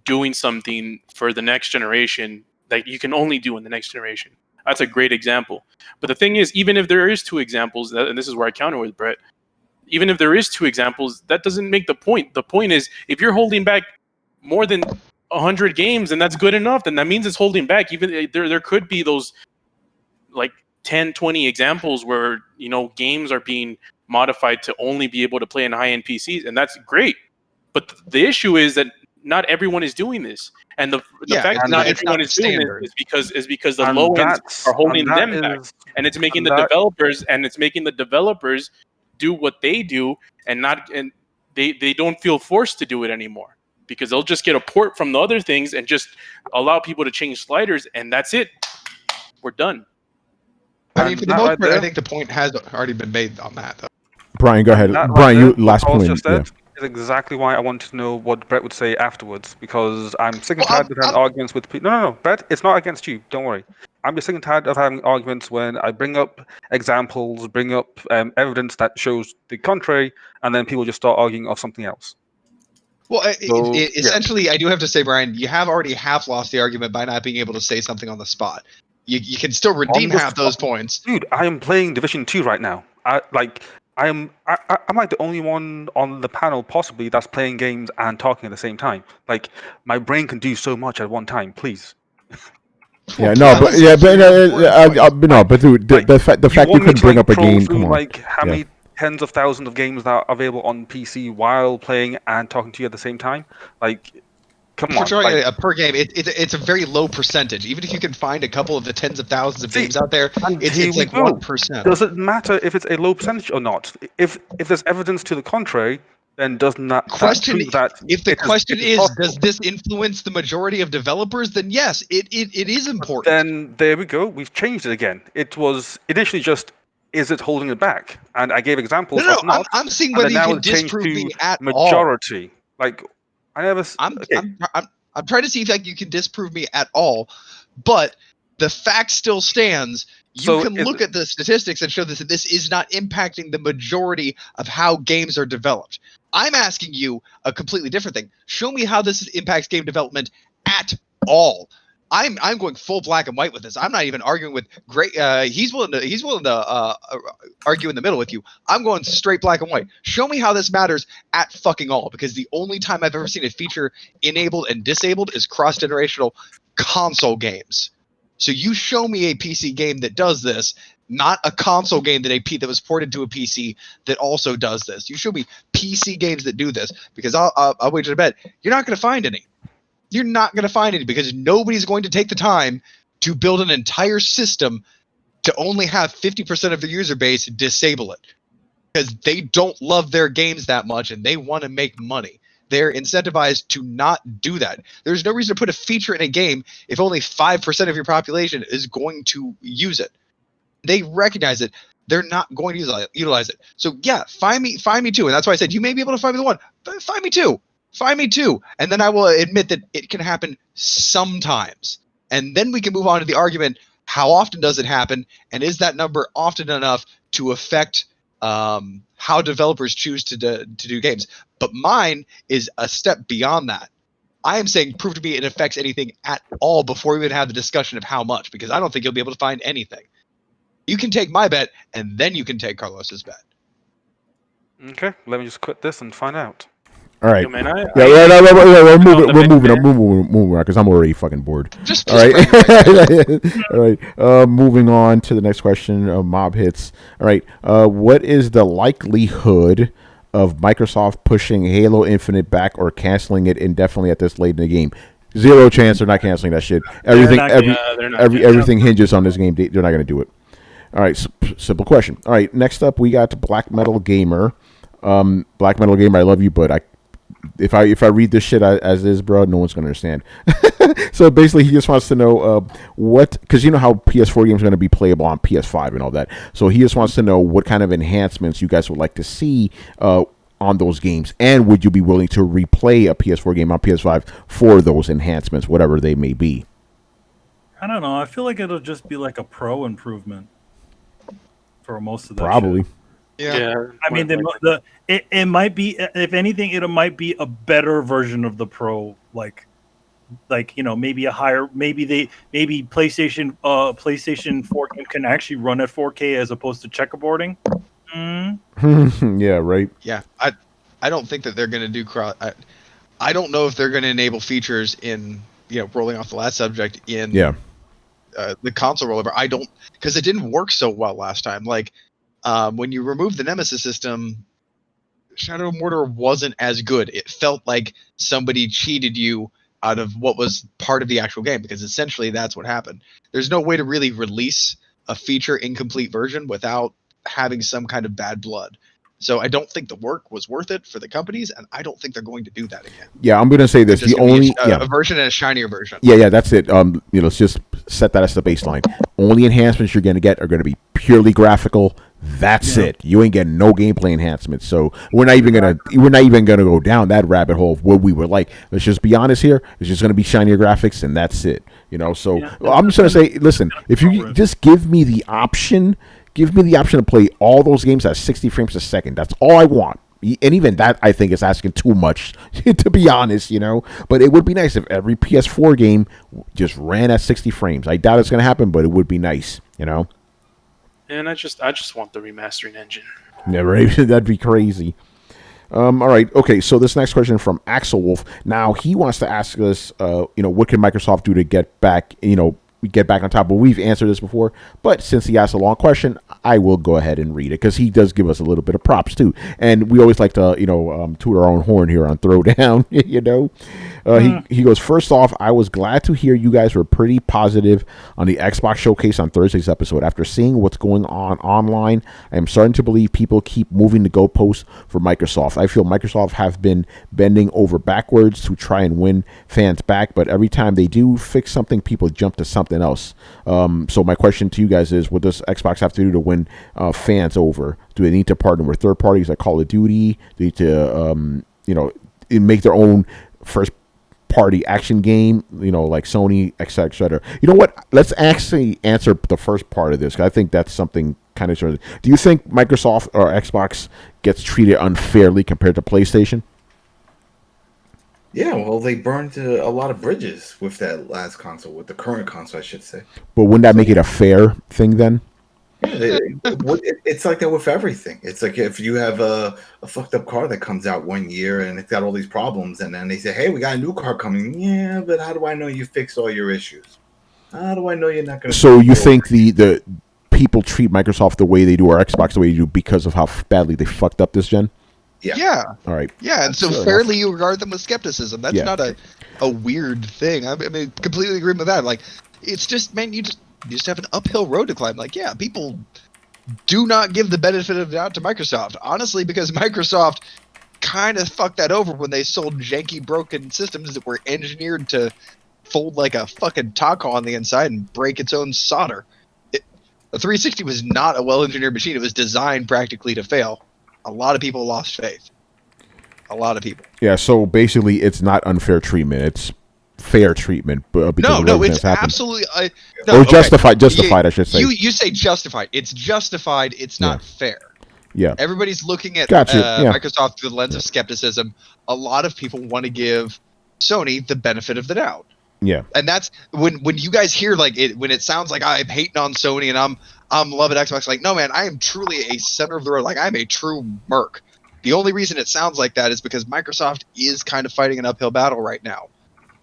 doing something for the next generation that you can only do in the next generation. That's a great example. But the thing is, even if there is 2 examples, and this is where I counter with Brett, even if there is 2 examples, that doesn't make the point. The point is, if you're holding back more than 100 games, and that's good enough, then that means it's holding back. Even there could be those like 10, 20 examples where games are being modified to only be able to play in high-end PCs, and that's great. But the issue is that not everyone is doing this, and the fact that not everyone is doing this is because the low ends are holding them back, and it's making the developers do what they do, and they don't feel forced to do it anymore because they'll just get a port from the other things and just allow people to change sliders, and that's it. We're done. I mean, for the most part, I think the point has already been made on that, though. Brian, go ahead. Brian, you last point. Is exactly why I wanted to know what Brett would say afterwards, because I'm sick and tired of having arguments with people. No, Brett, it's not against you. Don't worry. I'm just sick and tired of having arguments when I bring up examples, bring up evidence that shows the contrary, and then people just start arguing of something else. Well, essentially, I do have to say, Brian, you have already half lost the argument by not being able to say something on the spot. You can still redeem half those points. Dude, I am playing Division 2 right now. I'm like the only one on the panel possibly that's playing games and talking at the same time. Like, my brain can do so much at one time. Please. Yeah, no, but dude, the fact you couldn't bring up a game. Come on. Like, how many tens of thousands of games that are available on PC while playing and talking to you at the same time? Like, come on. Per game, it's a very low percentage. Even if you can find a couple of the tens of thousands of games out there, it's like 1%. Does it matter if it's a low percentage or not? If there's evidence to the contrary, then doesn't that prove that? If the question is, does this influence the majority of developers? Then yes, it is important. But then there we go. We've changed it again. It was initially just, is it holding it back? And I gave examples of not. I'm seeing whether you can disprove me at majority. all. Like, I never. I'm trying to see if you can disprove me at all, but the fact still stands. You can look at the statistics and show that this is not impacting the majority of how games are developed. I'm asking you a completely different thing. Show me how this impacts game development at all. I'm going full black and white with this. I'm not even arguing with great. He's willing to argue in the middle with you. I'm going straight black and white. Show me how this matters at fucking all, because the only time I've ever seen a feature enabled and disabled is cross-generational console games. So you show me a PC game that does this, not a console game that was ported to a PC that also does this. You show me PC games that do this, because I'll wager to bet you're not going to find any. You're not going to find any, because nobody's going to take the time to build an entire system to only have 50% of their user base disable it, because they don't love their games that much and they want to make money. They're incentivized to not do that. There's no reason to put a feature in a game if only 5% of your population is going to use it. They recognize it. They're not going to utilize it. So yeah, find me two. And that's why I said you may be able to find me the one, but find me two. Find me two. And then I will admit that it can happen sometimes. And then we can move on to the argument, how often does it happen? And is that number often enough to affect how developers choose to do games? But mine is a step beyond that. I am saying prove to me it affects anything at all before we even have the discussion of how much, because I don't think you'll be able to find anything. You can take my bet, and then you can take Carlos's bet. Okay, let me just quit this and find out. All right. Yo, man, we're moving on because I'm already fucking bored. All right. All right. Moving on to the next question. Mob hits. All right. What is the likelihood of Microsoft pushing Halo Infinite back or canceling it indefinitely at this late in the game? Zero chance they're not canceling that shit. Everything hinges on this game. They're not going to do it. All right. Simple question. All right. Next up, we got Black Metal Gamer. Black Metal Gamer, I love you, but if I read this shit as is, bro, no one's gonna understand. So basically, he just wants to know because you know how PS4 games are gonna be playable on PS5 and all that. So he just wants to know what kind of enhancements you guys would like to see on those games, and would you be willing to replay a PS4 game on PS5 for those enhancements, whatever they may be? I don't know. I feel like it'll just be like a pro improvement for most of that. Probably. Shit. Yeah. I mean, it might be, if anything, it might be a better version of the Pro. Like you know, maybe a higher, maybe PlayStation 4 can actually run at 4K as opposed to checkerboarding. Yeah, right. Yeah, I don't think that they're going to do cross. I don't know if they're going to enable features in, rolling off the last subject in the console rollover. I don't, because it didn't work so well last time. Like, when you remove the Nemesis system, Shadow of Mordor wasn't as good. It felt like somebody cheated you out of what was part of the actual game, because essentially that's what happened. There's no way to really release a feature incomplete version without having some kind of bad blood. So I don't think the work was worth it for the companies, and I don't think they're going to do that again. Yeah, I'm going to say this: the only a version and a shinier version. Yeah, that's it. Let's just set that as the baseline. Only enhancements you're going to get are going to be purely graphical. That's it. You ain't getting no gameplay enhancements. So we're not even gonna go down that rabbit hole of what we were like. Let's just be honest here. It's just gonna be shinier graphics, and that's it. So I'm just gonna say, listen, if you just give me the option to play all those games at 60 frames a second. That's all I want. And even that, I think, is asking too much, to be honest, But it would be nice if every PS4 game just ran at 60 frames. I doubt it's going to happen, but it would be nice, And I just want the remastering engine. Yeah, right? That'd be crazy. All right. Okay, so this next question from Axel Wolf. Now, he wants to ask us, what can Microsoft do to get back on top? But we've answered this before. But since he asked a long question, I will go ahead and read it, because he does give us a little bit of props too. And we always like to, toot our own horn here on Throwdown. He goes, first off, I was glad to hear you guys were pretty positive on the Xbox showcase on Thursday's episode. After seeing what's going on online, I am starting to believe people keep moving the goalposts for Microsoft. I feel Microsoft have been bending over backwards to try and win fans back, but every time they do fix something, people jump to something else. So my question to you guys is, what does Xbox have to do to win fans over? Do they need to partner with third parties like Call of Duty? Do they need to, make their own first party action game, like Sony, etc. You know what? Let's actually answer the first part of this, because I think that's something kind of sort of. Do you think Microsoft or Xbox gets treated unfairly compared to PlayStation? Yeah, well, they burned a lot of bridges with that last console, with the current console, I should say. But wouldn't that So, make it a fair thing then? yeah, it's like that with everything. It's like if you have a fucked up car that comes out one year and it's got all these problems, and then they say, "Hey, we got a new car coming." Yeah, but how do I know you fixed all your issues? How do I know you're not going to? So you think the people treat Microsoft the way they do or Xbox the way they do because of how badly they fucked up this gen? Yeah. Yeah. All right. Yeah, and so Fair fairly you regard them with skepticism. That's Yeah. not a weird thing. I mean, completely agree with that. Like, it's just, man, you just have an uphill road to climb. Like, yeah, people do not give the benefit of the doubt to Microsoft. Honestly, because Microsoft kind of fucked that over when they sold janky, broken systems that were engineered to fold like a fucking taco on the inside and break its own solder. The 360 was not a well-engineered machine. It was designed practically to fail. A lot of people lost faith. A lot of people. Yeah. So basically, it's not unfair treatment. It's fair treatment. Because No, it's happened. absolutely Or justified. I should say. You say justified. It's justified. It's not fair. Yeah. Everybody's looking at Gotcha, yeah. Microsoft through the lens of skepticism. A lot of people want to give Sony the benefit of the doubt. Yeah. And that's when you guys hear like it when it sounds like I'm hating on Sony and I'm loving Xbox. Like, no, man, I am truly a center of the road. Like, I'm a true merc. The only reason it sounds like that is because Microsoft is kind of fighting an uphill battle right now,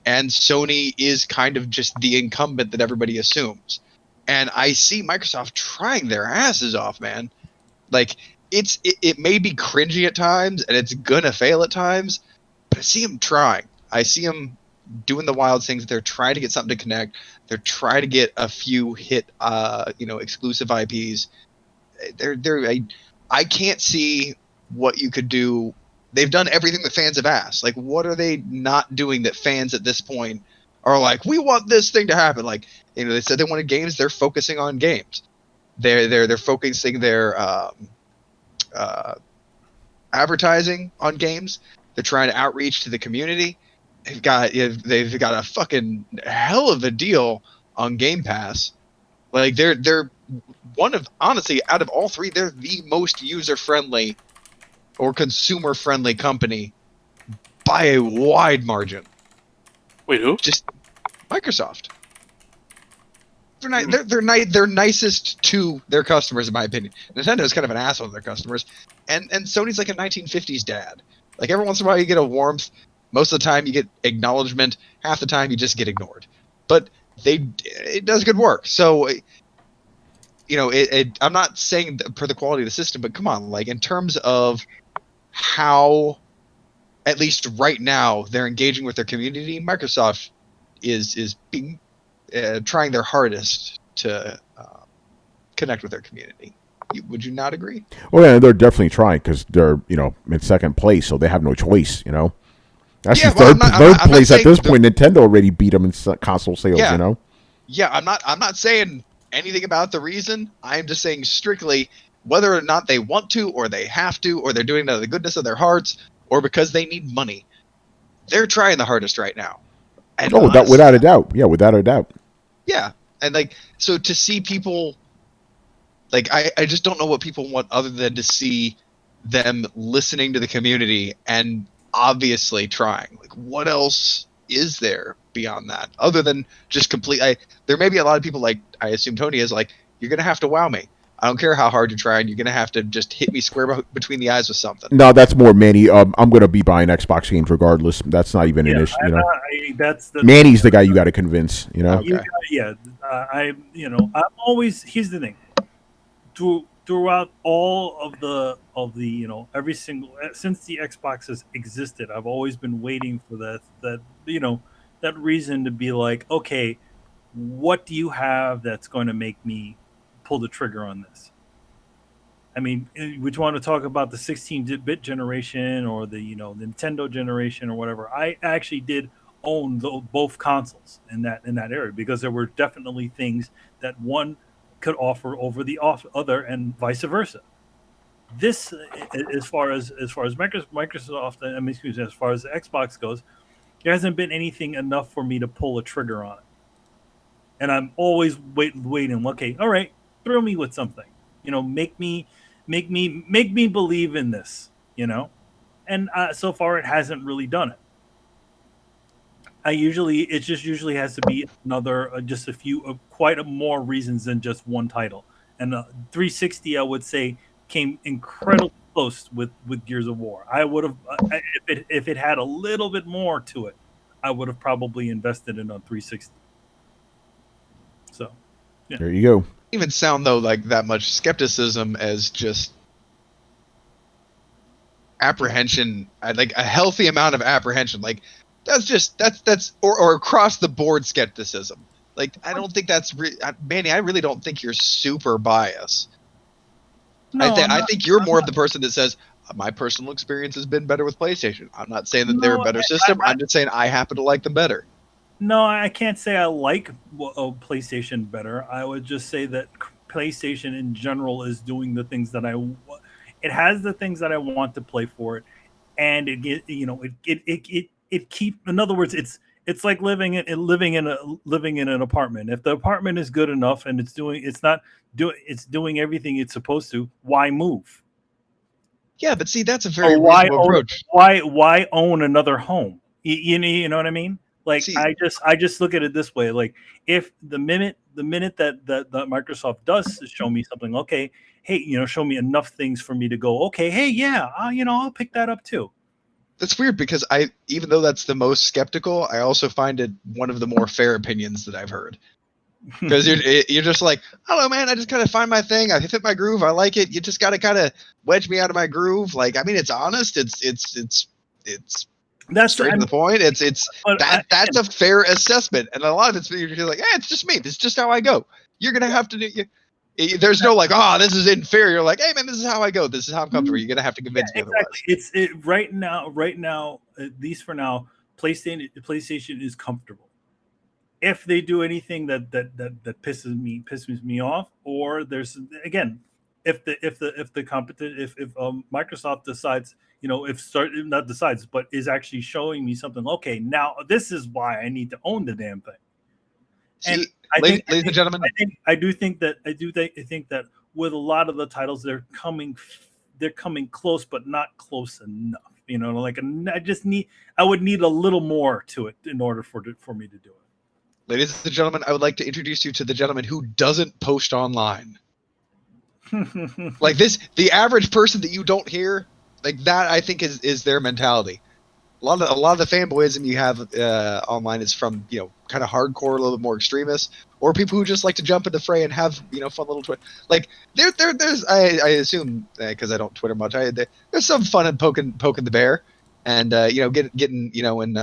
and Sony is kind of just the incumbent that everybody assumes. And I see Microsoft trying their asses off, man. Like, it may be cringy at times and it's gonna fail at times, but I see them trying. I see them doing the wild things. They're trying to get something to connect. They're trying to get a few hit, exclusive IPs. I can't see what you could do. They've done everything that fans have asked. Like, what are they not doing that fans at this point are like, we want this thing to happen? Like, they said they wanted games. They're focusing on games. They're focusing their advertising on games. They're trying to outreach to the community. They've got a fucking hell of a deal on Game Pass. Like, they're one of, honestly, out of all three, they're the most user friendly or consumer friendly company by a wide margin. Wait, who? Just Microsoft. They're nicest to their customers, in my opinion. Nintendo is kind of an asshole to their customers, and Sony's like a 1950s dad. Like, every once in a while you get a warmth. Most of the time you get acknowledgement. Half the time you just get ignored. But it does good work. So, I'm not saying per the quality of the system, but come on, like, in terms of how, at least right now, they're engaging with their community, Microsoft is being trying their hardest to connect with their community. Would you not agree? Well, yeah, they're definitely trying because they're in second place, so they have no choice. That's third place at this point. Nintendo already beat them in console sales. Yeah. Yeah, I'm not saying anything about the reason. I'm just saying strictly whether or not they want to, or they have to, or they're doing it out of the goodness of their hearts, or because they need money. They're trying the hardest right now. And honestly, without a doubt. Yeah, without a doubt. Yeah, and like, so to see people, like, I just don't know what people want other than to see them listening to the community and obviously trying. Like, what else is there beyond that other than just there may be a lot of people, like I assume Tony is, like, you're gonna have to wow me. I don't care how hard you're trying. You're gonna have to just hit me square between the eyes with something. No, that's more Manny. I'm gonna be buying Xbox games regardless. That's not even an issue. Manny's the guy you got to convince. Okay. I'm always. Here's the thing. Throughout all of the every single since the Xbox has existed, I've always been waiting for that reason to be like, okay, what do you have that's going to make me pull the trigger on this? I mean, would you want to talk about the 16-bit generation or the Nintendo generation or whatever? I actually did own both consoles in that area because there were definitely things that one could offer over the other and vice versa. This, as far as Microsoft, as far as the Xbox goes, there hasn't been anything enough for me to pull a trigger on it. And I'm always waiting. Okay, all right, thrill me with something. Make me believe in this. And so far it hasn't really done it. it just usually has to be another just a few quite a more reasons than just one title. And 360, I would say, came incredibly close with Gears of War. I would have if it had a little bit more to it, I would have probably invested in a 360. So There you go. Even sound though like that much skepticism as just apprehension, like a healthy amount of apprehension. Like that's or across the board skepticism. Like I don't think that's Manny. I really don't think you're super biased. no, I think you're more of the person that says my personal experience has been better with PlayStation. I'm not saying that they're a better system. I'm just saying I happen to like them better. No, I can't say I like PlayStation better. I would just say that PlayStation in general is doing the things that it has the things that I want to play for it, and it keep. In other words, it's like living in an apartment. If the apartment is good enough and it's doing everything it's supposed to, why move? Yeah, but see, that's a very reasonable approach. Why own another home? You know what I mean? Like See, I just look at it this way. Like if the minute that Microsoft does show me something, okay, hey, show me enough things for me to go, okay, hey, yeah, I'll pick that up too. That's weird because even though that's the most skeptical, I also find it one of the more fair opinions that I've heard. Because you're just like, hello, man, I just kind of find my thing. I hit my groove. I like it. You just got to kind of wedge me out of my groove. Like, I mean, it's honest. It's that's straight to the point. That's a fair assessment. And a lot of it's you're like, it's just me. This is just how I go. You're gonna have to do. There's no like, this is inferior. You're like, hey man, this is how I go. This is how I'm comfortable. You're gonna have to convince me otherwise. It's right now, at least for now, PlayStation is comfortable. If they do anything that pisses me off, or there's again, if Microsoft decides, not decides, but is actually showing me something, okay, now this is why I need to own the damn thing. And ladies and gentlemen, I think that with a lot of the titles, they're coming close, but not close enough. Like I would need a little more to it in order for me to do it. Ladies and gentlemen, I would like to introduce you to the gentleman who doesn't post online. Like this, the average person that you don't hear, like that, I think is their mentality. A lot of the fanboyism you have online is from kind of hardcore, a little bit more extremists, or people who just like to jump in the fray and have fun little Twitter. Like there's I assume because I don't Twitter much, there's some fun in poking the bear, and getting in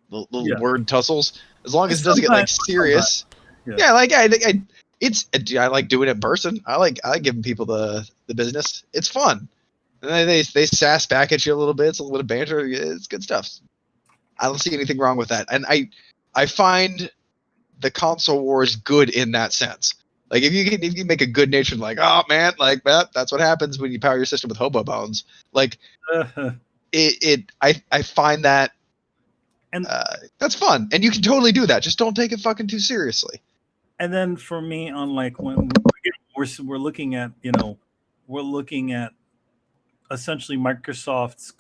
little word tussles, as long as it doesn't get like serious. Yeah, like I like doing it in person. I like giving people the business. It's fun. And they sass back at you a little bit. It's a little bit of banter. It's good stuff. I don't see anything wrong with that. And I find the console wars good in that sense. Like if you make a good natured like, oh man, like that's what happens when you power your system with hobo bones. Like I find that. And that's fun, and you can totally do that. Just don't take it fucking too seriously. And then for me, on like when we're looking at essentially Microsoft's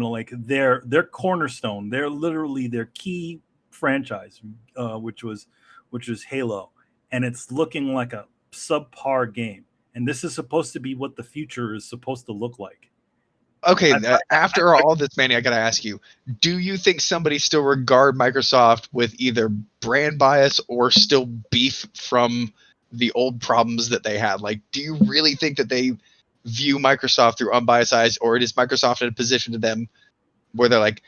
like their cornerstone, they're literally their key franchise, which was Halo, and it's looking like a subpar game. And this is supposed to be what the future is supposed to look like. Okay, after all this, Manny, I gotta ask you: do you think somebody still regard Microsoft with either brand bias or still beef from the old problems that they had? Like, do you really think that they view Microsoft through unbiased eyes, or is Microsoft in a position to them where they're like,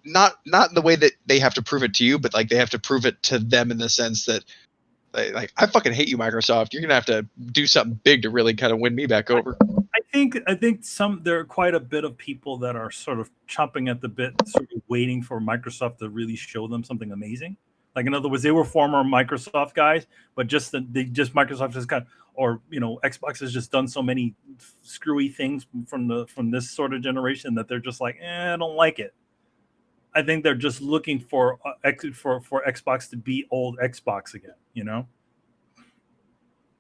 not in the way that they have to prove it to you, but like they have to prove it to them in the sense that, like, I fucking hate you, Microsoft. You're gonna have to do something big to really kind of win me back over. I think there are quite a bit of people that are sort of chomping at the bit, sort of waiting for Microsoft to really show them something amazing. Like in other words, they were former Microsoft guys, but Microsoft has got, or Xbox has just done so many screwy things from this sort of generation that they're just like, I don't like it. I think they're just looking for Xbox to be old Xbox again.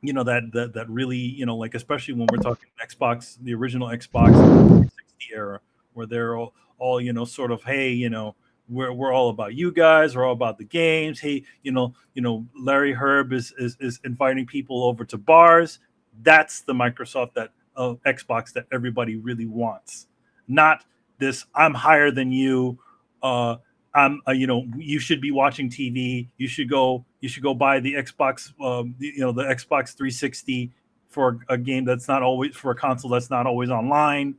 That really, like especially when we're talking Xbox, the original Xbox 360 era, where they're all sort of, hey, we're all about you guys. We're all about the games. Hey, Larry Herb is inviting people over to bars. That's the Microsoft that Xbox that everybody really wants, not this. I'm higher than you. You should be watching TV. You should go buy the Xbox. The Xbox 360 for a game that's not always for a console that's not always online.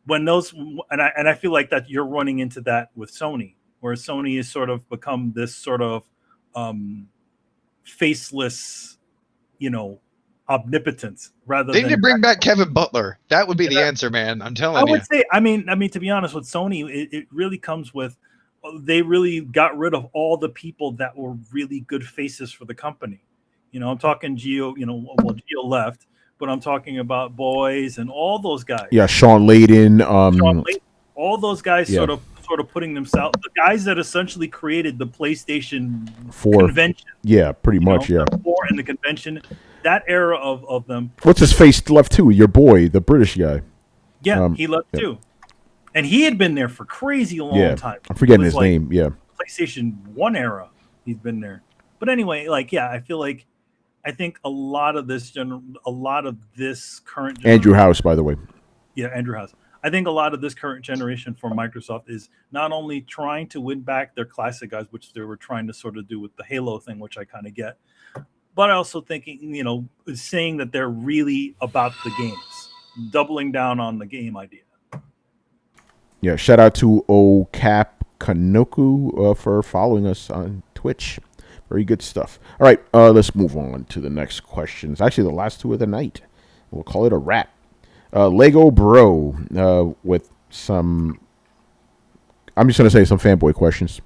When those and I feel like that you're running into that with Sony, where Sony has sort of become this sort of faceless, omnipotence rather They need than to bring back Kevin Butler. That would be the answer, man. I'm I telling you. would say, I mean, to be honest, with Sony, it really comes with they really got rid of all the people that were really good faces for the company. I'm talking Geo. Geo left, but I'm talking about Boys and all those guys. Yeah, Sean Layden. All those guys yeah. sort of putting themselves, the guys that essentially created the PlayStation 4 convention. Yeah, pretty much. Yeah, the 4 and the convention, that era of them. What's his face left too? Your boy, the British guy. Yeah, he left too. And he had been there for crazy long time. I'm forgetting his name. Yeah. PlayStation 1 era, he's been there. But anyway, I think a lot of this current Andrew House, by the way. Yeah, Andrew House. I think a lot of this current generation for Microsoft is not only trying to win back their classic guys, which they were trying to sort of do with the Halo thing, which I kind of get, but also thinking, saying that they're really about the games, doubling down on the game idea. Yeah, shout out to Okap Kanoku for following us on Twitch. Very good stuff. All right, let's move on to the next questions. Actually, the last two of the night. We'll call it a wrap. Lego Bro with some... I'm just going to say some fanboy questions.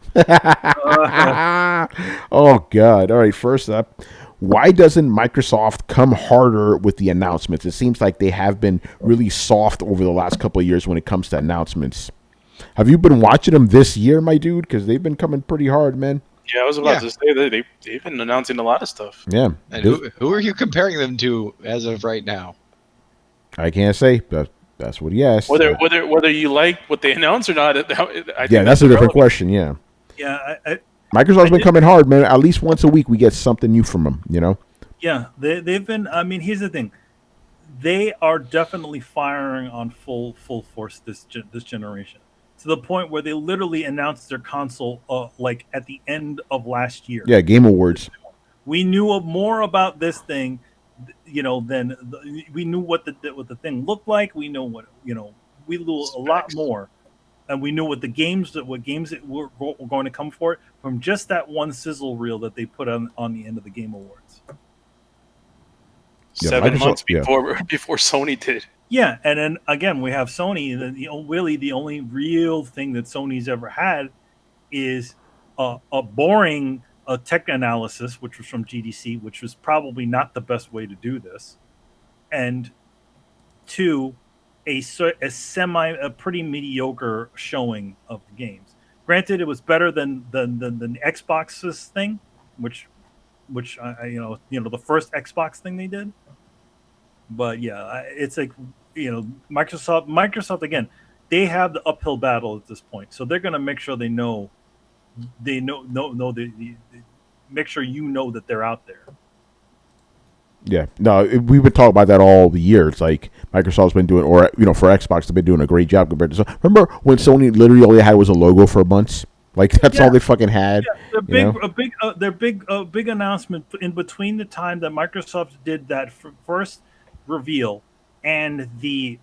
Oh, God. All right, first up. Why doesn't Microsoft come harder with the announcements? It seems like they have been really soft over the last couple of years when it comes to announcements. Have you been watching them this year, my dude? Because they've been coming pretty hard, man. Yeah, I was about to say that they've been announcing a lot of stuff. Yeah. And who are you comparing them to as of right now? I can't say, but that's what he asked. Whether you like what they announce or not, I think that's a different question. Yeah. Yeah. Microsoft's been coming hard, man. At least once a week, we get something new from them. Yeah, they've been. I mean, here's the thing: they are definitely firing on full force this generation, to the point where they literally announced their console at the end of last year. Yeah, Game Awards. We knew more about this thing, than we knew what the thing looked like. We know what we knew a lot more. And we knew what games that were going to come for it from just that one sizzle reel that they put on the end of the Game Awards. 7 months before Sony did. Yeah, and then again we have Sony. Really, the only real thing that Sony's ever had is a boring tech analysis, which was from GDC, which was probably not the best way to do this, and 2. A pretty mediocre showing of the games. Granted, it was better than the Xbox's thing, which the first Xbox thing they did. But yeah, it's like Microsoft again. They have the uphill battle at this point, so they're going to make sure they know make sure that they're out there. Yeah, no, we've been talking about that all the year. It's like Microsoft's been doing, or for Xbox, they've been doing a great job compared to. Remember when Sony literally all they had was a logo for months? Like that's all they fucking had. Yeah, their big announcement in between the time that Microsoft did that first reveal and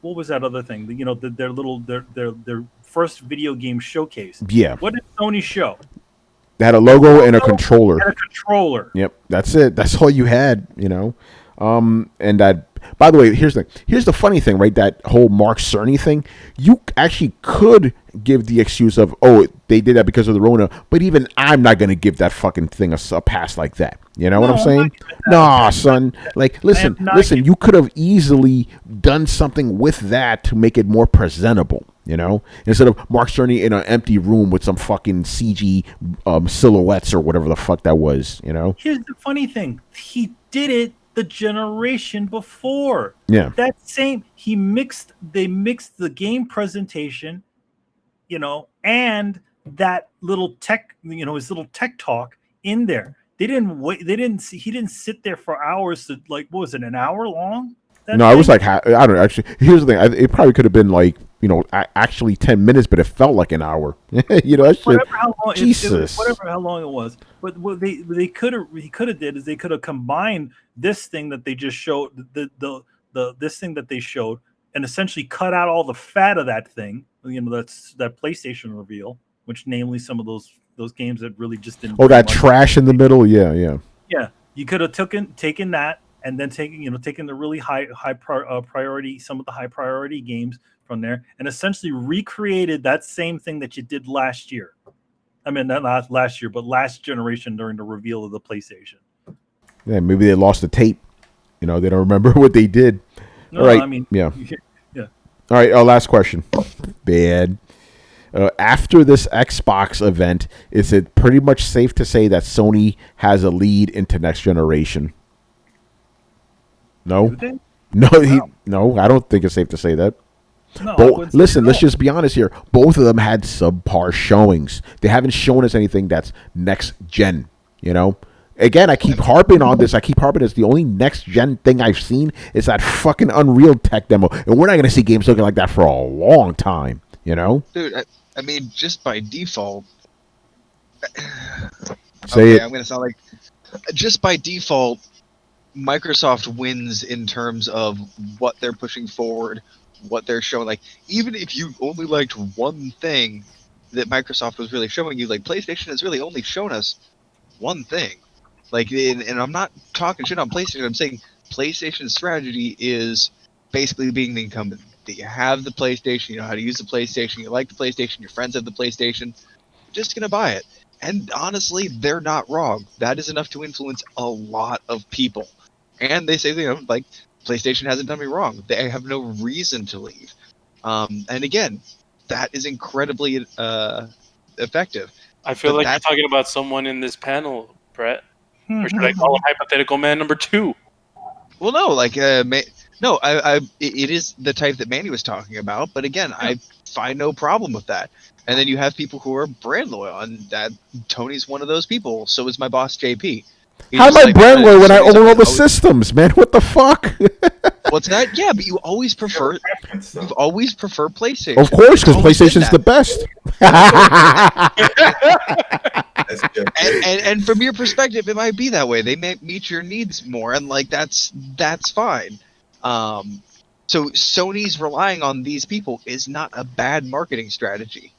what was that other thing? Their first video game showcase. Yeah. What did Sony show? They had a logo and a controller. Yep, that's it. That's all you had, And that. By the way, here's the funny thing, right? That whole Mark Cerny thing. You actually could give the excuse of, they did that because of the Rona, but even I'm not going to give that fucking thing a pass like that. You know what I'm saying? Nah, son. Like, listen. You could have easily done something with that to make it more presentable. Instead of Mark Cerny in an empty room with some fucking CG silhouettes or whatever the fuck that was. Here's the funny thing: he did it the generation before. Yeah, they mixed the game presentation, and that little tech, his little tech talk in there. They didn't wait. They didn't see. He didn't sit there for hours to what was it? An hour long? No, it was like I don't know. Actually, here's the thing. It probably could have been like actually 10 minutes, but it felt like an hour. Whatever how long, Jesus. Whatever how long it was. But what he could have did is they could have combined this thing that they just showed this thing that they showed and essentially cut out all the fat of that thing. That's that PlayStation reveal, which namely some of those games that really just didn't. Oh, that trash in the middle. Yeah. Yeah, you could have taken that. And then taking the really high priority, some of the high priority games from there, and essentially recreated that same thing that you did last year. I mean, not last year, but last generation during the reveal of the PlayStation. Yeah, maybe they lost the tape. They don't remember what they did. No, all right. I mean, yeah. Yeah. All right. Last question. Bad. After this Xbox event, is it pretty much safe to say that Sony has a lead into next generation? No, no, I don't think it's safe to say that. No, listen, let's just be honest here. Both of them had subpar showings. They haven't shown us anything that's next gen. Again, I keep harping on this. The only next gen thing I've seen is that fucking Unreal tech demo, and we're not going to see games looking like that for a long time. Dude, I mean, just by default. Say it. I'm going to sound like just by default. Microsoft wins in terms of what they're pushing forward, what they're showing. Like, even if you only liked one thing that Microsoft was really showing you, like PlayStation has really only shown us one thing. Like, and I'm not talking shit on PlayStation. I'm saying PlayStation's strategy is basically being the incumbent. That you have the PlayStation, you know how to use the PlayStation, you like the PlayStation, your friends have the PlayStation, you're just gonna buy it. And honestly, they're not wrong. That is enough to influence a lot of people. And they say, like, PlayStation hasn't done me wrong. They have no reason to leave. And again, that is incredibly effective. I feel like you're talking about someone in this panel, Brett. Or should I call him hypothetical man number 2? Well, no, like, it is the type that Manny was talking about. But again, I find no problem with that. And then you have people who are brand loyal, and that Tony's one of those people. So is my boss, JP. How am I brand loyal when I own all the systems, man? What the fuck? What's that? Yeah, but you always prefer. You've always preferred PlayStation. Of course, because PlayStation's the best. and from your perspective, it might be that way. They may meet your needs more, and like that's fine. So Sony's relying on these people is not a bad marketing strategy.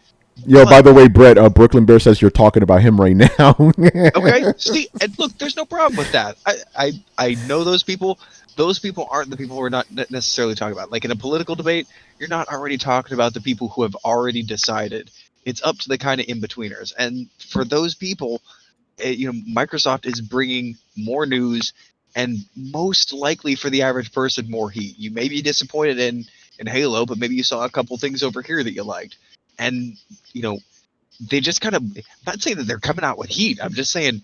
Yo, by the way, Brett, Brooklyn Bear says you're talking about him right now. Okay, see, and look, there's no problem with that. I know those people. Those people aren't the people we're not necessarily talking about. Like in a political debate, you're not already talking about the people who have already decided. It's up to the kind of in-betweeners. And for those people, Microsoft is bringing more news and most likely for the average person, more heat. You may be disappointed in Halo, but maybe you saw a couple things over here that you liked. And, they just kind of, I'm not saying that they're coming out with heat. I'm just saying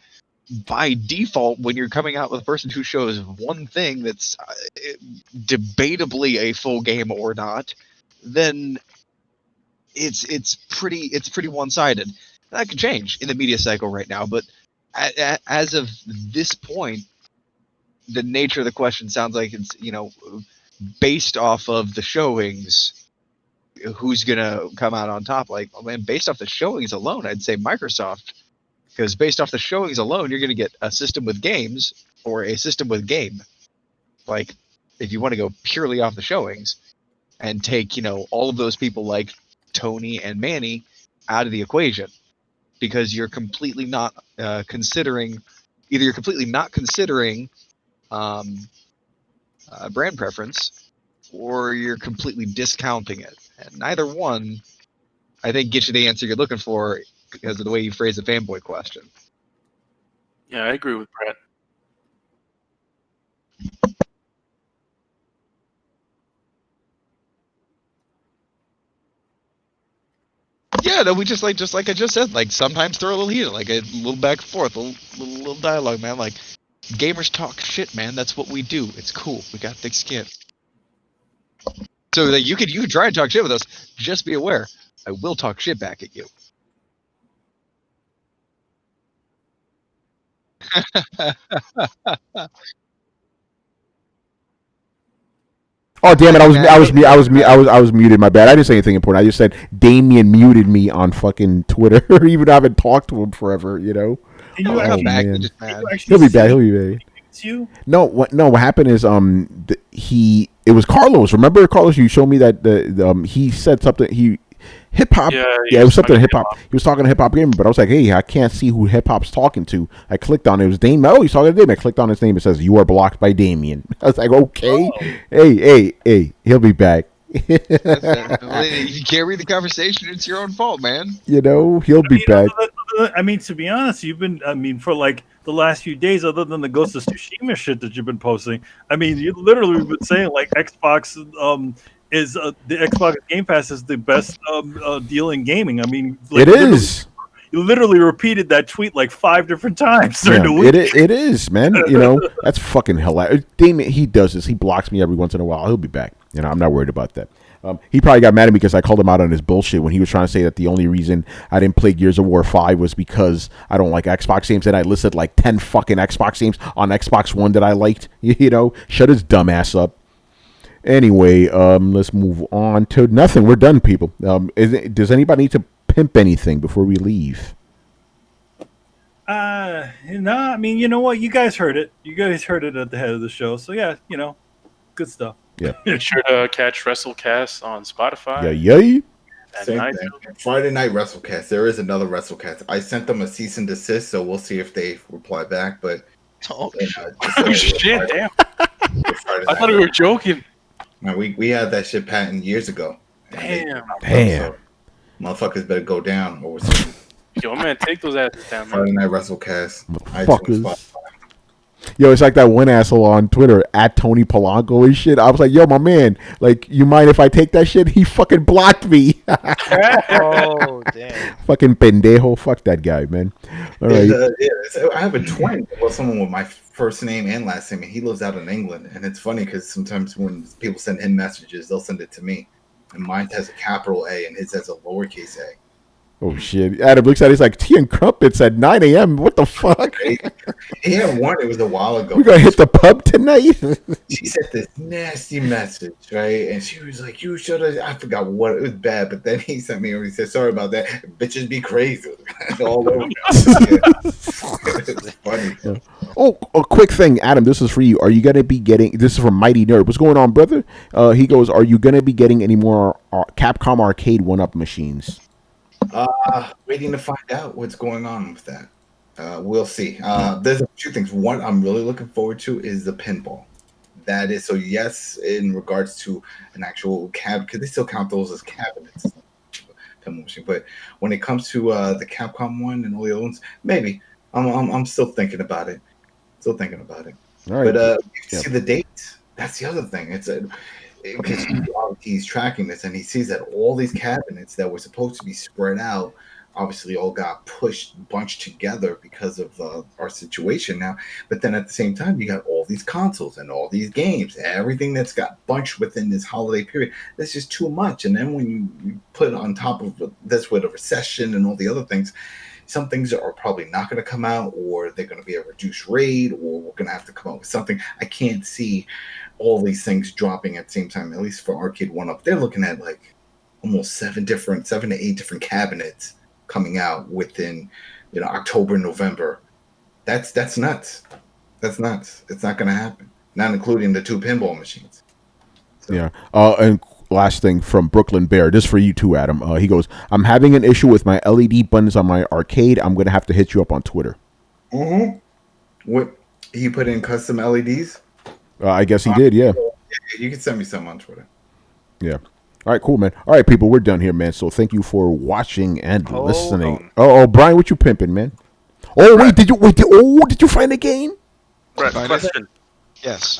by default, when you're coming out with a person who shows one thing that's debatably a full game or not, then it's pretty one-sided. That could change in the media cycle right now, but as of this point, the nature of the question sounds like it's based off of the showings. Who's gonna come out on top? Like, based off the showings alone, I'd say Microsoft, because based off the showings alone, you're gonna get a system with games or a system with game. Like, if you want to go purely off the showings and take all of those people like Tony and Manny out of the equation, because you're completely not considering brand preference, or you're completely discounting it. And neither one, I think, gets you the answer you're looking for because of the way you phrase the fanboy question. Yeah, I agree with Brett. Yeah, no, we just like I just said, like sometimes throw a little heat, like a little back and forth, a little dialogue, man. Like gamers talk shit, man. That's what we do. It's cool. We got thick skin. So that you can try and talk shit with us. Just be aware, I will talk shit back at you. Oh damn it! Hey, man, I was muted. My bad. I didn't say anything important. I just said Damien muted me on fucking Twitter, even though I haven't talked to him forever. You know. Can He'll you come Oh actually, back. man, He's just can mad. you actually he'll be see back. He'll be back. it's you? No, what happened is it was Carlos. Remember Carlos? You showed me that he said something. He hip hop. Yeah, Yeah, it was something hip hop. He was talking to hip hop gamer, but I was like, hey, I can't see who hip hop's talking to. I clicked on it. It was Damien. Oh, he's talking to Damien. I clicked on his name. It says you are blocked by Damien. I was like, okay, hey, he'll be back. If you can't read the conversation, it's your own fault, man. You know, he'll be back. I mean, to be honest, you've been. I mean, for like the last few days, other than the Ghost of Tsushima shit that you've been posting, I mean, you literally been saying like Xbox is the Xbox Game Pass is the best deal in gaming. I mean, like, It is. You literally repeated that tweet like 5 different times during the week. It is, man. You know, that's fucking hilarious. Damien, he does this. He blocks me every once in a while. He'll be back. You know, I'm not worried about that. He probably got mad at me because I called him out on his bullshit when he was trying to say that the only reason I didn't play Gears of War 5 was because I don't like Xbox games, and I listed like 10 fucking Xbox games on Xbox One that I liked. You know, shut his dumb ass up. Anyway, let's move on to nothing. We're done, people. Does anybody need to pimp anything before we leave? No, I mean, you know what? You guys heard it. You guys heard it at the head of the show. So yeah, you know, good stuff. Yeah. Make sure to catch WrestleCast on Spotify. Yeah. And Same iTunes. thing. Friday night WrestleCast. There is another WrestleCast. I sent them a cease and desist, so we'll see if they reply back. But Oh, Oh shit! Damn. I thought we were joking. Man, we had that shit patent years ago. Damn. So, motherfuckers better go down or something. Yo, man, take those asses down, man. Friday night WrestleCast. Motherfuckers. iTunes, Yo, it's like that one asshole on Twitter at Tony Polanco and shit. I was like, yo, my man, like, you mind if I take that shit? He fucking blocked me. Oh, damn. Fucking pendejo. Fuck that guy, man. All right. I have a twin. Well, someone with my first name and last name, and he lives out in England. And it's funny because sometimes when people send him messages, they'll send it to me. And mine has a capital A and his has a lowercase a. Oh, shit. Adam looks at it. He's like, tea and crumpets at 9 a.m. What the fuck? He had one. It was a while ago. We gonna hit the pub tonight? She sent this nasty message, right? And she was like, "You should have." I forgot what it was bad, but then he sent me and he said, "Sorry about that. Bitches be crazy." All over. It's funny. Yeah. Oh, a quick thing, Adam. This is for you. Are you gonna be getting? This is from Mighty Nerd. What's going on, brother? He goes, "Are you gonna be getting any more Capcom Arcade 1-Up machines?" Waiting to find out what's going on with that. We'll see. There's a few things. One I'm really looking forward to is the pinball. That is so. Yes, in regards to an actual cab, because they still count those as cabinets. Pinball machine. But when it comes to the Capcom one and all the other ones, maybe I'm still thinking about it. Still thinking about it. All right. But see the date. That's the other thing. It's a because he's tracking this and he sees that all these cabinets that were supposed to be spread out obviously all got bunched together because of our situation now. But then at the same time, you got all these consoles and all these games, everything that's got bunched within this holiday period. That's just too much. And then when you put on top of this with a recession and all the other things, some things are probably not going to come out, or they're going to be a reduced rate, or we're going to have to come out with something. I can't see all these things dropping at the same time, at least for Arcade 1-Up. They're looking at like almost 7 to 8 different cabinets coming out within, October, November. That's nuts. That's nuts. It's not going to happen. Not including the 2 pinball machines. So. Yeah. And last thing from Brooklyn Bear. This is for you too, Adam. He goes, "I'm having an issue with my LED buttons on my arcade. I'm going to have to hit you up on Twitter." Mm-hmm. What he put in custom LEDs? I guess he did. Yeah. You can send me some on Twitter. Yeah. All right, cool, man. All right, people, we're done here, man. So thank you for watching and Hold listening. on. Oh, Brian, what you pimping, man? Oh, wait, did you find a game? Brett, Fine. question. yes.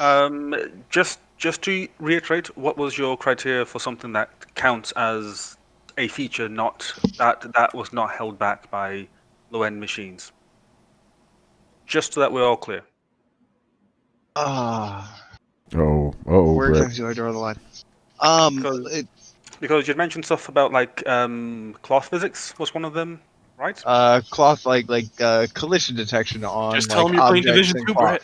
Just to reiterate, what was your criteria for something that counts as a feature, not that was not held back by low-end machines? Just so that we're all clear. Where Brett. exactly do I draw the line? Because you mentioned stuff about like cloth physics was one of them. right? Cloth like collision detection on Just tell like him you're playing objects Division and 2, Brett.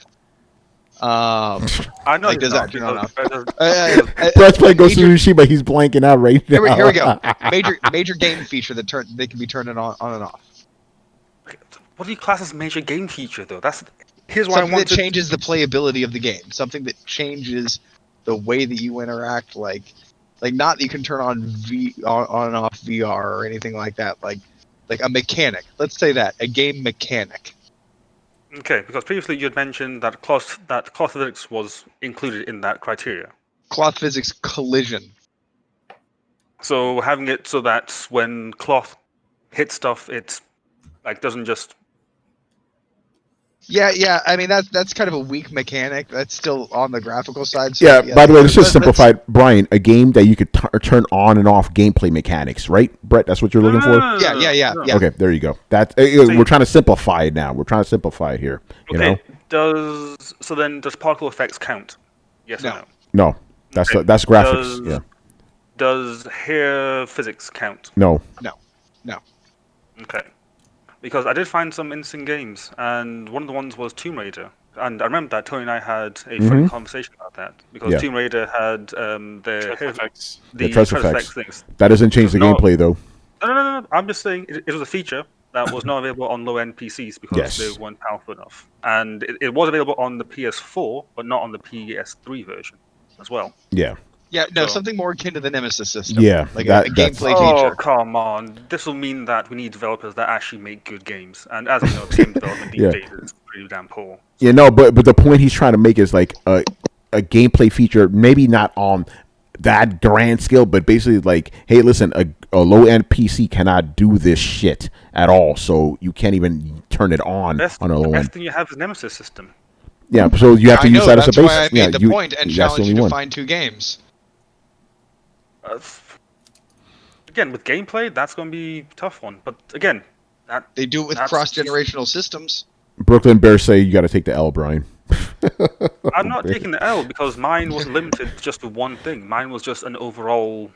cloth. I know Like, he's does not that turn on because, off? because Brett's playing Ghost of major- Tsushima. He's blanking out right now. Here we go. Major game feature that they can be turned on and off. what do you class as major game feature though? Here's why Something I that wanted. changes the playability of the game. Something that changes the way that you interact. Like not that you can turn on on and off VR or anything like that. Like a mechanic. Let's say that a game mechanic. Okay, because previously you had mentioned that cloth physics was included in that criteria. Cloth physics collision. So having it so that when cloth hits stuff, it like doesn't just. Yeah. I mean that's kind of a weak mechanic. That's still on the graphical side. So Yeah, yeah, by the way, let's this is simplified. Brian, a game that you could turn on and off gameplay mechanics, right? Brett, that's what you're looking for? Yeah. Okay, there you go. We're trying to simplify it now. We're trying to simplify it here. You know? Does particle effects count? Yes No. or no? No, that's graphics. Does hair physics count? No. Okay. Because I did find some interesting games, and one of the ones was Tomb Raider. And I remember that Tony and I had a funny conversation about that. Because Tomb Raider had the effects. Tress effects effects. things. That doesn't change the gameplay, though. No. I'm just saying it was a feature that was not available on low-end PCs because they Yes. weren't powerful enough. And it was available on the PS4, but not on the PS3 version as well. Yeah. Yeah, no, So- something more akin to the Nemesis system. Yeah, like that- a that's- gameplay Oh, feature. come on. This will mean that we need developers that actually make good games. And as you know, game development these Yeah. days is pretty damn poor. Yeah, no, but the point he's trying to make is like a gameplay feature, maybe not on that grand scale, but basically like, hey, listen, a low end PC cannot do this shit at all, so you can't even turn it on on a The low best end. thing you have is Nemesis system. Yeah, so you have to I use know, that as a that's base. why I made the point and that's the challenged you only to one. find 2 games. Again, with gameplay, that's going to be a tough one. But again, They do it with that's cross-generational systems. Brooklyn Bears say you got to take the L, Brian. I'm not taking the L because mine wasn't limited just to one thing. Mine was just an overall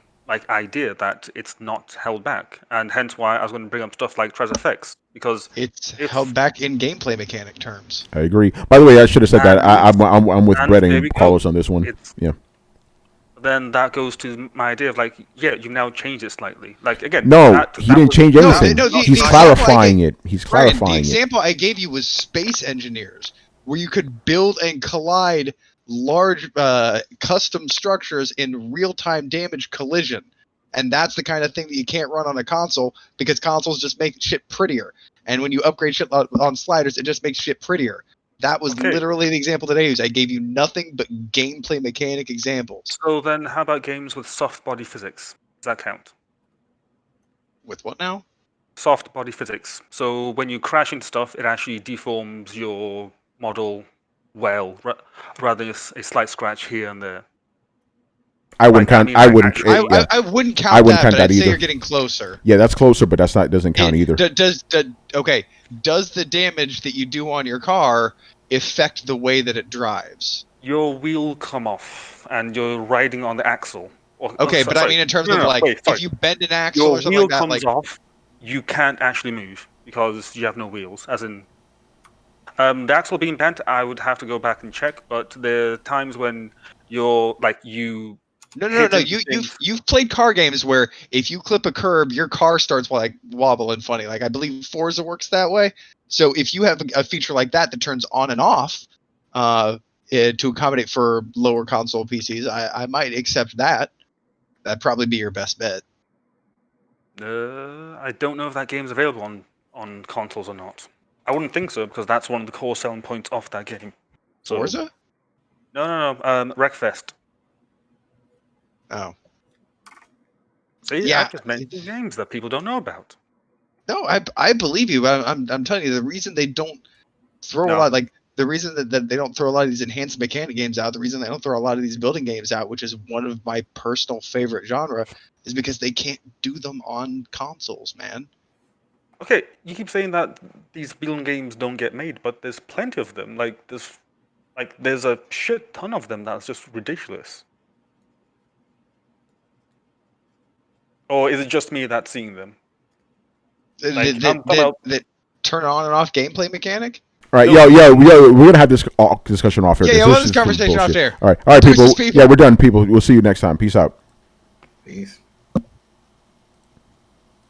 idea that it's not held back, and hence why I was going to bring up stuff like Trez effects because It's held back in gameplay mechanic terms. I agree. By the way, I should have said that. I'm with and Brett there and we go. Carlos on this one. Yeah. Then that goes to my idea of you've now changed it slightly. Again, No, he didn't change anything. No, He's the clarifying it. He's Brian, the clarifying it. example I gave you was space engineers, where you could build and collide large custom structures in real-time damage collision. And that's the kind of thing that you can't run on a console because consoles just make shit prettier. And when you upgrade shit on sliders, it just makes shit prettier. That was literally the example that I used. I gave you nothing but gameplay mechanic examples. So then how about games with soft body physics? Does that count? With what now? Soft body physics. So when you crash into stuff, it actually deforms your model rather than a slight scratch here and there. I wouldn't count. I wouldn't. I wouldn't count I wouldn't that, count but that I'd say either. you're getting closer. Yeah, that's closer, but doesn't count either. Does the damage that you do on your car affect the way that it drives? Your wheel come off, and you're riding on the axle. I mean in terms of if you bend an axle your or something wheel like that, comes off, you can't actually move because you have no wheels. As in, the axle being bent, I would have to go back and check. But there are times when you're you. No. You've played car games where if you clip a curb, your car starts wobbling funny. I believe Forza works that way. So if you have a feature like that turns on and off to accommodate for lower console PCs, I might accept that. That'd probably be your best bet. I don't know if that game's available on consoles or not. I wouldn't think so because that's one of the core selling points of that game. So, Forza? No. Wreckfest. Oh. See, yeah. I just mentioned games that people don't know about. No, I believe you, but I'm telling you the reason they don't throw a lot the reason that they don't throw a lot of these enhanced mechanic games out, the reason they don't throw a lot of these building games out, which is one of my personal favorite genre, is because they can't do them on consoles, man. Okay, you keep saying that these building games don't get made, but there's plenty of them. There's a shit ton of them that's just ridiculous. Or is it just me that's seeing them? that turn on and off gameplay mechanic. All right, yo, we're gonna have this discussion off air. Yeah, we'll have this conversation off air. All right, people. Deuces, people. Yeah, we're done, people. We'll see you next time. Peace out. Peace.